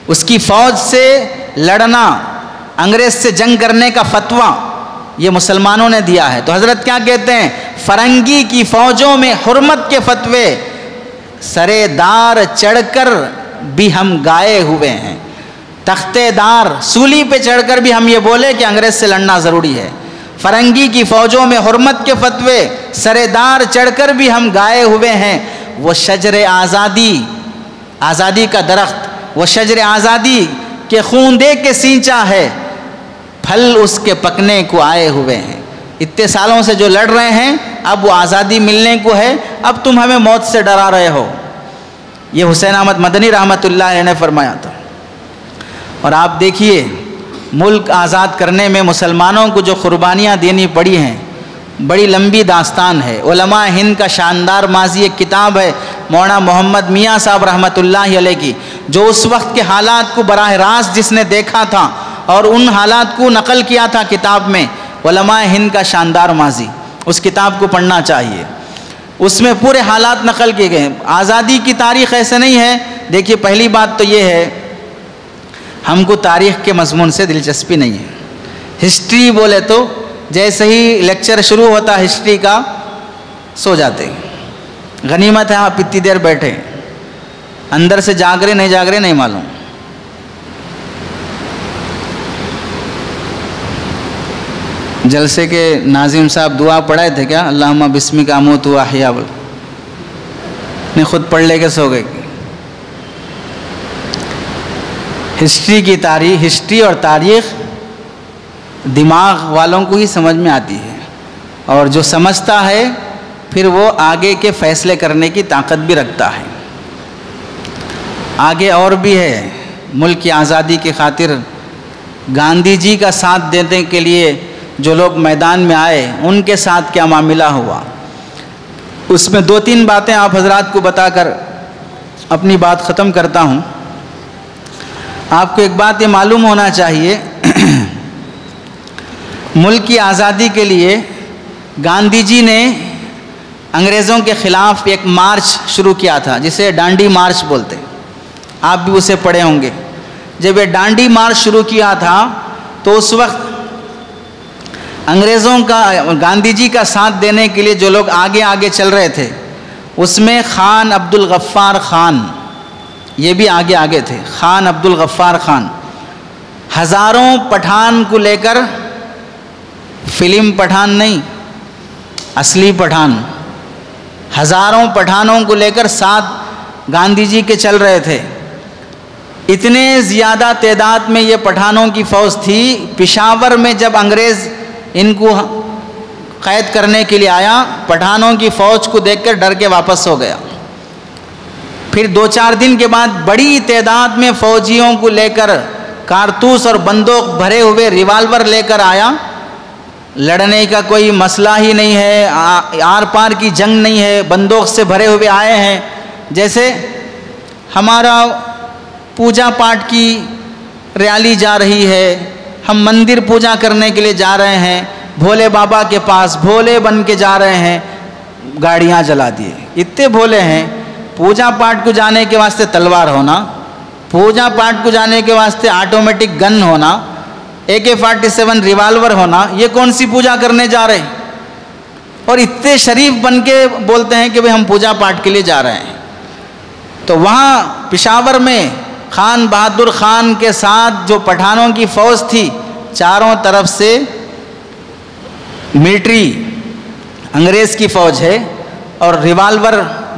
اس کی فوج سے لڑنا، انگریز سے جنگ کرنے کا فتویٰ یہ مسلمانوں نے دیا ہے۔ تو حضرت کیا کہتے ہیں؟ فرنگی کی فوجوں میں حرمت کے فتوے، سرے دار چڑھ کر بھی ہم گائے ہوئے ہیں، تختے دار سولی پہ چڑھ کر بھی ہم یہ بولے کہ انگریز سے لڑنا ضروری ہے۔ فرنگی کی فوجوں میں حرمت کے فتوے، سرے دار چڑھ کر بھی ہم گائے ہوئے ہیں۔ وہ شجر آزادی، آزادی کا درخت وہ شجر آزادی کے خون دے کے سینچا ہے، پھل اس کے پکنے کو آئے ہوئے ہیں۔ اتنے سالوں سے جو لڑ رہے ہیں، اب وہ آزادی ملنے کو ہے، اب تم ہمیں موت سے ڈرا رہے ہو۔ یہ حسین احمد مدنی رحمۃ اللہ علیہ نے فرمایا تھا۔ اور آپ دیکھیے ملک آزاد کرنے میں مسلمانوں کو جو قربانیاں دینی پڑی ہیں، بڑی لمبی داستان ہے۔ علماء ہند کا شاندار ماضی ایک کتاب ہے مولانا محمد میاں صاحب رحمۃ اللہ علیہ کی، جو اس وقت کے حالات کو براہ راست جس نے دیکھا تھا اور ان حالات کو نقل کیا تھا کتاب میں، علماء ہند کا شاندار ماضی، اس کتاب کو پڑھنا چاہیے۔ اس میں پورے حالات نقل کیے گئے ہیں۔ آزادی کی تاریخ ایسے نہیں ہے۔ دیکھیے پہلی بات تو یہ ہے، ہم کو تاریخ کے مضمون سے دلچسپی نہیں ہے۔ ہسٹری بولے تو جیسے ہی لیکچر شروع ہوتا ہسٹری کا سو جاتے ہیں۔ غنیمت ہے آپ اتنی دیر بیٹھے، اندر سے جاگ رہے نہیں جاگ رہے نہیں معلوم۔ جلسے کے ناظم صاحب دعا پڑھائے تھے کیا؟ اللہم بسمک اموت و احیا، نے خود پڑھ لے کے سو گئے۔ ہسٹری کی تاریخ، ہسٹری اور تاریخ دماغ والوں کو ہی سمجھ میں آتی ہے، اور جو سمجھتا ہے پھر وہ آگے کے فیصلے کرنے کی طاقت بھی رکھتا ہے۔ آگے اور بھی ہے، ملک کی آزادی کی خاطر گاندھی جی کا ساتھ دینے کے لیے جو لوگ میدان میں آئے، ان کے ساتھ کیا معاملہ ہوا، اس میں دو تین باتیں آپ حضرات کو بتا کر اپنی بات ختم کرتا ہوں۔ آپ کو ایک بات یہ معلوم ہونا چاہیے، ملک کی آزادی کے لیے گاندھی جی نے انگریزوں کے خلاف ایک مارچ شروع کیا تھا، جسے ڈانڈی مارچ بولتے، آپ بھی اسے پڑھے ہوں گے۔ جب یہ ڈانڈی مارچ شروع کیا تھا تو اس وقت انگریزوں کا، گاندھی جی کا ساتھ دینے کے لیے جو لوگ آگے آگے چل رہے تھے، اس میں خان عبد الغفار خان، یہ بھی آگے آگے تھے۔ خان عبد الغفار خان ہزاروں پٹھان کو لے کر، فلم پٹھان نہیں، اصلی پٹھان، ہزاروں پٹھانوں کو لے کر ساتھ گاندھی جی کے چل رہے تھے۔ اتنے زیادہ تعداد میں یہ پٹھانوں کی فوج تھی، پشاور میں جب انگریز ان کو قید کرنے کے لیے آیا، پٹھانوں کی فوج کو دیکھ کر ڈر کے واپس ہو گیا۔ پھر دو چار دن کے بعد بڑی تعداد میں فوجیوں کو لے کر، کارتوس اور بندوق بھرے ہوئے ریوالور لے کر آیا۔ لڑنے کا کوئی مسئلہ ہی نہیں ہے، آر پار کی جنگ نہیں ہے، بندوق سے بھرے ہوئے آئے ہیں۔ جیسے ہمارا پوجا پاٹ کی ریالی جا رہی ہے، ہم مندر پوجا کرنے کے لیے جا رہے ہیں، بھولے بابا کے پاس بھولے بن کے جا رہے ہیں، گاڑیاں جلا دیے۔ اتنے بھولے ہیں، پوجا پاٹ کو جانے کے واسطے تلوار ہونا، پوجا پاٹ کو جانے کے واسطے آٹومیٹک گن ہونا، AK-47 ریوالور ہونا، یہ کون سی پوجا کرنے جا رہے ہیں؟ اور اتنے شریف بن کے بولتے ہیں کہ ہم پوجا پاٹ کے لیے جا رہے ہیں۔ تو وہاں پشاور میں خان بہادر خان کے ساتھ جو پٹھانوں کی فوج تھی، چاروں طرف سے ملٹری انگریز کی فوج ہے اور ریوالور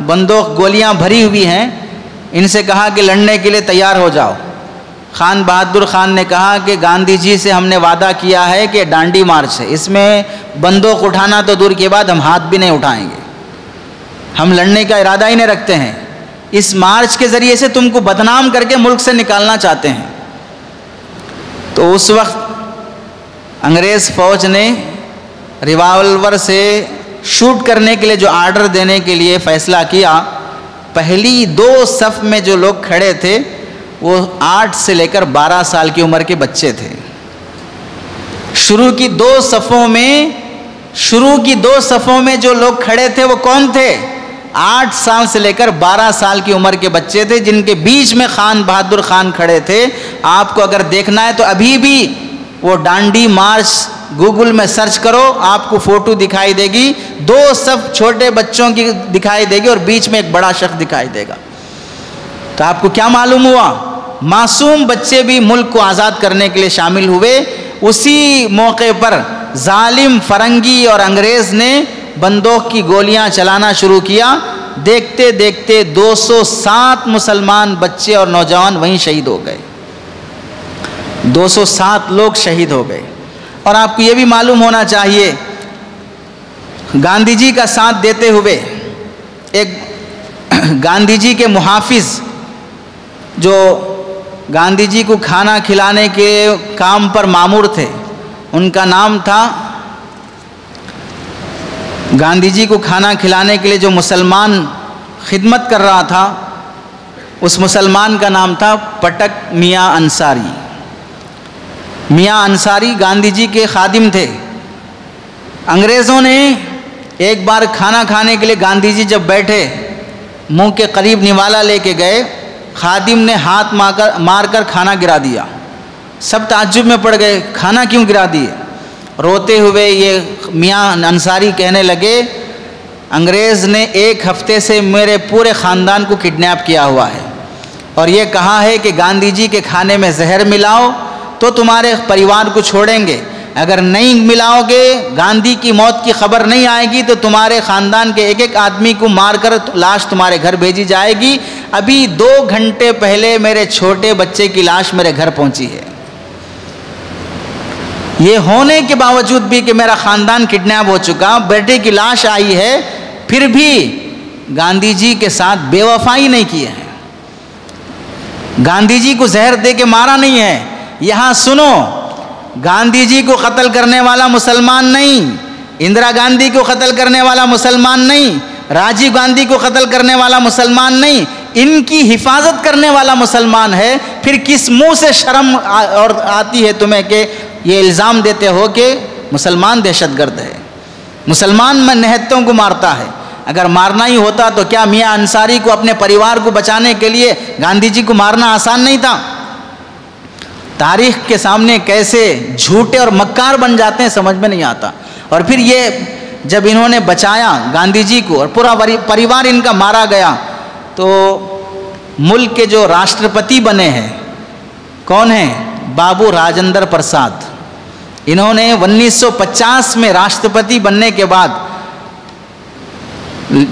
بندوق گولیاں بھری ہوئی ہیں۔ ان سے کہا کہ لڑنے کے لیے تیار ہو جاؤ۔ خان بہادر خان نے کہا کہ گاندھی جی سے ہم نے وعدہ کیا ہے کہ ڈانڈی مارچ ہے، اس میں بندوق اٹھانا تو دور کے بعد ہم ہاتھ بھی نہیں اٹھائیں گے، ہم لڑنے کا ارادہ ہی نہیں رکھتے ہیں، اس مارچ کے ذریعے سے تم کو بدنام کر کے ملک سے نکالنا چاہتے ہیں۔ تو اس وقت انگریز فوج نے ریوالور سے شوٹ کرنے کے لیے جو آرڈر دینے کے لیے فیصلہ کیا، پہلی دو صف میں جو لوگ کھڑے تھے وہ 8 سے لے کر 12 سال کی عمر کے بچے تھے۔ شروع کی دو صفوں میں جو لوگ کھڑے تھے وہ کون تھے؟ 8 سال سے لے کر 12 سال کی عمر کے بچے تھے، جن کے بیچ میں خان بہادر خان کھڑے تھے۔ آپ کو اگر دیکھنا ہے تو ابھی بھی وہ ڈانڈی مارچ گوگل میں سرچ کرو، آپ کو فوٹو دکھائی دے گی، 2 صف چھوٹے بچوں کی دکھائی دے گی اور بیچ میں ایک بڑا شخص دکھائی دے گا۔ تو آپ کو کیا معلوم ہوا؟ معصوم بچے بھی ملک کو آزاد کرنے کے لیے شامل ہوئے۔ اسی موقع پر ظالم فرنگی اور انگریز نے بندوق کی گولیاں چلانا شروع کیا۔ دیکھتے دیکھتے 207 مسلمان بچے اور نوجوان وہیں شہید ہو گئے. 207 لوگ شہید ہو گئے. اور آپ کو یہ بھی معلوم ہونا چاہیے گاندھی جی کا ساتھ دیتے ہوئے ایک گاندھی جی کے محافظ جو گاندھی جی کو کھانا کھلانے کے کام پر مامور تھے، ان کا نام تھا، گاندھی جی کو کھانا کھلانے کے لیے جو مسلمان خدمت کر رہا تھا اس مسلمان کا نام تھا پٹک میاں انصاری. میاں انصاری گاندھی جی کے خادم تھے. انگریزوں نے ایک بار کھانا کھانے کے لیے گاندھی جی جب بیٹھے منہ کے قریب نوالا لے کے گئے، خادم نے ہاتھ مار کر کھانا گرا دیا. سب تعجب میں پڑ گئے، کھانا کیوں گرا دیے؟ روتے ہوئے یہ میاں انصاری کہنے لگے انگریز نے 1 ہفتے سے میرے پورے خاندان کو کڈنیپ کیا ہوا ہے اور یہ کہا ہے کہ گاندھی جی کے کھانے میں زہر ملاؤ تو تمہارے پریوار کو چھوڑیں گے، اگر نہیں ملاؤ گے گاندھی کی موت کی خبر نہیں آئے گی تو تمہارے خاندان کے ایک آدمی کو مار کر لاش تمہارے گھر بھیجی جائے گی. ابھی 2 گھنٹے پہلے میرے چھوٹے بچے کی لاش میرے گھر پہنچی ہے. یہ ہونے کے باوجود بھی کہ میرا خاندان کڈنیپ ہو چکا، بیٹے کی لاش آئی ہے، پھر بھی گاندھی جی کے ساتھ بے وفائی نہیں کی ہے، گاندھی جی کو زہر دے کے مارا نہیں ہے. یہاں سنو، گاندھی جی کو قتل کرنے والا مسلمان نہیں، اندرا گاندھی کو قتل کرنے والا مسلمان نہیں، راجیو گاندھی کو قتل کرنے والا مسلمان نہیں، ان کی حفاظت کرنے والا مسلمان ہے. پھر کس منہ سے شرم اور آتی ہے تمہیں کہ یہ الزام دیتے ہو کہ مسلمان دہشت گرد ہے، مسلمان میں نہتوں کو مارتا ہے؟ اگر مارنا ہی ہوتا تو کیا میاں انصاری کو اپنے پریوار کو بچانے کے لیے گاندھی جی کو مارنا آسان نہیں تھا؟ تاریخ کے سامنے کیسے جھوٹے اور مکار بن جاتے ہیں سمجھ میں نہیں آتا. اور پھر یہ جب انہوں نے بچایا گاندھی جی کو اور پورا پریوار ان کا مارا گیا تو ملک کے جو راشٹرپتی بنے ہیں کون ہیں؟ بابو راجندر پرساد. انہوں نے 1950 میں راشٹرپتی بننے کے بعد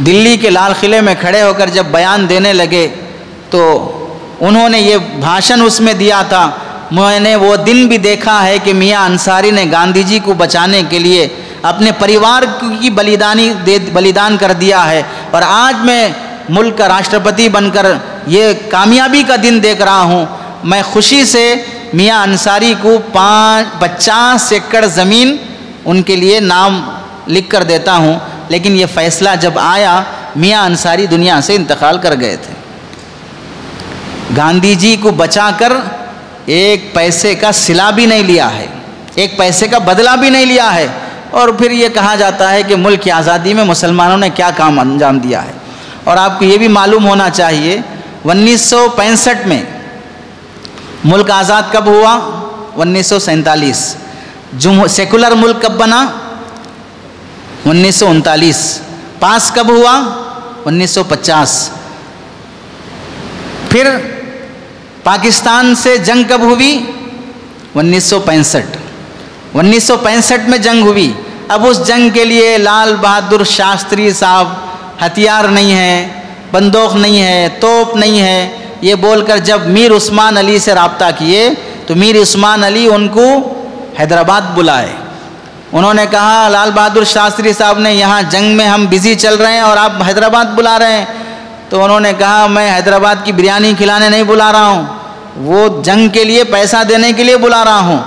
دلی کے لال قلعے میں کھڑے ہو کر جب بیان دینے لگے تو انہوں نے یہ بھاشن اس میں دیا تھا، میں نے وہ دن بھی دیکھا ہے کہ میاں انصاری نے گاندھی جی کو بچانے کے لیے اپنے پریوار کی بلیدان کر دیا ہے، اور آج میں ملک کا راشٹرپتی بن کر یہ کامیابی کا دن دیکھ رہا ہوں. میں خوشی سے میاں انصاری کو 50 ایکڑ زمین ان کے لیے نام لکھ کر دیتا ہوں. لیکن یہ فیصلہ جب آیا میاں انصاری دنیا سے انتقال کر گئے تھے. گاندھی جی کو بچا کر 1 پیسے کا صلہ بھی نہیں لیا ہے، 1 پیسے کا بدلہ بھی نہیں لیا ہے، اور پھر یہ کہا جاتا ہے کہ ملک کی آزادی میں مسلمانوں نے کیا کام انجام دیا ہے. اور آپ کو یہ بھی معلوم ہونا چاہیے 1965 میں ملک آزاد کب ہوا؟ 1947. سیکولر ملک کب بنا؟ 1939. پاس کب ہوا؟ 1950. پھر پاکستان سے جنگ کب ہوئی؟ 1965. 1965 میں جنگ ہوئی. اب اس جنگ کے لیے لال بہادر شاستری صاحب ہتھیار نہیں ہے، بندوق نہیں ہے، توپ نہیں ہے، یہ بول کر جب میر عثمان علی سے رابطہ کیے تو میر عثمان علی ان کو حیدرآباد بلائے. انہوں نے کہا لال بہادر شاستری صاحب نے یہاں جنگ میں ہم بزی چل رہے ہیں اور آپ حیدرآباد بلا رہے ہیں. تو انہوں نے کہا میں حیدرآباد کی بریانی کھلانے نہیں بلا رہا ہوں، وہ جنگ کے لیے پیسہ دینے کے لیے بلا رہا ہوں.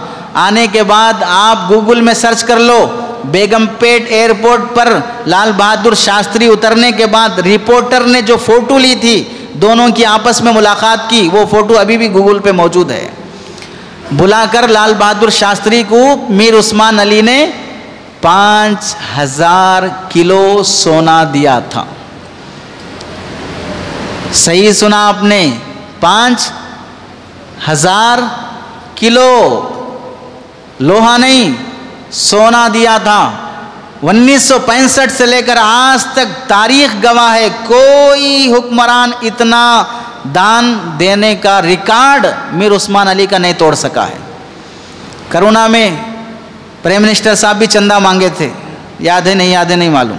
آنے کے بعد آپ گوگل میں سرچ کر لو، بیگم پیٹ ایئرپورٹ پر لال بہادر شاستری اترنے کے بعد رپورٹر نے جو فوٹو لی تھی دونوں کی آپس میں ملاقات کی، وہ فوٹو ابھی بھی گوگل پہ موجود ہے. بلا کر لال بہادر شاستری کو میر عثمان علی نے 5000 کلو سونا دیا تھا. صحیح سنا آپ نے، 5000 کلو لوہا نہیں سونا دیا تھا. 1965 سے لے کر آج تک تاریخ گواہ ہے کوئی حکمران اتنا دان دینے کا ریکارڈ میر عثمان علی کا نہیں توڑ سکا ہے. کرونا میں پرائم منسٹر صاحب بھی چندہ مانگے تھے، یاد ہے نہیں یاد ہے نہیں معلوم.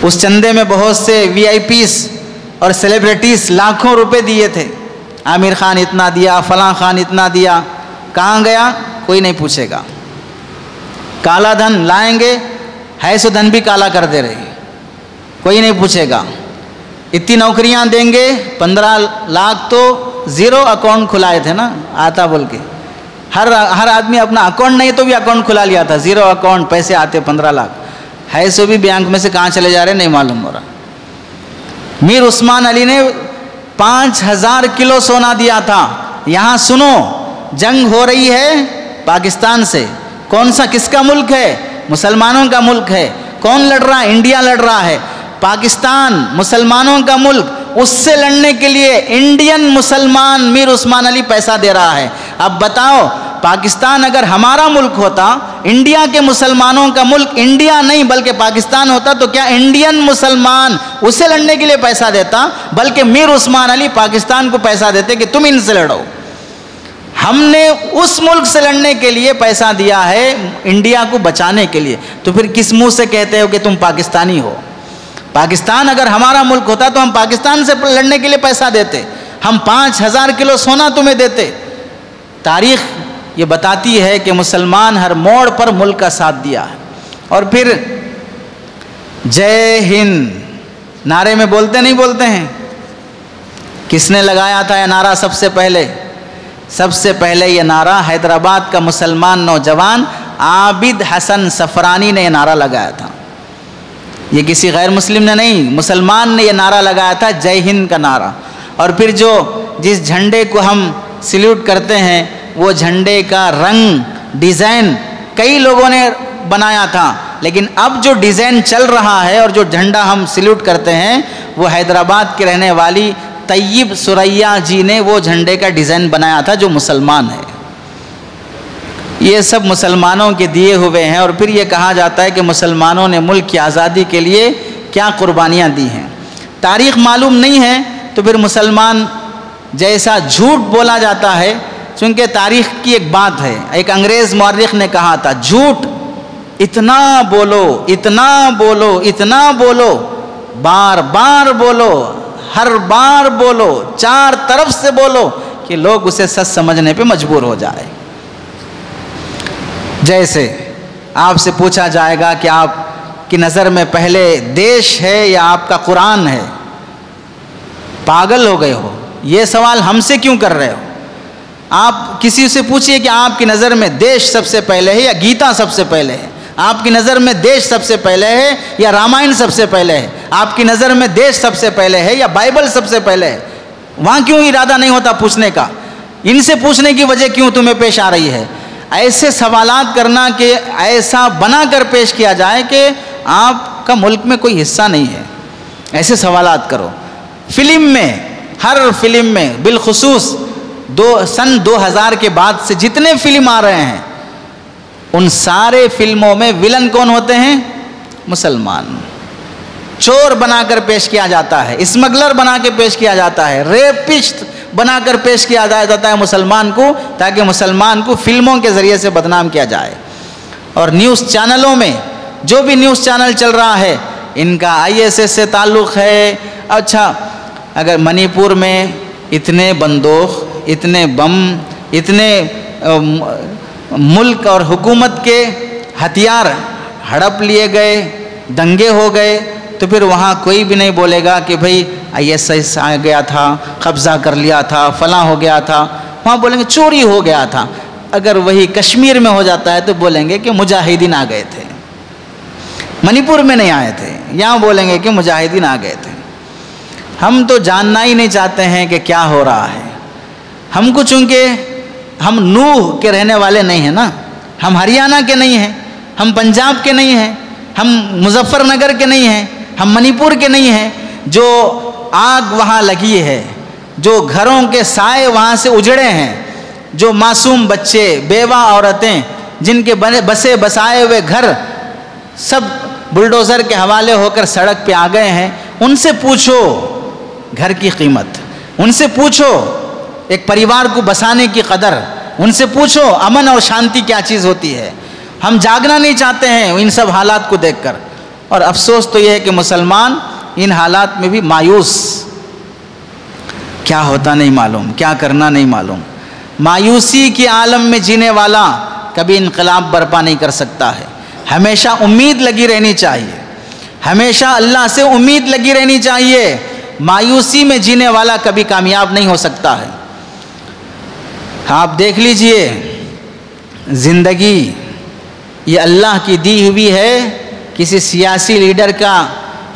اس چندے میں بہت سے VIPs اور سیلیبریٹیز لاکھوں روپے دیے تھے. عامر خان اتنا دیا، فلاں خان اتنا دیا. کہاں گیا؟ کوئی نہیں پوچھے گا. کالا دھن لائیں گے، ہے سو دھن بھی کالا کر دے رہے، کوئی نہیں پوچھے گا. اتنی نوکریاں دیں گے، 15 لاکھ تو زیرو اکاؤنٹ کھلائے تھے نا آتا بول کے. ہر آدمی اپنا اکاؤنٹ نہیں تو بھی اکاؤنٹ کھلا لیا تھا، زیرو اکاؤنٹ، پیسے آتے 15 لاکھ، ہے سو بھی بینک میں سے کہاں چلے جا رہے نہیں معلوم ہو رہا. میر عثمان علی نے 5000 کلو سونا دیا تھا. یہاں سنو، جنگ ہو رہی ہے پاکستان سے. کون سا، کس کا ملک ہے؟ مسلمانوں کا ملک ہے. کون لڑ رہا ہے؟ انڈیا لڑ رہا ہے. پاکستان مسلمانوں کا ملک، اس سے لڑنے کے لیے انڈین مسلمان میر عثمان علی پیسہ دے رہا ہے. اب بتاؤ، پاکستان اگر ہمارا ملک ہوتا، انڈیا کے مسلمانوں کا ملک انڈیا نہیں بلکہ پاکستان ہوتا، تو کیا انڈین مسلمان اسے لڑنے کے لیے پیسہ دیتا؟ بلکہ میر عثمان علی پاکستان کو پیسہ دیتے کہ تم ان سے لڑو. ہم نے اس ملک سے لڑنے کے لیے پیسہ دیا ہے، انڈیا کو بچانے کے لیے. تو پھر کس منہ سے کہتے ہو کہ تم پاکستانی ہو؟ پاکستان اگر ہمارا ملک ہوتا تو ہم پاکستان سے لڑنے کے لیے پیسہ دیتے، ہم 5000 کلو سونا تمہیں دیتے. تاریخ یہ بتاتی ہے کہ مسلمان ہر موڑ پر ملک کا ساتھ دیا ہے. اور پھر جے ہند نعرے میں بولتے نہیں بولتے ہیں. کس نے لگایا تھا یہ نعرہ سب سے پہلے؟ سب سے پہلے یہ نعرہ حیدرآباد کا مسلمان نوجوان عابد حسن سفرانی نے یہ نعرہ لگایا تھا. یہ کسی غیر مسلم نے نہیں، مسلمان نے یہ نعرہ لگایا تھا، جے ہند کا نعرہ. اور پھر جس جھنڈے کو ہم سلیوٹ کرتے ہیں، وہ جھنڈے کا رنگ، ڈیزائن کئی لوگوں نے بنایا تھا، لیکن اب جو ڈیزائن چل رہا ہے اور جو جھنڈا ہم سلیوٹ کرتے ہیں، وہ حیدرآباد کے رہنے والی طیب سریا جی نے وہ جھنڈے کا ڈیزائن بنایا تھا، جو مسلمان ہے. یہ سب مسلمانوں کے دیے ہوئے ہیں. اور پھر یہ کہا جاتا ہے کہ مسلمانوں نے ملک کی آزادی کے لیے کیا قربانیاں دی ہیں. تاریخ معلوم نہیں ہے تو پھر مسلمان جیسا جھوٹ بولا جاتا ہے. چونکہ تاریخ کی ایک بات ہے، ایک انگریز مورخ نے کہا تھا، جھوٹ اتنا بولو، اتنا بولو، اتنا بولو، بار بار بولو، ہر بار بولو، 4 طرف سے بولو کہ لوگ اسے سچ سمجھنے پہ مجبور ہو جائے. جیسے آپ سے پوچھا جائے گا کہ آپ کی نظر میں پہلے دیش ہے یا آپ کا قرآن ہے؟ پاگل ہو گئے ہو؟ یہ سوال ہم سے کیوں کر رہے ہو؟ آپ کسی سے پوچھئے کہ آپ کی نظر میں دیش سب سے پہلے ہے یا گیتا سب سے پہلے ہے؟ آپ کی نظر میں دیش سب سے پہلے ہے یا رامائن سب سے پہلے ہے؟ آپ کی نظر میں دیش سب سے پہلے ہے یا بائبل سب سے پہلے ہے؟ وہاں کیوں ارادہ نہیں ہوتا پوچھنے کا؟ ان سے پوچھنے کی وجہ کیوں تمہیں پیش آ رہی ہے؟ ایسے سوالات کرنا کہ ایسا بنا کر پیش کیا جائے کہ آپ کا ملک میں کوئی حصہ نہیں ہے. ایسے سوالات کرو. فلم میں، ہر فلم میں، بالخصوص سن 2000 کے بعد سے جتنے فلم آ رہے ہیں، ان سارے فلموں میں ولن کون ہوتے ہیں؟ مسلمان. چور بنا کر پیش کیا جاتا ہے، اسمگلر بنا کے پیش کیا جاتا ہے، ریپسٹ بنا کر پیش کیا جاتا ہے مسلمان کو، تاکہ مسلمان کو فلموں کے ذریعے سے بدنام کیا جائے. اور نیوز چینلوں میں جو بھی نیوز چینل چل رہا ہے، ان کا ISS سے تعلق ہے. اچھا، اگر منی پور میں اتنے بندوق، اتنے بم، اتنے ملک اور حکومت کے ہتھیار ہڑپ لیے گئے، دنگے ہو گئے، تو پھر وہاں کوئی بھی نہیں بولے گا کہ بھئی ISIS آ گیا تھا، قبضہ کر لیا تھا، فلاں ہو گیا تھا. وہاں بولیں گے چوری ہو گیا تھا. اگر وہی کشمیر میں ہو جاتا ہے تو بولیں گے کہ مجاہدین آ گئے تھے. منی پور میں نہیں آئے تھے، یہاں بولیں گے کہ مجاہدین آ گئے تھے. ہم تو جاننا ہی نہیں چاہتے ہیں کہ کیا ہو رہا ہے. ہم کو چونکہ ہم نوح کے رہنے والے نہیں ہیں نا، ہم ہریانہ کے نہیں ہیں، ہم پنجاب کے نہیں ہیں، ہم مظفر نگر کے نہیں ہیں، ہم منی پور کے نہیں ہیں. جو آگ وہاں لگی ہے، جو گھروں کے سائے وہاں سے اجڑے ہیں، جو معصوم بچے، بیوہ عورتیں، جن کے بسے بسائے ہوئے گھر سب بلڈوزر کے حوالے ہو کر سڑک پہ آ گئے ہیں، ان سے پوچھو گھر کی قیمت، ان سے پوچھو ایک پریوار کو بسانے کی قدر، ان سے پوچھو امن اور شانتی کیا چیز ہوتی ہے. ہم جاگنا نہیں چاہتے ہیں ان سب حالات کو دیکھ کر. اور افسوس تو یہ ہے کہ مسلمان ان حالات میں بھی مایوس، کیا ہوتا نہیں معلوم، کیا کرنا نہیں معلوم۔ مایوسی کے عالم میں جینے والا کبھی انقلاب برپا نہیں کر سکتا ہے۔ ہمیشہ امید لگی رہنی چاہیے، ہمیشہ اللہ سے امید لگی رہنی چاہیے۔ مایوسی میں جینے والا کبھی کامیاب نہیں ہو سکتا ہے۔ آپ دیکھ لیجئے، زندگی یہ اللہ کی دی ہوئی ہے، کسی سیاسی لیڈر کا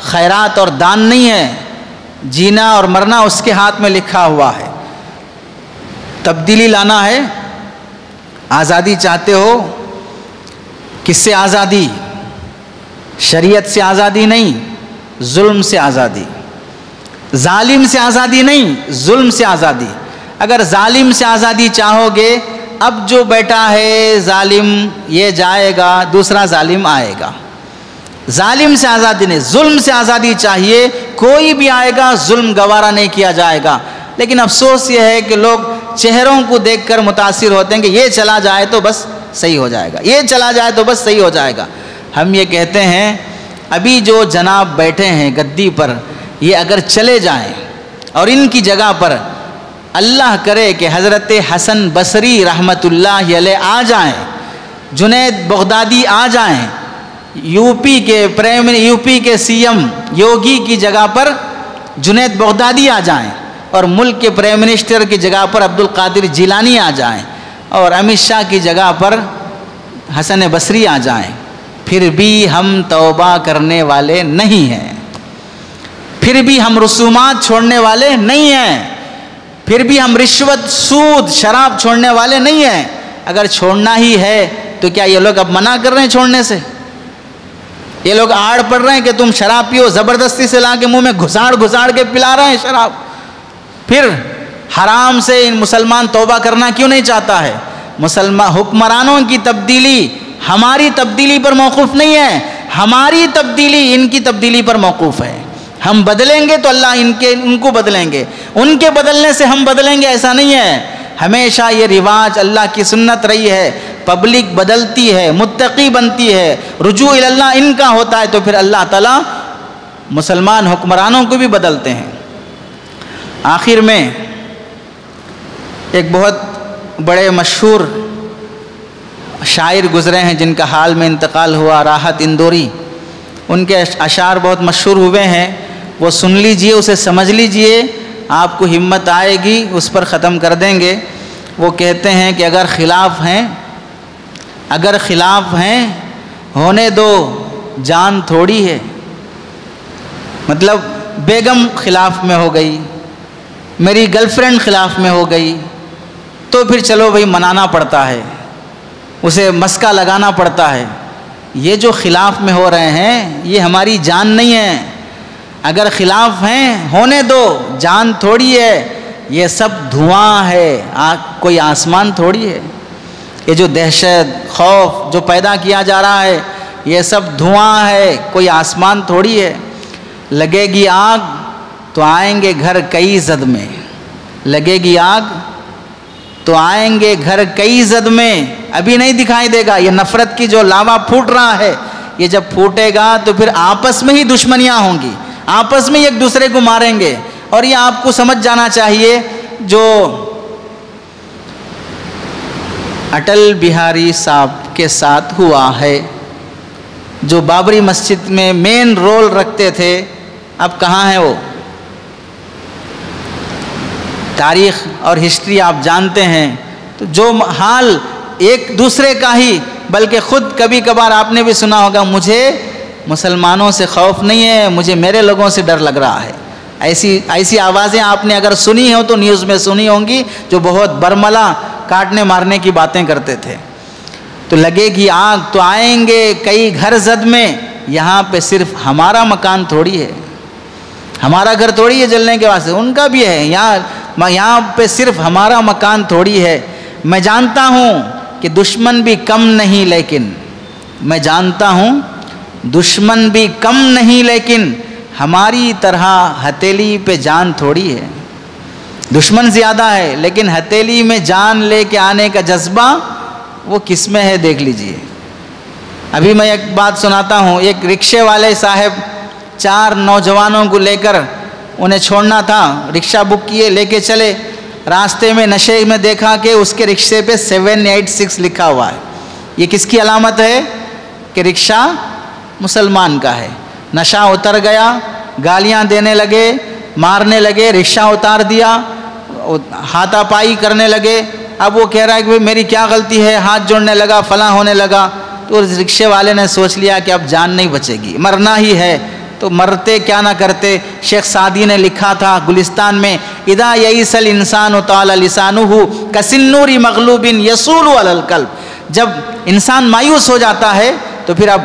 خیرات اور دان نہیں ہے۔ جینا اور مرنا اس کے ہاتھ میں لکھا ہوا ہے۔ تبدیلی لانا ہے، آزادی چاہتے ہو، کس سے آزادی؟ شریعت سے آزادی نہیں، ظلم سے آزادی۔ ظالم سے آزادی نہیں، ظلم سے آزادی۔ اگر ظالم سے آزادی چاہو گے، اب جو بیٹا ہے ظالم یہ جائے گا، دوسرا ظالم آئے گا۔ ظالم سے آزادی نہیں، ظلم سے آزادی چاہیے۔ کوئی بھی آئے گا، ظلم گوارا نہیں کیا جائے گا۔ لیکن افسوس یہ ہے کہ لوگ چہروں کو دیکھ کر متاثر ہوتے ہیں کہ یہ چلا جائے تو بس صحیح ہو جائے گا، یہ چلا جائے تو بس صحیح ہو جائے گا۔ ہم یہ کہتے ہیں ابھی جو جناب بیٹھے ہیں گدی پر، یہ اگر چلے جائیں اور ان کی جگہ پر اللہ کرے کہ حضرت حسن بصری رحمت اللہ علیہ آ جائیں، جنید بغدادی آ جائیں، یو پی کے سی ایم یوگی کی جگہ پر جنید بغدادی آ جائیں، اور ملک کے پرائم منسٹر کی جگہ پر عبد القادر جیلانی آ جائیں، اور امت شاہ کی جگہ پر حسن بصری آ جائیں، پھر بھی ہم توبہ کرنے والے نہیں ہیں، پھر بھی ہم رسومات چھوڑنے والے نہیں ہیں، پھر بھی ہم رشوت، سود، شراب چھوڑنے والے نہیں ہیں۔ اگر چھوڑنا ہی ہے تو کیا یہ لوگ اب منع کر رہے ہیں چھوڑنے سے؟ یہ لوگ آڑ پڑ رہے ہیں کہ تم شراب پیو، زبردستی سے لا کے منہ میں گھساڑ کے پلا رہے ہیں شراب؟ پھر حرام سے ان مسلمان توبہ کرنا کیوں نہیں چاہتا ہے؟ حکمرانوں کی تبدیلی ہماری تبدیلی پر موقوف نہیں ہے، ہماری تبدیلی ان کی تبدیلی پر موقوف ہے۔ ہم بدلیں گے تو اللہ ان کو بدلیں گے، ان کے بدلنے سے ہم بدلیں گے، ایسا نہیں ہے۔ ہمیشہ یہ رواج اللہ کی سنت رہی ہے، پبلک بدلتی ہے، متقی بنتی ہے، رجوع اللہ ان کا ہوتا ہے، تو پھر اللہ تعالیٰ مسلمان حکمرانوں کو بھی بدلتے ہیں۔ آخر میں ایک بہت بڑے مشہور شاعر گزرے ہیں جن کا حال میں انتقال ہوا، راحت اندوری، ان کے اشعار بہت مشہور ہوئے ہیں، وہ سن لیجئے، اسے سمجھ لیجئے، آپ کو ہمت آئے گی، اس پر ختم کر دیں گے۔ وہ کہتے ہیں کہ اگر خلاف ہیں ہونے دو، جان تھوڑی ہے۔ مطلب بیگم خلاف میں ہو گئی، میری گرل فرینڈ خلاف میں ہو گئی، تو پھر چلو بھائی منانا پڑتا ہے، اسے مسکا لگانا پڑتا ہے۔ یہ جو خلاف میں ہو رہے ہیں یہ ہماری جان نہیں ہے۔ اگر خلاف ہیں ہونے دو، جان تھوڑی ہے، یہ سب دھواں ہے، کوئی آسمان تھوڑی ہے۔ یہ جو دہشت، خوف جو پیدا کیا جا رہا ہے، یہ سب دھواں ہے، کوئی آسمان تھوڑی ہے۔ لگے گی آگ تو آئیں گے گھر کئی زد میں، لگے گی آگ تو آئیں گے گھر کئی زد میں، ابھی نہیں دکھائی دے گا۔ یہ نفرت کی جو لاوا پھوٹ رہا ہے، یہ جب پھوٹے گا تو پھر آپس میں ہی دشمنیاں ہوں گی، آپس میں ایک دوسرے کو ماریں گے۔ اور یہ آپ کو سمجھ جانا چاہیے، جو اٹل بہاری صاحب کے ساتھ ہوا ہے، جو بابری مسجد میں مین رول رکھتے تھے، اب کہاں ہیں وہ؟ تاریخ اور ہسٹری آپ جانتے ہیں، تو جو حال ایک دوسرے کا ہی، بلکہ خود کبھی کبھار آپ نے بھی سنا ہوگا، مجھے مسلمانوں سے خوف نہیں ہے، مجھے میرے لوگوں سے ڈر لگ رہا ہے۔ ایسی آوازیں آپ نے اگر سنی ہو تو نیوز میں سنی ہوں گی، جو بہت برملا کاٹنے مارنے کی باتیں کرتے تھے۔ تو لگے گی آگ تو آئیں گے کئی گھر زد میں، یہاں پہ صرف ہمارا مکان تھوڑی ہے، ہمارا گھر تھوڑی ہے جلنے کے واسطے، ان کا بھی ہے، یہاں پہ صرف ہمارا مکان تھوڑی ہے۔ میں جانتا ہوں کہ دشمن بھی کم نہیں، لیکن میں جانتا ہوں دشمن بھی کم نہیں، لیکن ہماری طرح ہتھیلی پہ جان تھوڑی ہے۔ دشمن زیادہ ہے لیکن ہتھیلی میں جان لے کے آنے کا جذبہ وہ کس میں ہے، دیکھ لیجئے۔ ابھی میں ایک بات سناتا ہوں. ایک رکشے والے صاحب 4 نوجوانوں کو لے کر انہیں چھوڑنا تھا, رکشہ بک کیے, لے کے چلے. راستے میں نشے میں دیکھا کہ اس کے رکشے پہ 786 لکھا ہوا ہے. یہ کس کی علامت ہے؟ کہ رکشہ مسلمان کا ہے. نشہ اتر گیا, گالیاں دینے لگے, مارنے لگے, رکشہ اتار دیا, ہاتھا پائی کرنے لگے. اب وہ کہہ رہا ہے کہ میری کیا غلطی ہے, ہاتھ جوڑنے لگا, فلاں ہونے لگا. تو اس رکشے والے نے سوچ لیا کہ اب جان نہیں بچے گی, مرنا ہی ہے, تو مرتے کیا نہ کرتے. شیخ سعدی نے لکھا تھا گلستان میں, اذا یئس الانسان طال لسانہ کسنور مغلوب یصول علی القلب. جب انسان مایوس ہو جاتا ہے تو پھر اب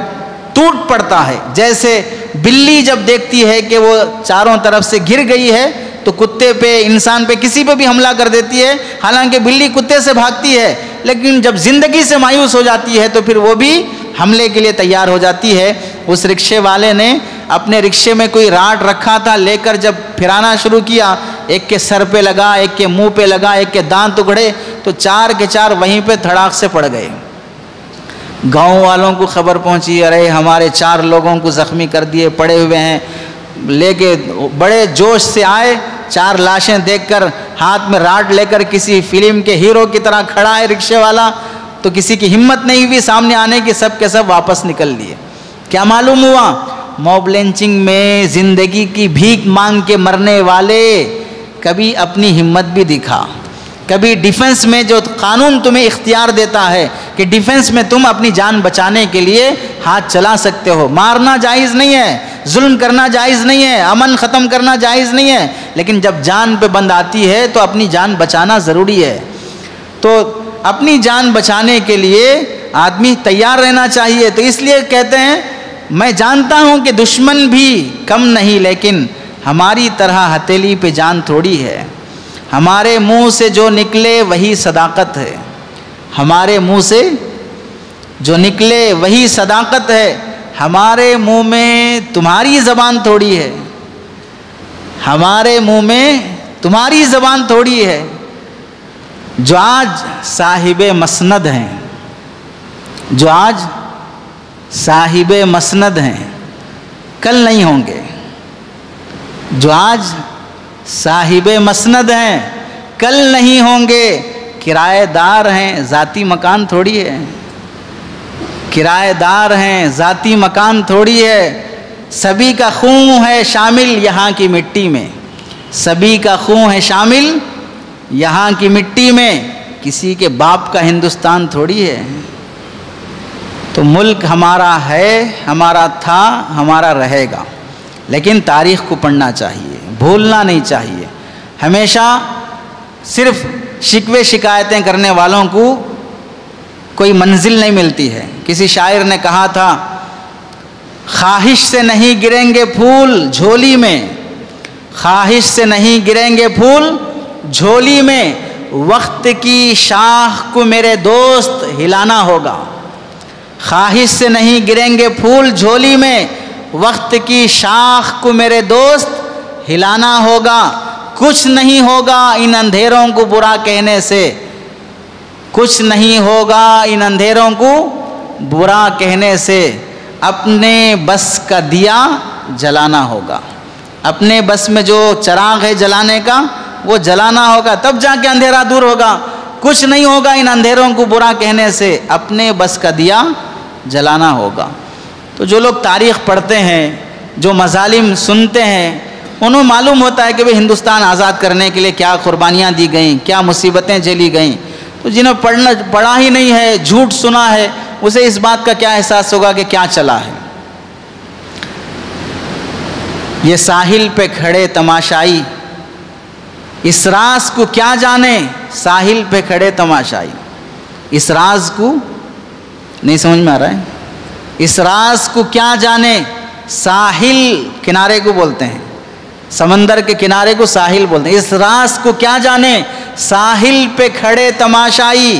ٹوٹ پڑتا ہے. جیسے بلی جب دیکھتی ہے کہ وہ چاروں طرف سے گھر گئی ہے تو کتے پہ, انسان پہ, کسی پہ بھی حملہ کر دیتی ہے. حالانکہ بلی کتے سے بھاگتی ہے, لیکن جب زندگی سے مایوس ہو جاتی ہے تو پھر وہ بھی حملے کے لیے تیار ہو جاتی ہے. اس رکشے والے نے اپنے رکشے میں کوئی راڈ رکھا تھا, لے کر جب پھرانا شروع کیا, ایک کے سر پہ لگا, ایک کے منہ پہ لگا, ایک کے دانت اگڑے, تو 4 کے 4 وہیں پہ دھڑاک سے پڑ گئے. گاؤں والوں کو خبر پہنچی, ارے ہمارے 4 لوگوں کو زخمی کر دیے, پڑے ہوئے ہیں. لے کے بڑے جوش سے آئے, 4 لاشیں دیکھ کر, ہاتھ میں راڈ لے کر کسی فلم کے ہیرو کی طرح کھڑا ہے رکشے والا, تو کسی کی ہمت نہیں ہوئی سامنے آنے کی, سب کے سب واپس نکل لیے. کیا معلوم ہوا؟ موب لنچنگ میں زندگی کی بھیک مانگ کے مرنے والے کبھی اپنی ہمت بھی دکھا. کبھی ڈیفنس میں جو قانون تمہیں اختیار دیتا ہے کہ ڈیفنس میں تم اپنی جان بچانے کے لیے ہاتھ چلا سکتے ہو. مارنا جائز نہیں ہے, ظلم کرنا جائز نہیں ہے, امن ختم کرنا جائز نہیں ہے, لیکن جب جان پہ بند آتی ہے تو اپنی جان بچانا ضروری ہے. تو اپنی جان بچانے کے لیے آدمی تیار رہنا چاہیے. تو اس لیے کہتے ہیں, میں جانتا ہوں کہ دشمن بھی کم نہیں, لیکن ہماری طرح ہتھیلی پہ جان تھوڑی ہے. ہمارے منہ سے جو نکلے وہی صداقت ہے. ہمارے منہ سے جو نکلے وہی صداقت ہے. ہمارے منہ میں تمہاری زبان تھوڑی ہے. ہمارے منہ میں تمہاری زبان تھوڑی ہے. جو آج صاحب مسند ہیں, جو آج صاحب مسند ہیں, کل نہیں ہوں گے. جو آج صاحب مسند ہیں, کل نہیں ہوں گے. کرایہ دار ہیں, ذاتی مکان تھوڑی ہے. کرایہ دار ہیں, ذاتی مکان تھوڑی ہے. سبھی کا خون ہے شامل یہاں کی مٹی میں. سبھی کا خون ہے شامل یہاں کی مٹی میں. کسی کے باپ کا ہندوستان تھوڑی ہے. تو ملک ہمارا ہے, ہمارا تھا, ہمارا رہے گا, لیکن تاریخ کو پڑھنا چاہیے, بھولنا نہیں چاہیے. ہمیشہ صرف شکوے شکایتیں کرنے والوں کو کوئی منزل نہیں ملتی ہے. کسی شاعر نے کہا تھا, خواہش سے نہیں گریں گے پھول جھولی میں, خواہش سے نہیں گریں گے پھول جھولی میں, وقت کی شاخ کو میرے دوست ہلانا ہوگا. خواہش سے نہیں گریں گے پھول جھولی میں, وقت کی شاخ کو میرے دوست ہلانا ہوگا. کچھ نہیں ہوگا ان اندھیروں کو برا کہنے سے, کچھ نہیں ہوگا ان اندھیروں کو برا کہنے سے. اپنے بس کا دیا جلانا ہوگا. اپنے بس میں جو چراغ ہے جلانے کا وہ جلانا ہوگا, تب جا کے اندھیرا دور ہوگا. کچھ نہیں ہوگا ان اندھیروں کو برا کہنے سے, اپنے بس کا دیا جلانا ہوگا. تو جو لوگ تاریخ پڑھتے ہیں, جو مظالم سنتے ہیں, انہوں معلوم ہوتا ہے کہ وہ ہندوستان آزاد کرنے کے لیے کیا قربانیاں دی گئیں, کیا مصیبتیں جھیلی گئیں. تو جنہوں پڑھا ہی نہیں ہے, جھوٹ سنا ہے, اسے اس بات کا کیا احساس ہوگا کہ کیا چلا ہے. یہ ساحل پہ کھڑے تماشائی, اس راز کو کیا جانے, ساحل پہ کھڑے تماشائی. اس راز کو نہیں سمجھ میں آ رہا ہے, اس راز کو کیا جانے. ساحل کنارے کو بولتے ہیں, سمندر کے کنارے کو ساحل بولتے ہیں. اس راز کو کیا جانے, ساحل پہ کھڑے تماشائی.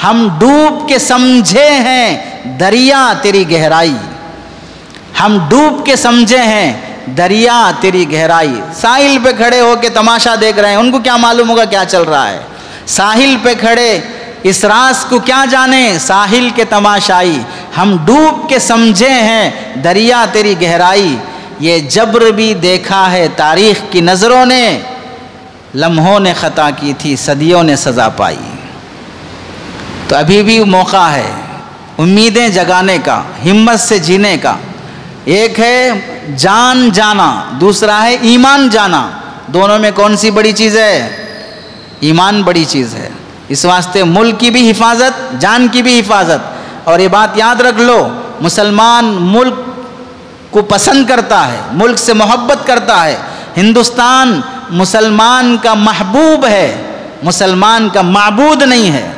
ہم ڈوب کے سمجھے ہیں دریا تیری گہرائی. ہم ڈوب کے سمجھے ہیں دریا تیری گہرائی. ساحل پہ کھڑے ہو کے تماشا دیکھ رہے ہیں, ان کو کیا معلوم ہوگا کیا چل رہا ہے. ساحل پہ کھڑے اس راز کو کیا جانے, ساحل کے تماشائی. ہم ڈوب کے سمجھے ہیں دریا تیری گہرائی، یہ جبر بھی دیکھا ہے تاریخ کی نظروں نے، لمحوں نے خطا کی تھی صدیوں نے سزا پائی۔ تو ابھی بھی موقع ہے امیدیں جگانے کا، ہمت سے جینے کا۔ ایک ہے جان جانا، دوسرا ہے ایمان جانا۔ دونوں میں کون سی بڑی چیز ہے؟ ایمان بڑی چیز ہے۔ اس واسطے ملک کی بھی حفاظت، جان کی بھی حفاظت۔ اور یہ بات یاد رکھ لو، مسلمان ملک کو پسند کرتا ہے، ملک سے محبت کرتا ہے۔ ہندوستان مسلمان کا محبوب ہے، مسلمان کا معبود نہیں ہے۔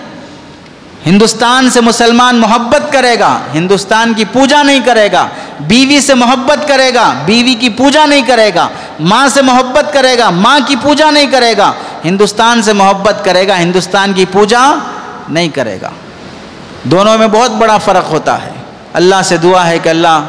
ہندوستان سے مسلمان محبت کرے گا، ہندوستان کی پوجا نہیں کرے گا۔ بیوی سے محبت کرے گا، بیوی کی پوجا نہیں کرے گا۔ ماں سے محبت کرے گا، ماں کی پوجا نہیں کرے گا۔ ہندوستان سے محبت کرے گا، ہندوستان کی پوجا نہیں کرے گا۔ دونوں میں بہت بڑا فرق ہوتا ہے۔ اللہ سے دعا ہے کہ اللہ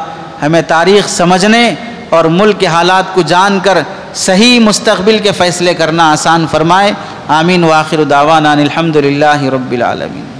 ہمیں تاریخ سمجھنے اور ملک کے حالات کو جان کر صحیح مستقبل کے فیصلے کرنا آسان فرمائے۔ آمین۔ وآخر دعوانا الحمدللہ رب العالمین۔